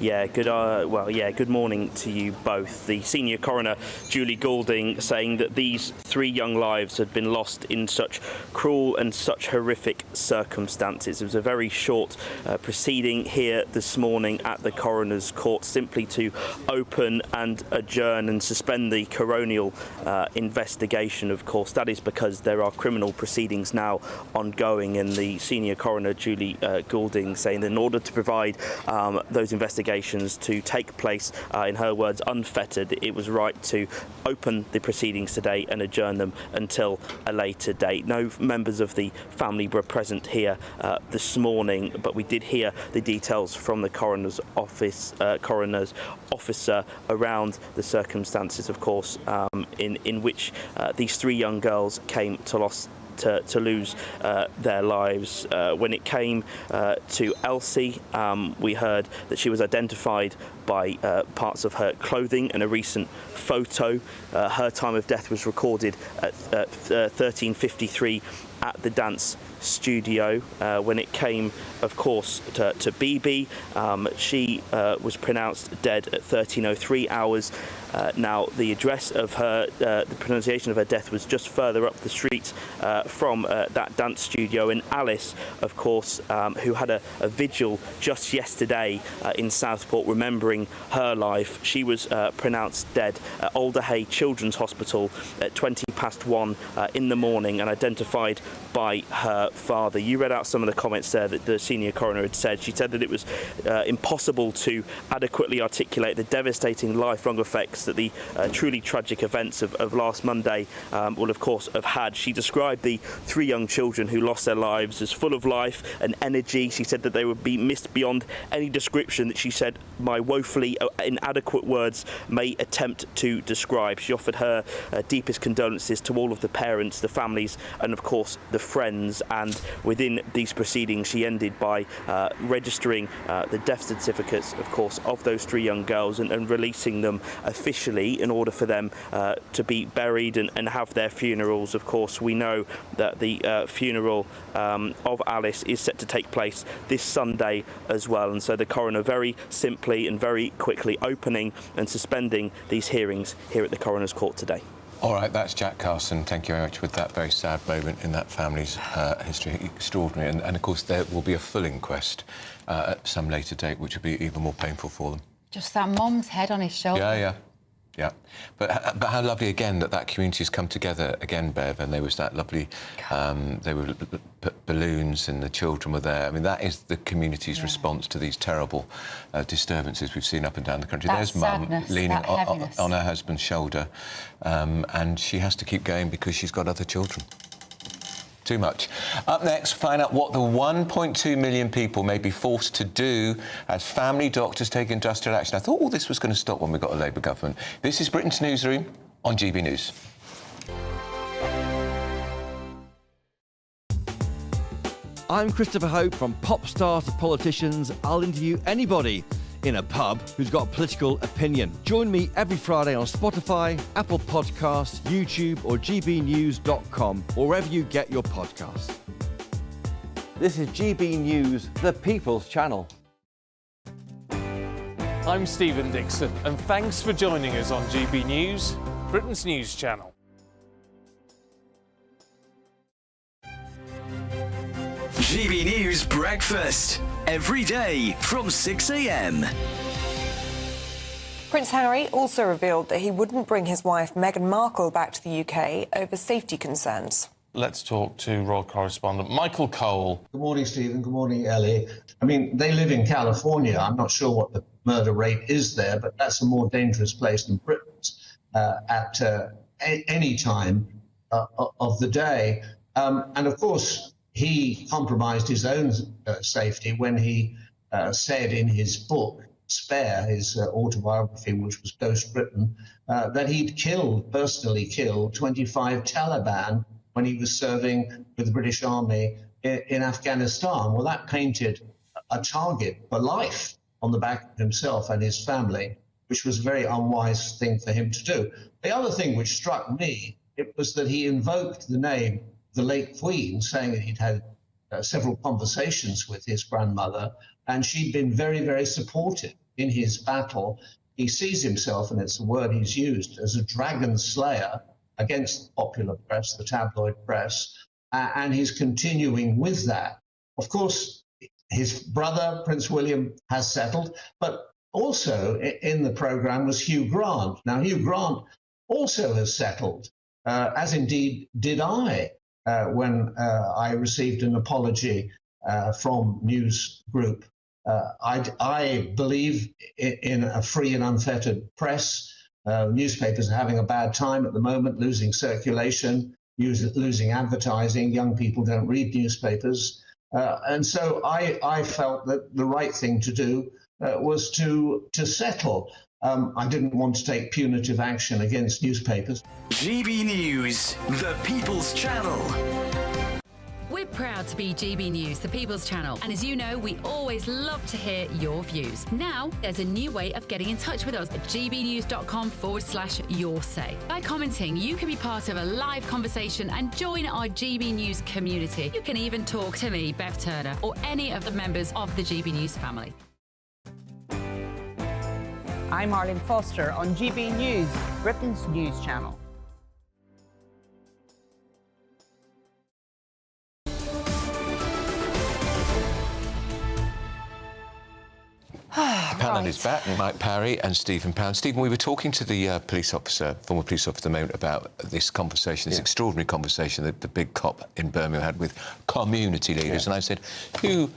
Yeah, good morning to you both. The senior coroner, Julie Goulding, saying that these 3 young lives had been lost in such cruel and such horrific circumstances. It was a very short proceeding here this morning at the coroner's court, simply to open and adjourn and suspend the coronial investigation. Of course, that is because there are criminal proceedings now ongoing, and the senior coroner, Julie Goulding, saying that in order to provide those investigations to take place, in her words, unfettered, it was right to open the proceedings today and adjourn them until a later date. No members of the family were present here this morning, but we did hear the details from the coroner's officer around the circumstances, of course, in which these 3 young girls came to lose their lives. When it came to Elsie, we heard that she was identified by parts of her clothing and a recent photo. Her time of death was recorded at 13:53 at the dance studio. When it came, of course, to BB, she was pronounced dead at 13:03 hours. Now, the address of her, the pronunciation of her death was just further up the street from that dance studio. And Alice, of course, who had a vigil just yesterday in Southport, remembering her life, she was pronounced dead at Alderhay Children's Hospital at 1:20 in the morning and identified by her father. You read out some of the comments there that the senior coroner had said. She said that it was impossible to adequately articulate the devastating lifelong effects that the truly tragic events of last Monday will, of course, have had. She described the 3 young children who lost their lives as full of life and energy. She said that they would be missed beyond any description that she said my woefully inadequate words may attempt to describe. She offered her deepest condolences to all of the parents, the families, and, of course, the friends. And within these proceedings, she ended by registering the death certificates, of course, of those 3 young girls and releasing them officially in order for them to be buried and have their funerals. Of course, we know that the funeral of Alice is set to take place this Sunday as well, and so the coroner very simply and very quickly opening and suspending these hearings here at the coroner's court today. All right, that's Jack Carson. Thank you very much with that very sad moment in that family's history. Extraordinary. And, of course, there will be a full inquest at some later date, which will be even more painful for them. Just that mum's head on his shoulder. Yeah. But how lovely, again, that community has come together again, Bev, and there was that lovely... there were balloons and the children were there. I mean, that is the community's response to these terrible disturbances we've seen up and down the country. There's Mum leaning on her husband's shoulder, and she has to keep going because she's got other children. Too much. Up next, find out what the 1.2 million people may be forced to do as family doctors take industrial action. I thought all this was going to stop when we got a Labour government. This is Britain's Newsroom on GB News. I'm Christopher Hope. From pop stars to politicians, I'll interview anybody in a pub who's got a political opinion. Join me every Friday on Spotify, Apple Podcasts, YouTube or gbnews.com, or wherever you get your podcasts. This is GB News, the People's Channel. I'm Stephen Dixon, and thanks for joining us on GB News, Britain's news channel. GB News Breakfast, every day from 6 a.m. Prince Harry also revealed that he wouldn't bring his wife Meghan Markle back to the UK over safety concerns. Let's talk to royal correspondent Michael Cole. Good morning, Stephen. Good morning, Ellie. I mean, they live in California. I'm not sure what the murder rate is there, but that's a more dangerous place than Britain's at any time of the day. And of course, he compromised his own safety when he said in his book, Spare, his autobiography, which was Ghost Britain, that he'd personally killed 25 Taliban when he was serving with the British Army in Afghanistan. Well, that painted a target for life on the back of himself and his family, which was a very unwise thing for him to do. The other thing which struck me, it was that he invoked the name of the late Queen, saying that he'd had several conversations with his grandmother, and she'd been very, very supportive in his battle. He sees himself, and it's the word he's used, as a dragon slayer against the popular press, the tabloid press, and he's continuing with that. Of course, his brother, Prince William, has settled, but also in the programme was Hugh Grant. Now, Hugh Grant also has settled, as indeed did I, when I received an apology from News Group. I believe in a free and unfettered press. Newspapers are having a bad time at the moment, losing circulation, losing advertising. Young people don't read newspapers. And so I felt that the right thing to do was to settle. I didn't want to take punitive action against newspapers. GB News, the People's Channel. We're proud to be GB News, the People's Channel. And as you know, we always love to hear your views. Now, there's a new way of getting in touch with us at gbnews.com/yoursay. By commenting, you can be part of a live conversation and join our GB News community. You can even talk to me, Bev Turner, or any of the members of the GB News family. I'm Arlene Foster on GB News, Britain's news channel. The panel is back, Mike Parry and Stephen Pound. Stephen, we were talking to the former police officer at the moment about this conversation, this extraordinary conversation that the big cop in Birmingham had with community leaders. And I said, who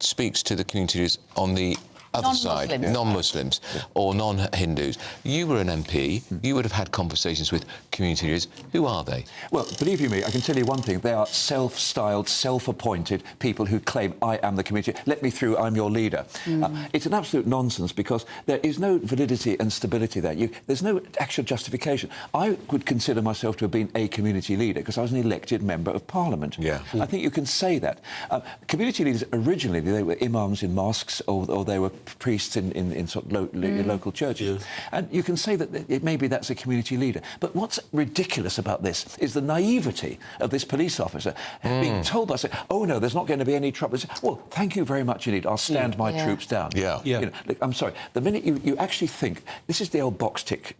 speaks to the community leaders on the other side, non-Muslims or non-Hindus? You were an MP, you would have had conversations with community leaders. Who are they? Well, believe you me, I can tell you one thing. They are self-styled, self-appointed people who claim, I am the community. Let me through, I'm your leader. It's an absolute nonsense because there is no validity and stability there. There's no actual justification. I would consider myself to have been a community leader because I was an elected member of Parliament. I think you can say that. Community leaders, originally, they were imams in mosques or they were priests in sort of local churches. And you can say that maybe that's a community leader. But what's ridiculous about this is the naivety of this police officer being told by saying, oh, no, there's not going to be any trouble. Well, thank you very much indeed. I'll stand my troops down. You know, look, I'm sorry. The minute you actually think, this is the old tick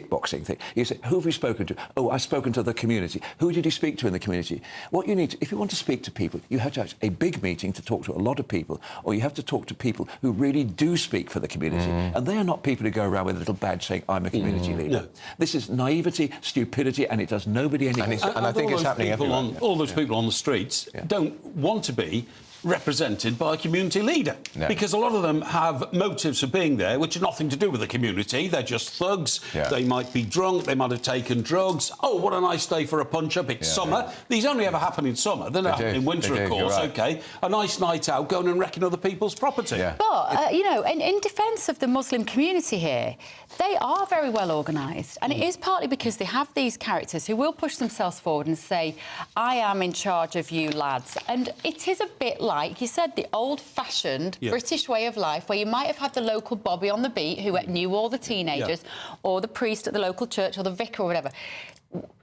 boxing thing. You say, who have you spoken to? Oh, I've spoken to the community. Who did you speak to in the community? What you need to, if you want to speak to people, you have to have a big meeting to talk to a lot of people, or you have to talk to people who really do speak for the community. And they are not people who go around with a little badge saying, I'm a community leader. No. This is naivety, stupidity, and it does nobody any good. And I think it's happening everywhere. All those people on the streets don't want to be represented by a community leader because a lot of them have motives for being there which are nothing to do with the community. They're just thugs. They might be drunk, they might have taken drugs. Oh, what a nice day for a punch-up. It's summer. These only ever happen in summer. They don't happen in winter, of course. OK, a nice night out, going and wrecking other people's property. But, you know, in defence of the Muslim community here, they are very well organised, and it is partly because they have these characters who will push themselves forward and say, I am in charge of you lads. And it is a bit like you said, the old-fashioned British way of life, where you might have had the local Bobby on the beat who knew all the teenagers, or the priest at the local church, or the vicar, or whatever.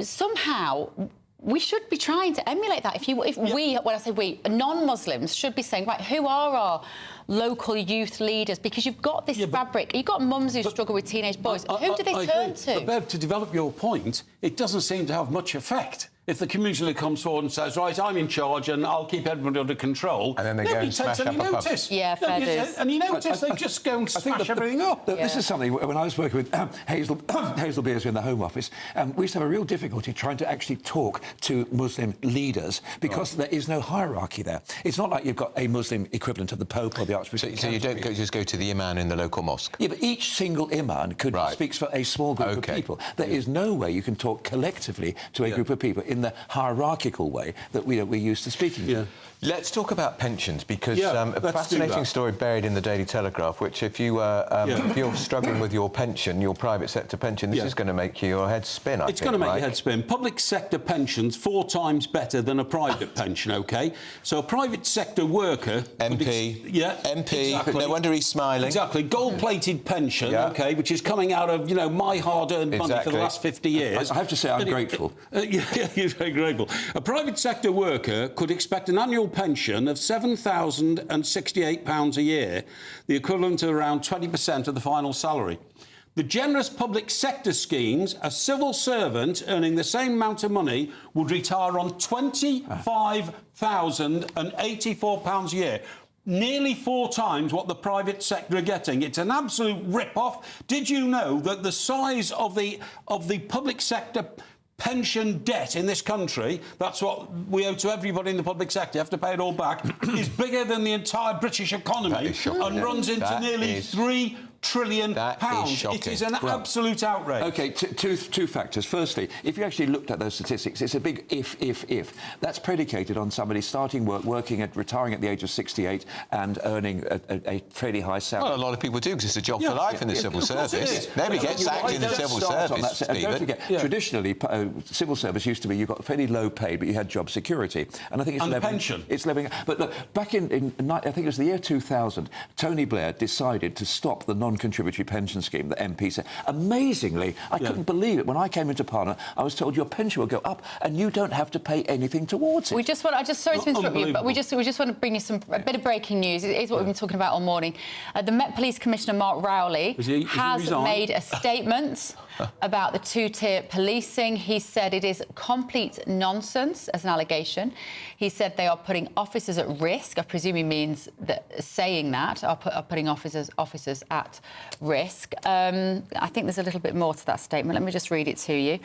Somehow, we should be trying to emulate that. When I say we, non-Muslims should be saying, right, who are our local youth leaders? Because you've got this fabric. You've got mums who struggle with teenage boys. Who do they turn to? But, Bev, to develop your point, it doesn't seem to have much effect. If the community leader comes forward and says, right, I'm in charge and I'll keep everybody under control, and then they go and smash up a pub. Yeah, fair dues. And you notice they just go and smash everything up. This is something, when I was working with Hazel Beers in the Home Office, we used to have a real difficulty trying to actually talk to Muslim leaders because there is no hierarchy there. It's not like you've got a Muslim equivalent of the Pope or the Archbishop. So you don't just go to the imam in the local mosque? Yeah, but each single imam speaks for a small group of people. There is no way you can talk collectively to a group of people in the hierarchical way that we're used to speaking to. Let's talk about pensions, because a fascinating story buried in the Daily Telegraph, which if you're struggling with your pension, your private sector pension, this is going to make your head spin, I think. It's going to make your head spin. Public sector pensions 4 times better than a private pension, OK? So a private sector worker... MP. MP. Exactly. No wonder he's smiling. Exactly. Gold-plated pension, OK, which is coming out of, my hard-earned money for the last 50 years. I have to say I'm grateful. You're very grateful. A private sector worker could expect an annual pension of £7,068 a year, the equivalent of around 20% of the final salary. The generous public sector schemes, a civil servant earning the same amount of money would retire on £25,084 a year. Nearly 4 times what the private sector are getting. It's an absolute rip-off. Did you know that the size of the public sector pension debt in this country, that's what we owe to everybody in the public sector, you have to pay it all back, is bigger than the entire British economy and runs into nearly £3 trillion. It is an absolute outrage. OK, two factors. Firstly, if you actually looked at those statistics, it's a big if. That's predicated on somebody starting work, retiring at the age of 68 and earning a fairly high salary. Well, a lot of people do, because it's a job for life in the civil service. Nobody gets sacked in the civil service, Stephen. Don't forget, traditionally, civil service used to be you got fairly low paid, but you had job security. And I think it's pension. It's living. But look, back in I think it was the year 2000, Tony Blair decided to stop the non-contributory pension scheme that MP said. Amazingly, I couldn't believe it. When I came into Parliament, I was told your pension will go up and you don't have to pay anything towards it. Sorry to interrupt you, but we just want to bring you a bit of breaking news. It is what we've been talking about all morning. The Met Police Commissioner Mark Rowley has made a statement about the two-tier policing. He said it is complete nonsense as an allegation. He said they are putting officers at risk. I presume he means that saying that are putting officers at risk. I think there's a little bit more to that statement. Let me just read it to you.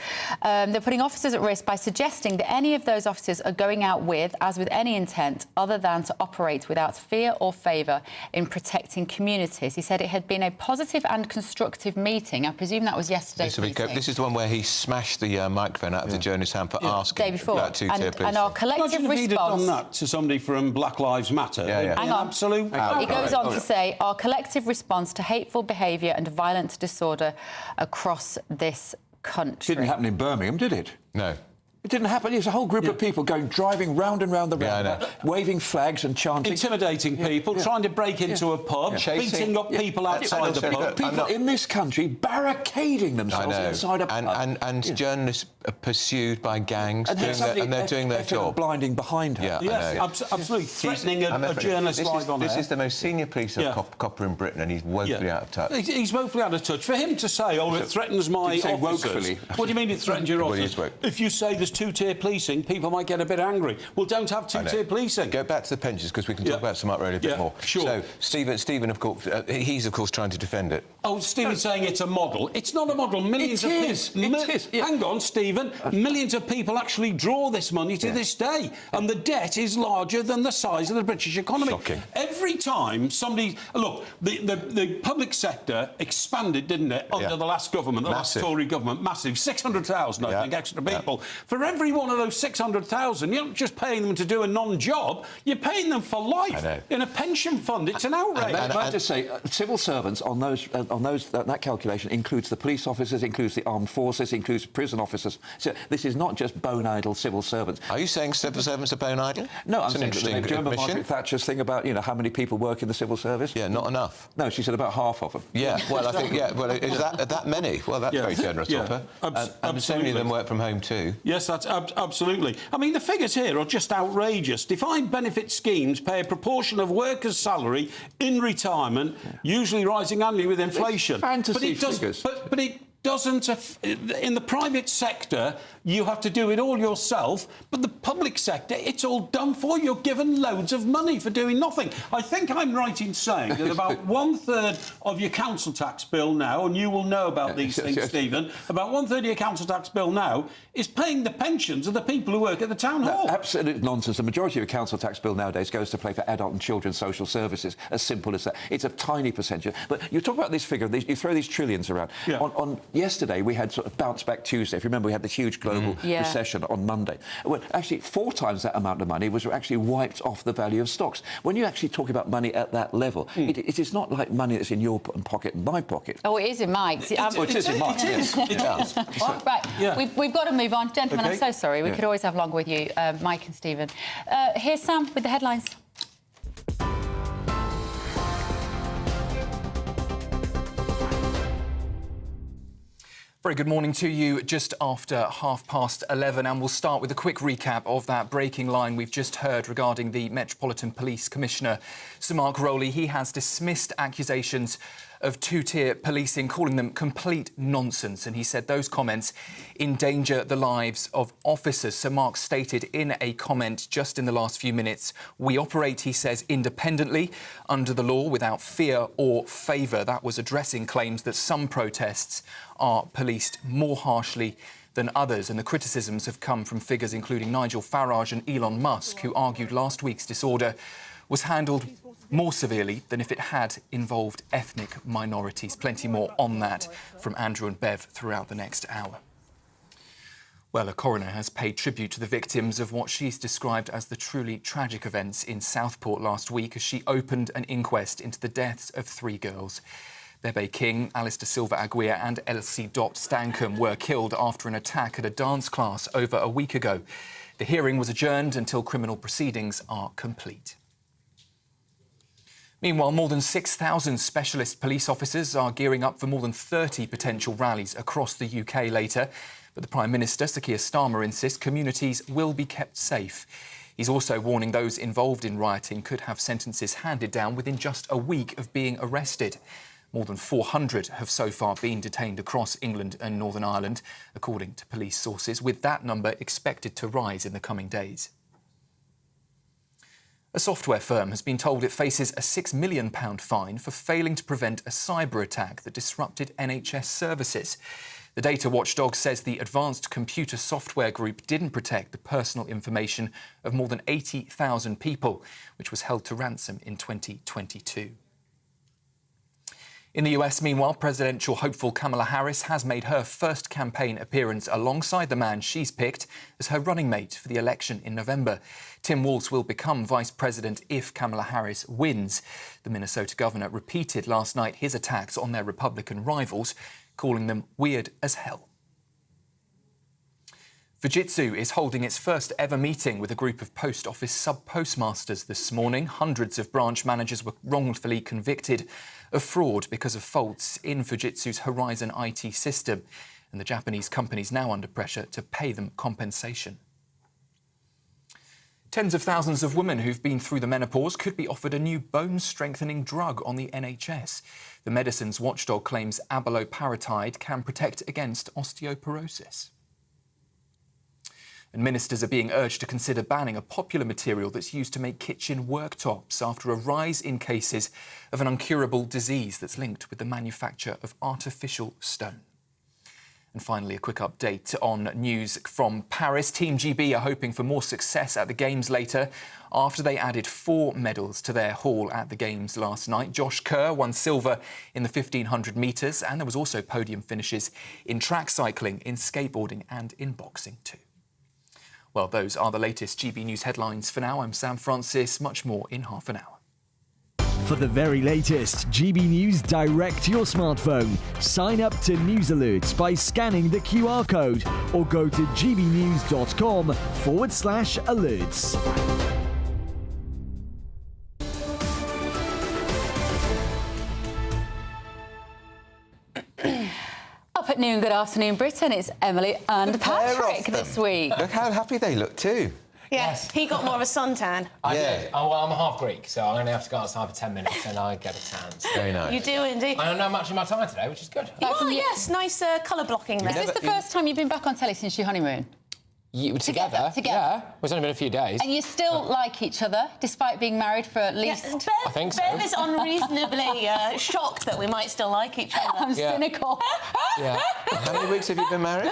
They're putting officers at risk by suggesting that any of those officers are going out with any intent other than to operate without fear or favour in protecting communities. He said it had been a positive and constructive meeting. I presume that was yesterday. This is the one where he smashed the microphone out of the journalist's hand for asking about two-tier policing. And our collective response... Imagine if he'd have done that to somebody from Black Lives Matter. Hang on. Absolute... He goes on to say, our collective response to hateful behaviour and violent disorder across this country. Didn't happen in Birmingham, did it? No. It didn't happen. It was a whole group of people driving round and round the roundabout, waving flags and chanting. Intimidating people, trying to break into a pub, beating up people outside the pub. People in this country barricading themselves inside a pub. And journalists are pursued by gangs, and they're doing their job. Blinding behind her. Yes, absolutely. Threatening a journalist live on air. This is the most senior police copper in Britain, and he's woefully out of touch. He's woefully out of touch. For him to say, it threatens my officers... What do you mean it threatens your officers? If you say there's two-tier policing, people might get a bit angry. Well, don't have two-tier policing. Go back to the pensions, because we can talk about some uproad a bit more. Sure. So, Stephen, of course, he's, of course, trying to defend it. Oh, Stephen's saying it's a model. It's not a model. Millions of people... Hang on, Stephen. Millions of people actually draw this money to this day, and the debt is larger than the size of the British economy. Shocking. Every time somebody... Look, the public sector expanded, didn't it, under the last government, the last Tory government, massive. 600,000, I think, extra people. For every one of those 600,000, you're not just paying them to do a non-job, you're paying them for life in a pension fund. It's an outrage. And I have to say, civil servants on that calculation includes the police officers, includes the armed forces, includes prison officers. So this is not just bone idle civil servants. Are you saying civil servants are bone idle? No, I'm saying interesting. Do you remember Margaret Thatcher's thing about how many people work in the civil service? Yeah, not enough. No, she said about half of them. Yeah, well, I think is that many? Well, that's very generous of her. And so many of them work from home too. Yes, that's absolutely. I mean, the figures here are just outrageous. Defined benefit schemes pay a proportion of workers' salary in retirement, usually rising annually with inflation. Fantasy figures. But doesn't... In the private sector, you have to do it all yourself, but the public sector, it's all done for you. You're given loads of money for doing nothing. I think I'm right in saying that about 1/3 of your council tax bill now, and you will know about these things, Stephen, about 1/3 of your council tax bill now is paying the pensions of the people who work at the town hall. Absolute nonsense. The majority of your council tax bill nowadays goes to pay for adult and children's social services. As simple as that. It's a tiny percentage. But you talk about this figure, you throw these trillions around. Yeah. On yesterday, we had sort of bounce back Tuesday. If you remember, we had the huge global recession on Monday. Well, actually, 4 times that amount of money was actually wiped off the value of stocks. When you actually talk about money at that level, it is not like money that's in your pocket and my pocket. Oh, it is in Mike's. It is in Mike's, yes. Right, we've got to move on. Gentlemen, I'm so sorry. We could always have longer with you, Mike and Stephen. Here's Sam with the headlines. Very good morning to you, just after 11:30, and we'll start with a quick recap of that breaking line we've just heard regarding the Metropolitan Police Commissioner, Sir Mark Rowley. He has dismissed accusations of two-tier policing, calling them complete nonsense, and he said those comments endanger the lives of officers. Sir Mark stated in a comment just in the last few minutes, "We operate," he says, "independently under the law without fear or favour." That was addressing claims that some protests are policed more harshly than others, and the criticisms have come from figures including Nigel Farage and Elon Musk, who argued last week's disorder was handled more severely than if it had involved ethnic minorities. Plenty more on that from Andrew and Bev throughout the next hour. Well, a coroner has paid tribute to the victims of what she's described as the truly tragic events in Southport last week as she opened an inquest into the deaths of 3 girls. Bebe King, Alistair Silva-Aguirre and Elsie Dot Stankham were killed after an attack at a dance class over a week ago. The hearing was adjourned until criminal proceedings are complete. Meanwhile, more than 6,000 specialist police officers are gearing up for more than 30 potential rallies across the UK later. But the Prime Minister, Sir Keir Starmer, insists communities will be kept safe. He's also warning those involved in rioting could have sentences handed down within just a week of being arrested. More than 400 have so far been detained across England and Northern Ireland, according to police sources, with that number expected to rise in the coming days. A software firm has been told it faces a £6 million fine for failing to prevent a cyber attack that disrupted NHS services. The data watchdog says the Advanced Computer Software Group didn't protect the personal information of more than 80,000 people, which was held to ransom in 2022. In the US, meanwhile, presidential hopeful Kamala Harris has made her first campaign appearance alongside the man she's picked as her running mate for the election in November. Tim Walz will become vice president if Kamala Harris wins. The Minnesota governor repeated last night his attacks on their Republican rivals, calling them weird as hell. Fujitsu is holding its first ever meeting with a group of post office sub-postmasters this morning. Hundreds of branch managers were wrongfully convicted of fraud because of faults in Fujitsu's Horizon IT system, and the Japanese company's now under pressure to pay them compensation. Tens of thousands of women who've been through the menopause could be offered a new bone-strengthening drug on the NHS. The medicines watchdog claims abaloparatide can protect against osteoporosis. And ministers are being urged to consider banning a popular material that's used to make kitchen worktops after a rise in cases of an incurable disease that's linked with the manufacture of artificial stone. And finally, a quick update on news from Paris. Team GB are hoping for more success at the Games later after they added 4 medals to their haul at the Games last night. Josh Kerr won silver in the 1,500 metres, and there was also podium finishes in track cycling, in skateboarding and in boxing too. Well, those are the latest GB News headlines for now. I'm Sam Francis. Much more in half an hour. For the very latest GB News direct to your smartphone, sign up to News Alerts by scanning the QR code or go to gbnews.com/alerts. Up at noon, good afternoon, Britain. It's Emily and Patrick this week. Look how happy they look too. Yes, he got more of a suntan. I did. Oh, well, I'm half Greek, so I only have to go outside for 10 minutes and I get a tan. Very nice. You do indeed. I don't know much of my time today, which is good. Oh, yes, nice colour blocking there. Is this the first time you've been back on telly since your honeymoon? Together? Yeah. It's only been a few days. And you still like each other, despite being married for at least... I think so. Bev is unreasonably shocked that we might still like each other. I'm cynical. Yeah. How many weeks have you been married?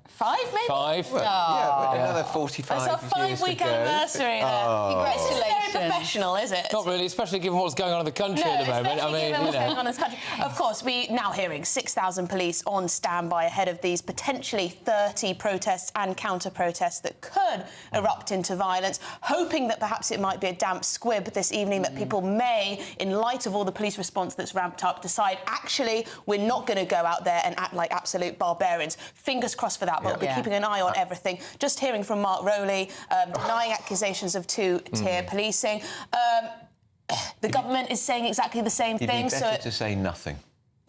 5, maybe? 5. Yeah, but another 45 It's our 5-week anniversary there. Oh. It's very professional, is it? Not really, especially given what's going on in the country at the moment. I mean, given what's going on in this country. Of course, we now hearing 6,000 police on standby ahead of these potentially 30 protests and counter-protests that could erupt into violence, hoping that perhaps it might be a damp squib this evening, that people may, in light of all the police response that's ramped up, decide, actually, we're not going to go out there and act like absolute barbarians. Fingers crossed for that, but we'll be keeping an eye on everything. Just hearing from Mark Rowley, denying accusations of two-tier policing. The government is saying exactly the same thing. It'd be better to say nothing.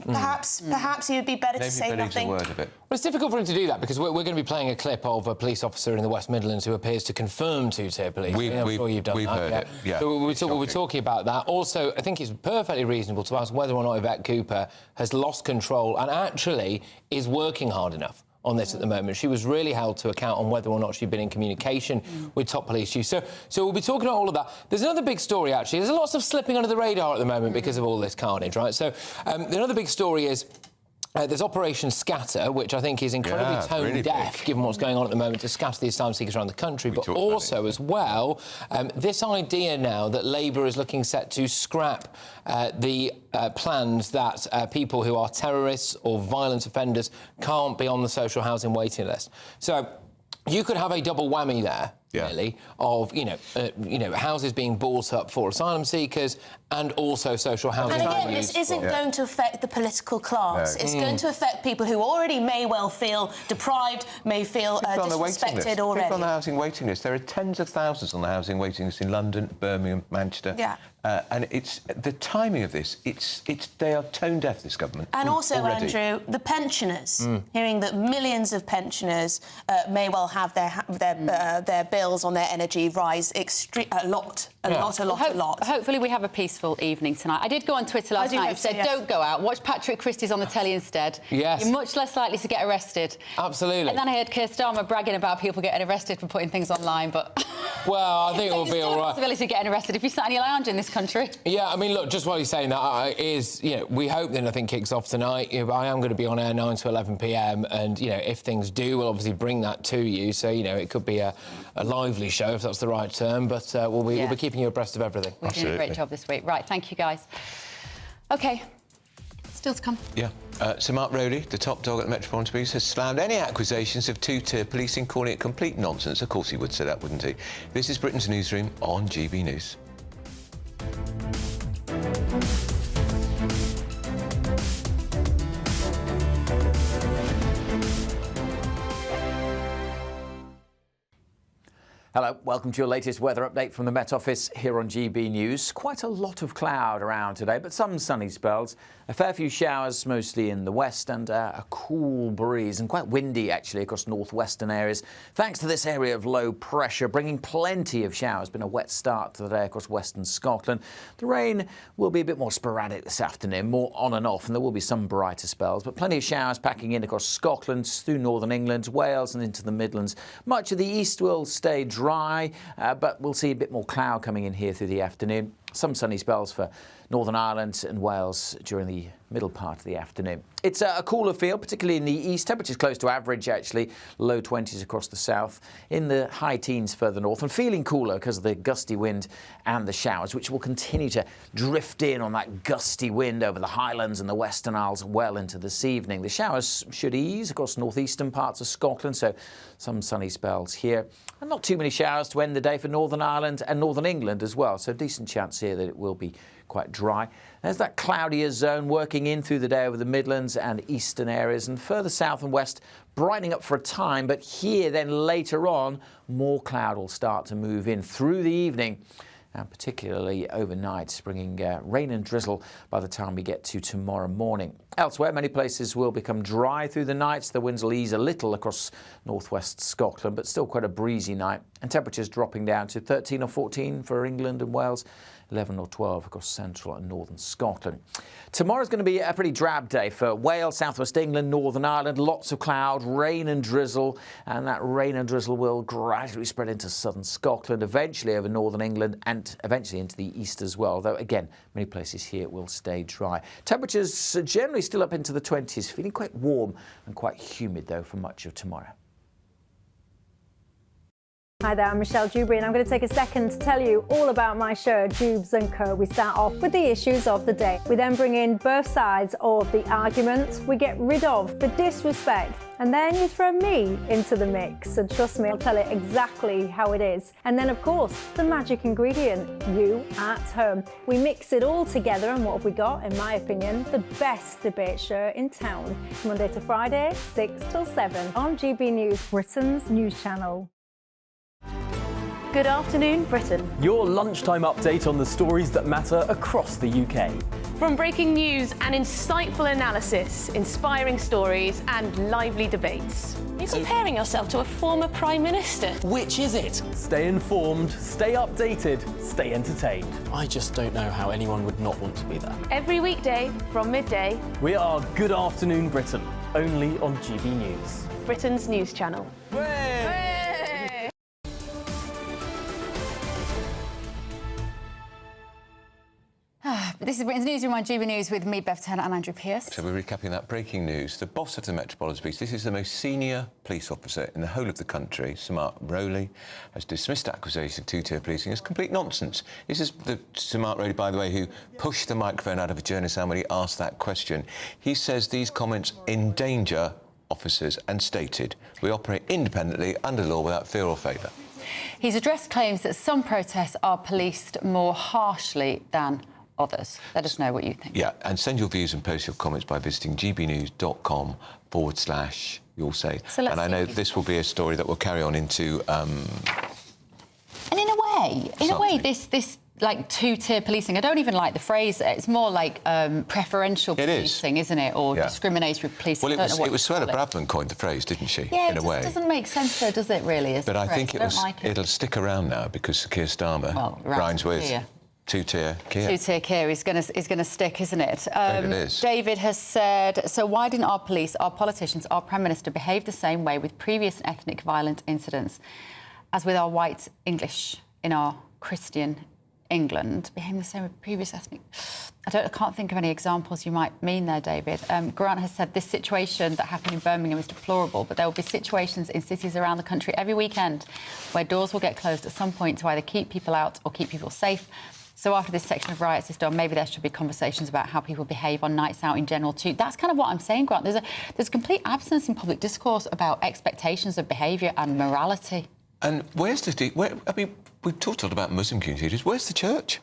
Perhaps he would be better to say nothing. Nobody believes a word of it. Well, it's difficult for him to do that because we're going to be playing a clip of a police officer in the West Midlands who appears to confirm two-tier policing. I'm sure you've done that. We've heard it, yeah. So we're talking about that. Also, I think it's perfectly reasonable to ask whether or not Yvette Cooper has lost control and actually is working hard enough on this at the moment. She was really held to account on whether or not she'd been in communication with top police chiefs. So we'll be talking about all of that. There's another big story, actually. There's lots of slipping under the radar at the moment because of all this carnage, right? So another big story is there's Operation Scatter, which I think is incredibly tone-deaf, given what's going on at the moment, to scatter the asylum seekers around the country. But also, as well, this idea now that Labour is looking set to scrap the plans that people who are terrorists or violent offenders can't be on the social housing waiting list. So you could have a double whammy there, really, of, houses being bought up for asylum seekers and also social housing. And again, this isn't going to affect the political class. No. It's going to affect people who already may well feel deprived, may feel disrespected already. People on the housing waiting list. There are tens of thousands on the housing waiting list in London, Birmingham, Manchester. Yeah. And it's the timing of this. They are tone deaf, this government. And also, already. Andrew, the pensioners, hearing that millions of pensioners may well have their bills on their energy rise a lot. Hopefully we have a peaceful evening tonight. I did go on Twitter last night and said, don't go out, watch Patrick Christie's on the telly instead. Yes. You're much less likely to get arrested. Absolutely. And then I heard Keir Starmer bragging about people getting arrested for putting things online, but... Well, I think it will be all right. Possibility of getting arrested if you sat in your lounge in this country. Yeah, I mean, look, just while you're saying that, we hope that nothing kicks off tonight. I am going to be on air 9 to 11 p.m. and, if things do, we'll obviously bring that to you. So, it could be a lively show, if that's the right term, but we'll be keeping you abreast of everything. We're doing a great job this week. Right, thank you, guys. OK, still to come. Yeah. So Mark Rowley, the top dog at the Metropolitan Police, has slammed any accusations of two-tier policing, calling it complete nonsense. Of course he would say that, wouldn't he? This is Britain's Newsroom on GB News. Hello, welcome to your latest weather update from the Met Office here on GB News. Quite a lot of cloud around today, but some sunny spells. A fair few showers, mostly in the west, and a cool breeze, and quite windy, actually, across northwestern areas. Thanks to this area of low pressure, bringing plenty of showers. Been a wet start to the day across western Scotland. The rain will be a bit more sporadic this afternoon, more on and off, and there will be some brighter spells, but plenty of showers packing in across Scotland, through northern England, Wales, and into the Midlands. Much of the east will stay dry, but we'll see a bit more cloud coming in here through the afternoon. Some sunny spells for Northern Ireland and Wales during the middle part of the afternoon. It's a cooler feel, particularly in the east. Temperatures close to average, actually. Low 20s across the south. In the high teens further north. And feeling cooler because of the gusty wind and the showers, which will continue to drift in on that gusty wind over the Highlands and the Western Isles well into this evening. The showers should ease across northeastern parts of Scotland, so some sunny spells here. And not too many showers to end the day for Northern Ireland and Northern England as well. So decent chance here that it will be quite dry. There's that cloudier zone working in through the day over the Midlands and eastern areas, and further south and west brightening up for a time, but here then later on more cloud will start to move in through the evening and particularly overnight, bringing rain and drizzle by the time we get to tomorrow morning. Elsewhere, many places will become dry through the night. The winds will ease a little across northwest Scotland, but still quite a breezy night, and temperatures dropping down to 13 or 14 for England and Wales, 11 or 12 across central and northern Scotland. Tomorrow's going to be a pretty drab day for Wales, southwest England, Northern Ireland. Lots of cloud, rain and drizzle, and that rain and drizzle will gradually spread into southern Scotland, eventually over northern England and eventually into the east as well, though again, many places here will stay dry. Temperatures are generally still up into the 20s, feeling quite warm and quite humid though for much of tomorrow. Hi there, I'm Michelle Dewberry, and I'm going to take a second to tell you all about my show, Dubes & Co. We start off with the issues of the day. We then bring in both sides of the argument. We get rid of the disrespect, and then you throw me into the mix. And trust me, I'll tell it exactly how it is. And then, of course, the magic ingredient, you at home. We mix it all together, and what have we got? In my opinion, the best debate show in town. Monday to Friday, 6 till 7 on GB News, Britain's news channel. Good afternoon, Britain. Your lunchtime update on the stories that matter across the UK. From breaking news and insightful analysis, inspiring stories and lively debates. You're comparing yourself to a former Prime Minister. Which is it? Stay informed, stay updated, stay entertained. I just don't know how anyone would not want to be there. Every weekday from midday. We are Good Afternoon Britain, only on GB News. Britain's news channel. This is Britain's Newsroom on GB News with me, Bev Turner, and Andrew Pearce. So we're recapping that breaking news. The boss of the Metropolitan Police, this is the most senior police officer in the whole of the country, Samart Rowley, has dismissed accusations of two-tier policing as complete nonsense. This is the Samart Rowley, by the way, who pushed the microphone out of a journalist's hand when he asked that question. He says these comments endanger officers and stated, we operate independently under law without fear or favour. He's addressed claims that some protests are policed more harshly than others. Let us know what you think. Yeah, and send your views and post your comments by visiting gbnews.com/you'll say. So and I know this will be a story that will carry on into... And in a way, this like two-tier policing, I don't even like the phrase. It's more like preferential policing, isn't it? Or discriminatory policing. Well, it was Suella Braverman coined the phrase, didn't she? Yeah, in a way. It doesn't make sense, though, does it, really? But I think it'll stick around now because Keir Starmer rhymes with... Two-tier Keir. Two-tier Keir is going to stick, isn't it? It is. David has said, so why didn't our police, our politicians, our Prime Minister behave the same way with previous ethnic violent incidents as with our white English in our Christian England? Behave the same with previous ethnic... I can't think of any examples you might mean there, David. Grant has said this situation that happened in Birmingham is deplorable, but there will be situations in cities around the country every weekend where doors will get closed at some point to either keep people out or keep people safe. So after this section of riots is done, maybe there should be conversations about how people behave on nights out in general too. That's kind of what I'm saying, Grant. There's a complete absence in public discourse about expectations of behaviour and morality. And where's the... we've talked a lot about Muslim community leaders. Where's the church?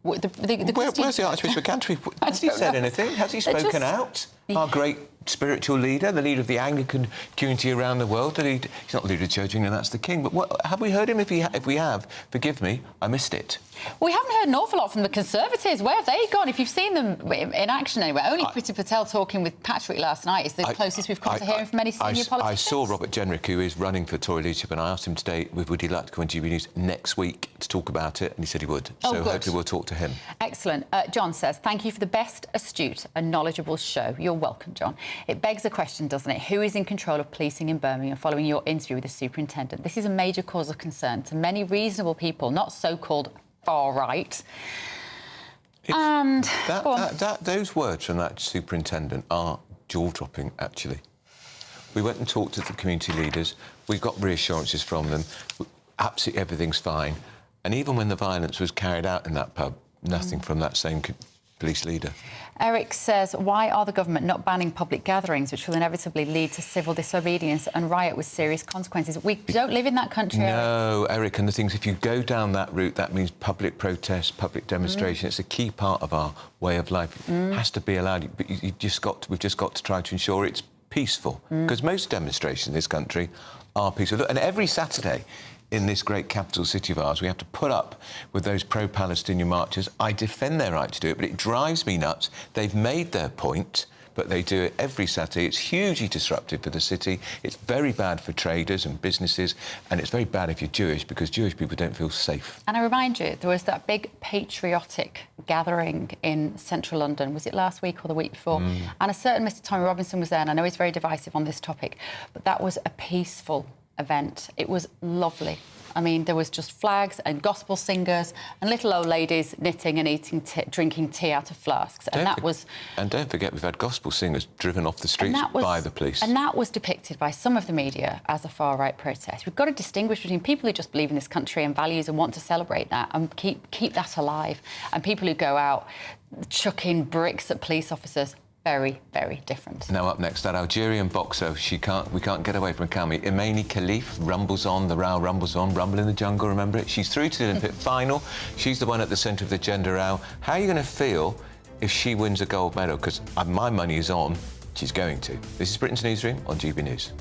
Where's the Archbishop of Canterbury? Has he said anything? Has he spoken out? Our great spiritual leader, the leader of the Anglican community around the world. He's not the leader of the church, and that's the king. But have we heard him? If we have, forgive me, I missed it. We haven't heard an awful lot from the Conservatives. Where have they gone? If you've seen them in action anywhere, only Priti Patel talking with Patrick last night is the closest we've come to hearing from any senior politicians. I saw Robert Jenrick, who is running for Tory leadership, and I asked him today, would he like to come on GB News next week to talk about it? And he said he would. So hopefully we'll talk to him. Excellent. John says, thank you for the best, astute and knowledgeable show. You're welcome, John. It begs a question, doesn't it? Who is in control of policing in Birmingham following your interview with the superintendent? This is a major cause of concern to many reasonable people, not so-called far right. And those words from that superintendent are jaw-dropping, actually. We went and talked to the community leaders. We got reassurances from them. Absolutely everything's fine. And even when the violence was carried out in that pub, nothing from that same police leader. Eric says, why are the government not banning public gatherings, which will inevitably lead to civil disobedience and riot with serious consequences? We don't live in that country, No, Eric, and the things, if you go down that route, that means public protest, public demonstration. It's a key part of our way of life. It has to be allowed, but we've just got to try to ensure it's peaceful, because most demonstrations in this country are peaceful. And every Saturday, in this great capital city of ours. We have to put up with those pro-Palestinian marchers. I defend their right to do it, but it drives me nuts. They've made their point, but they do it every Saturday. It's hugely disruptive for the city. It's very bad for traders and businesses, and it's very bad if you're Jewish, because Jewish people don't feel safe. And I remind you, there was that big patriotic gathering in central London. Was it last week or the week before? And a certain Mr. Tommy Robinson was there, and I know he's very divisive on this topic, but that was a peaceful event. It was lovely. I mean, there was just flags and gospel singers and little old ladies knitting and eating drinking tea out of flasks. And that was... And don't forget, we've had gospel singers driven off the streets by the police. And that was depicted by some of the media as a far-right protest. We've got to distinguish between people who just believe in this country and values and want to celebrate that and keep that alive, and people who go out chucking bricks at police officers. Very, very different. Now up next, that Algerian boxer, we can't get away from Kami. Imani Khalif rumbles on, the row rumbles on, rumble in the jungle, remember it? She's through to the Olympic final. She's the one at the centre of the gender row. How are you going to feel if she wins a gold medal? Because my money is on she's going to. This is Britain's Newsroom on GB News.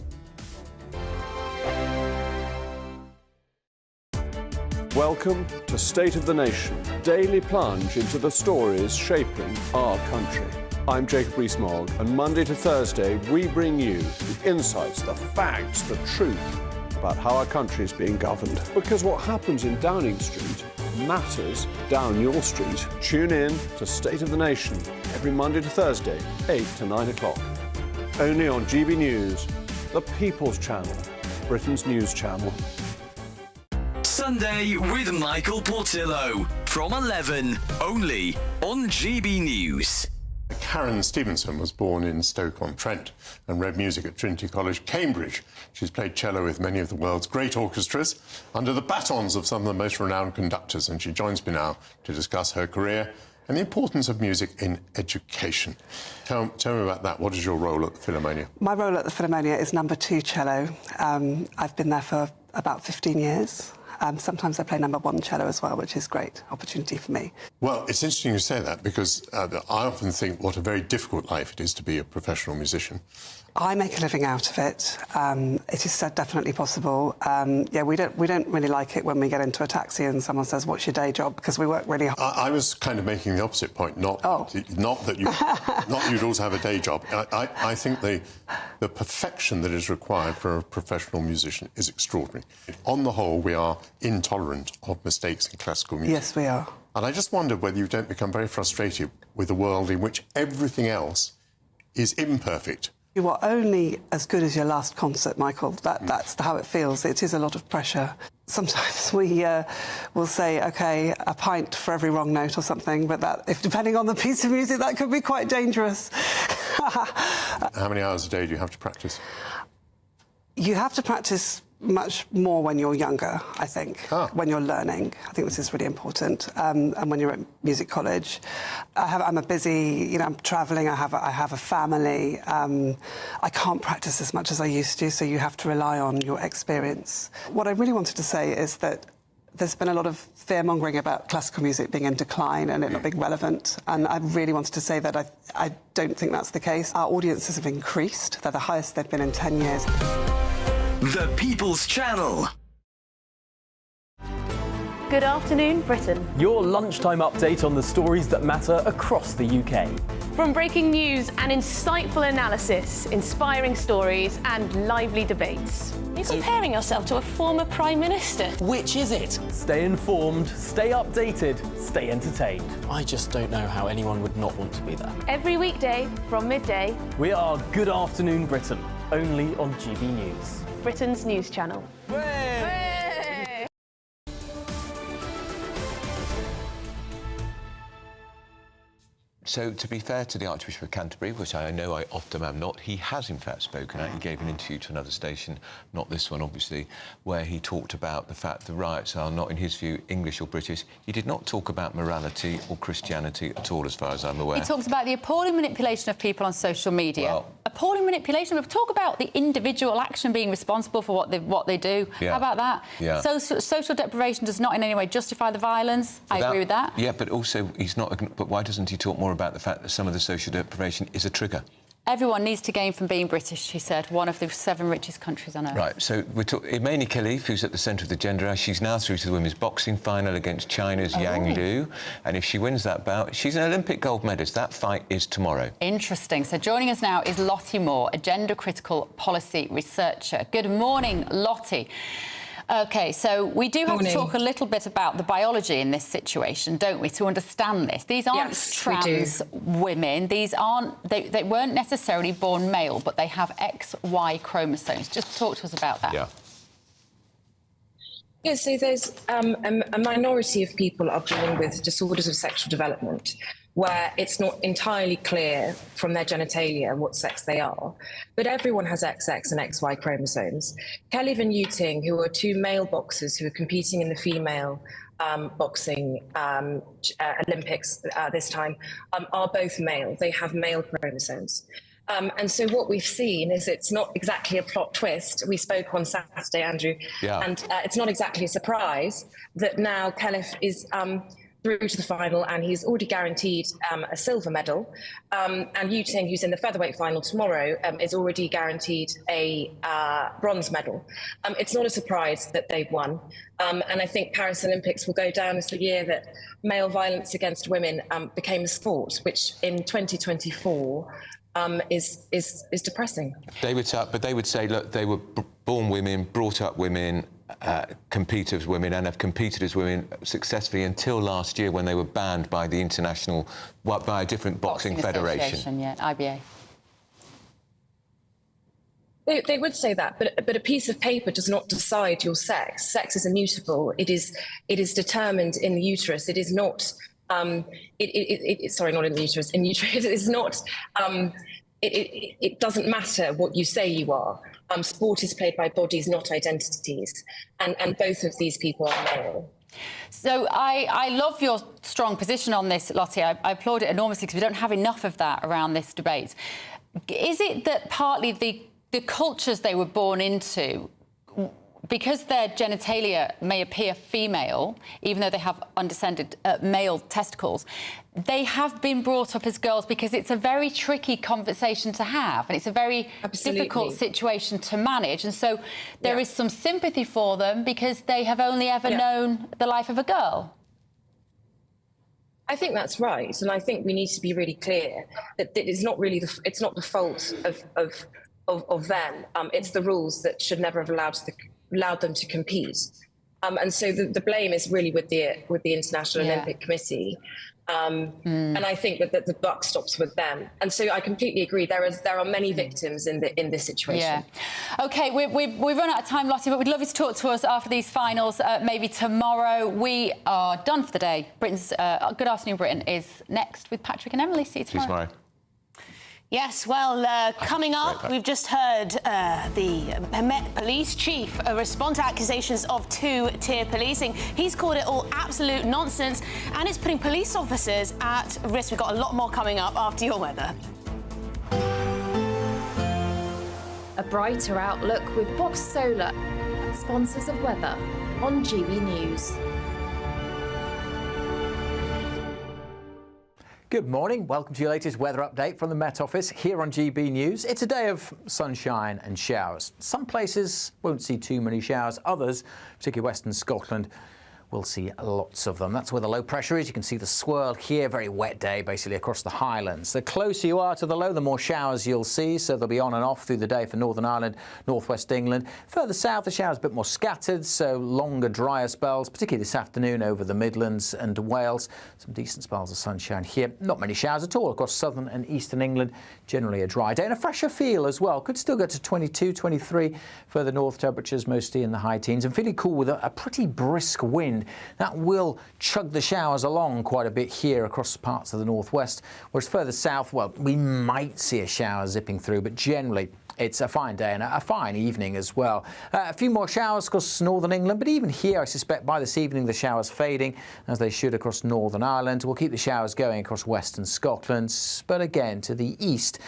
Welcome to State of the Nation, daily plunge into the stories shaping our country. I'm Jacob Rees-Mogg, and Monday to Thursday we bring you the insights, the facts, the truth about how our country is being governed. Because what happens in Downing Street matters down your street. Tune in to State of the Nation every Monday to Thursday, 8 to 9 o'clock. Only on GB News, the People's Channel, Britain's news channel. Sunday with Michael Portillo from 11, only on GB News. Karen Stevenson was born in Stoke-on-Trent and read music at Trinity College, Cambridge. She's played cello with many of the world's great orchestras under the batons of some of the most renowned conductors, and she joins me now to discuss her career and the importance of music in education. Tell me about that. What is your role at the Philharmonia? My role at the Philharmonia is number 2 cello. I've been there for about 15 years. Sometimes I play number 1 cello as well, which is a great opportunity for me. Well, it's interesting you say that, because I often think what a very difficult life it is to be a professional musician. I make a living out of it. It is definitely possible. Yeah, we don't really like it when we get into a taxi and someone says, "What's your day job?" Because we work really hard. I was kind of making the opposite point. Not that you'd also have a day job. I think the perfection that is required for a professional musician is extraordinary. On the whole, we are intolerant of mistakes in classical music. Yes, we are. And I just wondered whether you don't become very frustrated with a world in which everything else is imperfect. You are only as good as your last concert, Michael. That's how it feels. It is a lot of pressure. Sometimes we will say, OK, a pint for every wrong note or something, but depending on the piece of music, that could be quite dangerous. How many hours a day do you have to practice? You have to practice much more when you're younger, I think, when you're learning. I think this is really important. And when you're at music college, I'm a busy, I'm travelling, I have a family. I can't practice as much as I used to, so you have to rely on your experience. What I really wanted to say is that there's been a lot of fear-mongering about classical music being in decline and it not being relevant, and I really wanted to say that I don't think that's the case. Our audiences have increased. They're the highest they've been in 10 years. The People's Channel. Good afternoon, Britain. Your lunchtime update on the stories that matter across the UK. From breaking news and insightful analysis, inspiring stories and lively debates. You're comparing yourself to a former Prime Minister. Which is it? Stay informed, stay updated, stay entertained. I just don't know how anyone would not want to be there. Every weekday from midday. We are Good Afternoon Britain, only on GB News. Britain's news channel. So, to be fair to the Archbishop of Canterbury, which I know I often am not, he has in fact spoken out. He gave an interview to another station, not this one obviously, where he talked about the fact the riots are not, in his view, English or British. He did not talk about morality or Christianity at all, as far as I'm aware. He talks about the appalling manipulation of people on social media. Well, appalling manipulation. We talk about the individual action being responsible for what they do. Yeah. How about that? Yeah. Social deprivation does not in any way justify the violence. I agree with that. Yeah, but also he's not. But why doesn't he talk more about the fact that some of the social deprivation is a trigger? Everyone needs to gain from being British, she said, one of the 7 richest countries on earth. Right, so we're talking Imani Khalif, who's at the centre of the gender house. She's now through to the women's boxing final against China's Yang Liu. And if she wins that bout, she's an Olympic gold medalist. That fight is tomorrow. Interesting. So joining us now is Lottie Moore, a gender-critical policy researcher. Good morning, Lottie. OK, so we do have to talk a little bit about the biology in this situation, don't we, to understand this? These aren't trans women. These aren't... They weren't necessarily born male, but they have XY chromosomes. Just talk to us about that. Yeah, so there's a minority of people are born with disorders of sexual development where it's not entirely clear from their genitalia what sex they are. But everyone has XX and XY chromosomes. Kelly and Yuting, who are 2 male boxers who are competing in the female boxing Olympics this time, are both male. They have male chromosomes. And so what we've seen is it's not exactly a plot twist. We spoke on Saturday, Andrew, and it's not exactly a surprise that now Khalif is through to the final, and he's already guaranteed a silver medal. And Yuting, who's in the featherweight final tomorrow, is already guaranteed a bronze medal. It's not a surprise that they've won. And I think Paris Olympics will go down as the year that male violence against women became a sport, which in 2024 is depressing. They would say, look, they were born women, brought up women, compete as women, and have competed as women successfully until last year when they were banned by the international, by a different boxing federation. Yeah, IBA. They would say that, but a piece of paper does not decide your sex. Sex is immutable. It is determined in the uterus. It is not. Sorry, not in the uterus. In utero, it is not. It doesn't matter what you say you are. Sport is played by bodies, not identities, and both of these people are male. So I love your strong position on this, Lottie. I applaud it enormously because we don't have enough of that around this debate. Is it that partly the cultures they were born into, because their genitalia may appear female, even though they have undescended male testicles, they have been brought up as girls because it's a very tricky conversation to have and it's a very difficult situation to manage. And so there is some sympathy for them because they have only ever known the life of a girl. I think that's right. And I think we need to be really clear that it's not really it's not the fault of them. It's the rules that should never have allowed them to compete. And so the blame is really with the International Olympic Committee. And I think that the buck stops with them. And so I completely agree. There are many victims in this situation. Yeah. OK, we've run out of time, Lottie, but we'd love you to talk to us after these finals, maybe tomorrow. We are done for the day. Britain's Good Afternoon Britain is next with Patrick and Emily. See you tomorrow. Yes, well, coming up, we've just heard the Met Police Chief respond to accusations of 2-tier policing. He's called it all absolute nonsense, and it's putting police officers at risk. We've got a lot more coming up after your weather. A brighter outlook with Box Solar, sponsors of weather on GB News. Good morning. Welcome to your latest weather update from the Met Office here on GB News. It's a day of sunshine and showers. Some places won't see too many showers. Others, particularly Western Scotland, we'll see lots of them. That's where the low pressure is. You can see the swirl here. Very wet day, basically, across the Highlands. The closer you are to the low, the more showers you'll see. So they'll be on and off through the day for Northern Ireland, northwest England. Further south, the showers a bit more scattered, so longer, drier spells, particularly this afternoon over the Midlands and Wales. Some decent spells of sunshine here. Not many showers at all across southern and eastern England. Generally a dry day and a fresher feel as well. Could still get to 22, 23. Further north, temperatures mostly in the high teens and feeling cool with a pretty brisk wind. That will chug the showers along quite a bit here across parts of the northwest, whereas further south, well, we might see a shower zipping through, but generally it's a fine day and a fine evening as well. A few more showers across northern England, but even here I suspect by this evening the showers fading, as they should across Northern Ireland. We'll keep the showers going across western Scotland, but again to the east,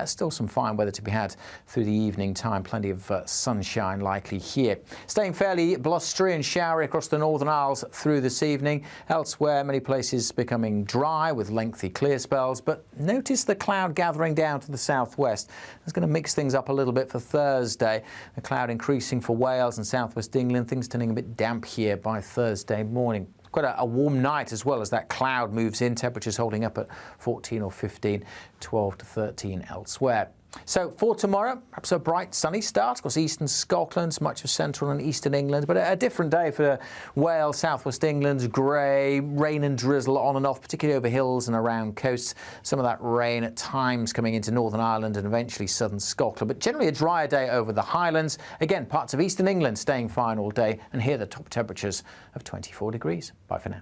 still some fine weather to be had through the evening time. Plenty of sunshine likely here. Staying fairly blustery and showery across the Northern Isles through this evening. Elsewhere, many places becoming dry with lengthy clear spells, but notice the cloud gathering down to the southwest. It's going to mix things up a little bit for Thursday. The cloud increasing for Wales and southwest England. Things turning a bit damp here by Thursday morning. Quite a warm night as well as that cloud moves in. Temperatures holding up at 14 or 15, 12 to 13 elsewhere. So for tomorrow, perhaps a bright sunny start across eastern Scotland, much of central and eastern England, but a different day for Wales, southwest England. Grey, rain and drizzle on and off, particularly over hills and around coasts. Some of that rain at times coming into Northern Ireland and eventually southern Scotland, but generally a drier day over the Highlands. Again, parts of eastern England staying fine all day, and here the top temperatures of 24 degrees. Bye for now.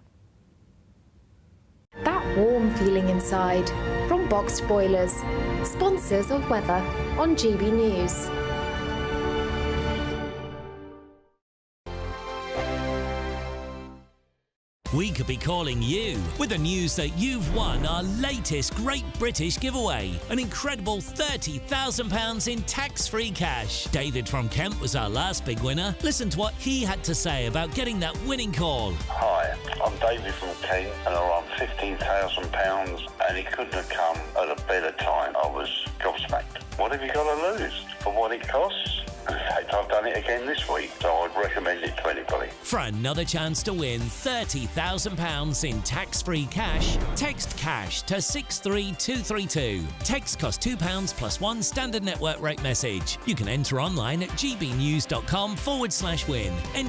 That warm feeling inside from Boxed Boilers, sponsors of weather on GB News. We could be calling you with the news that you've won our latest Great British giveaway, an incredible £30,000 in tax-free cash. David from Kent was our last big winner. Listen to what he had to say about getting that winning call. Hi, I'm David from Kent and I won £15,000 and it couldn't have come at a better time. I was gobsmacked. What have you got to lose for what it costs? In fact, I've done it again this week, so I'd recommend it to anybody. For another chance to win £30,000 in tax-free cash, text CASH to 63232. Text costs £2 plus one standard network rate message. You can enter online at gbnews.com/win.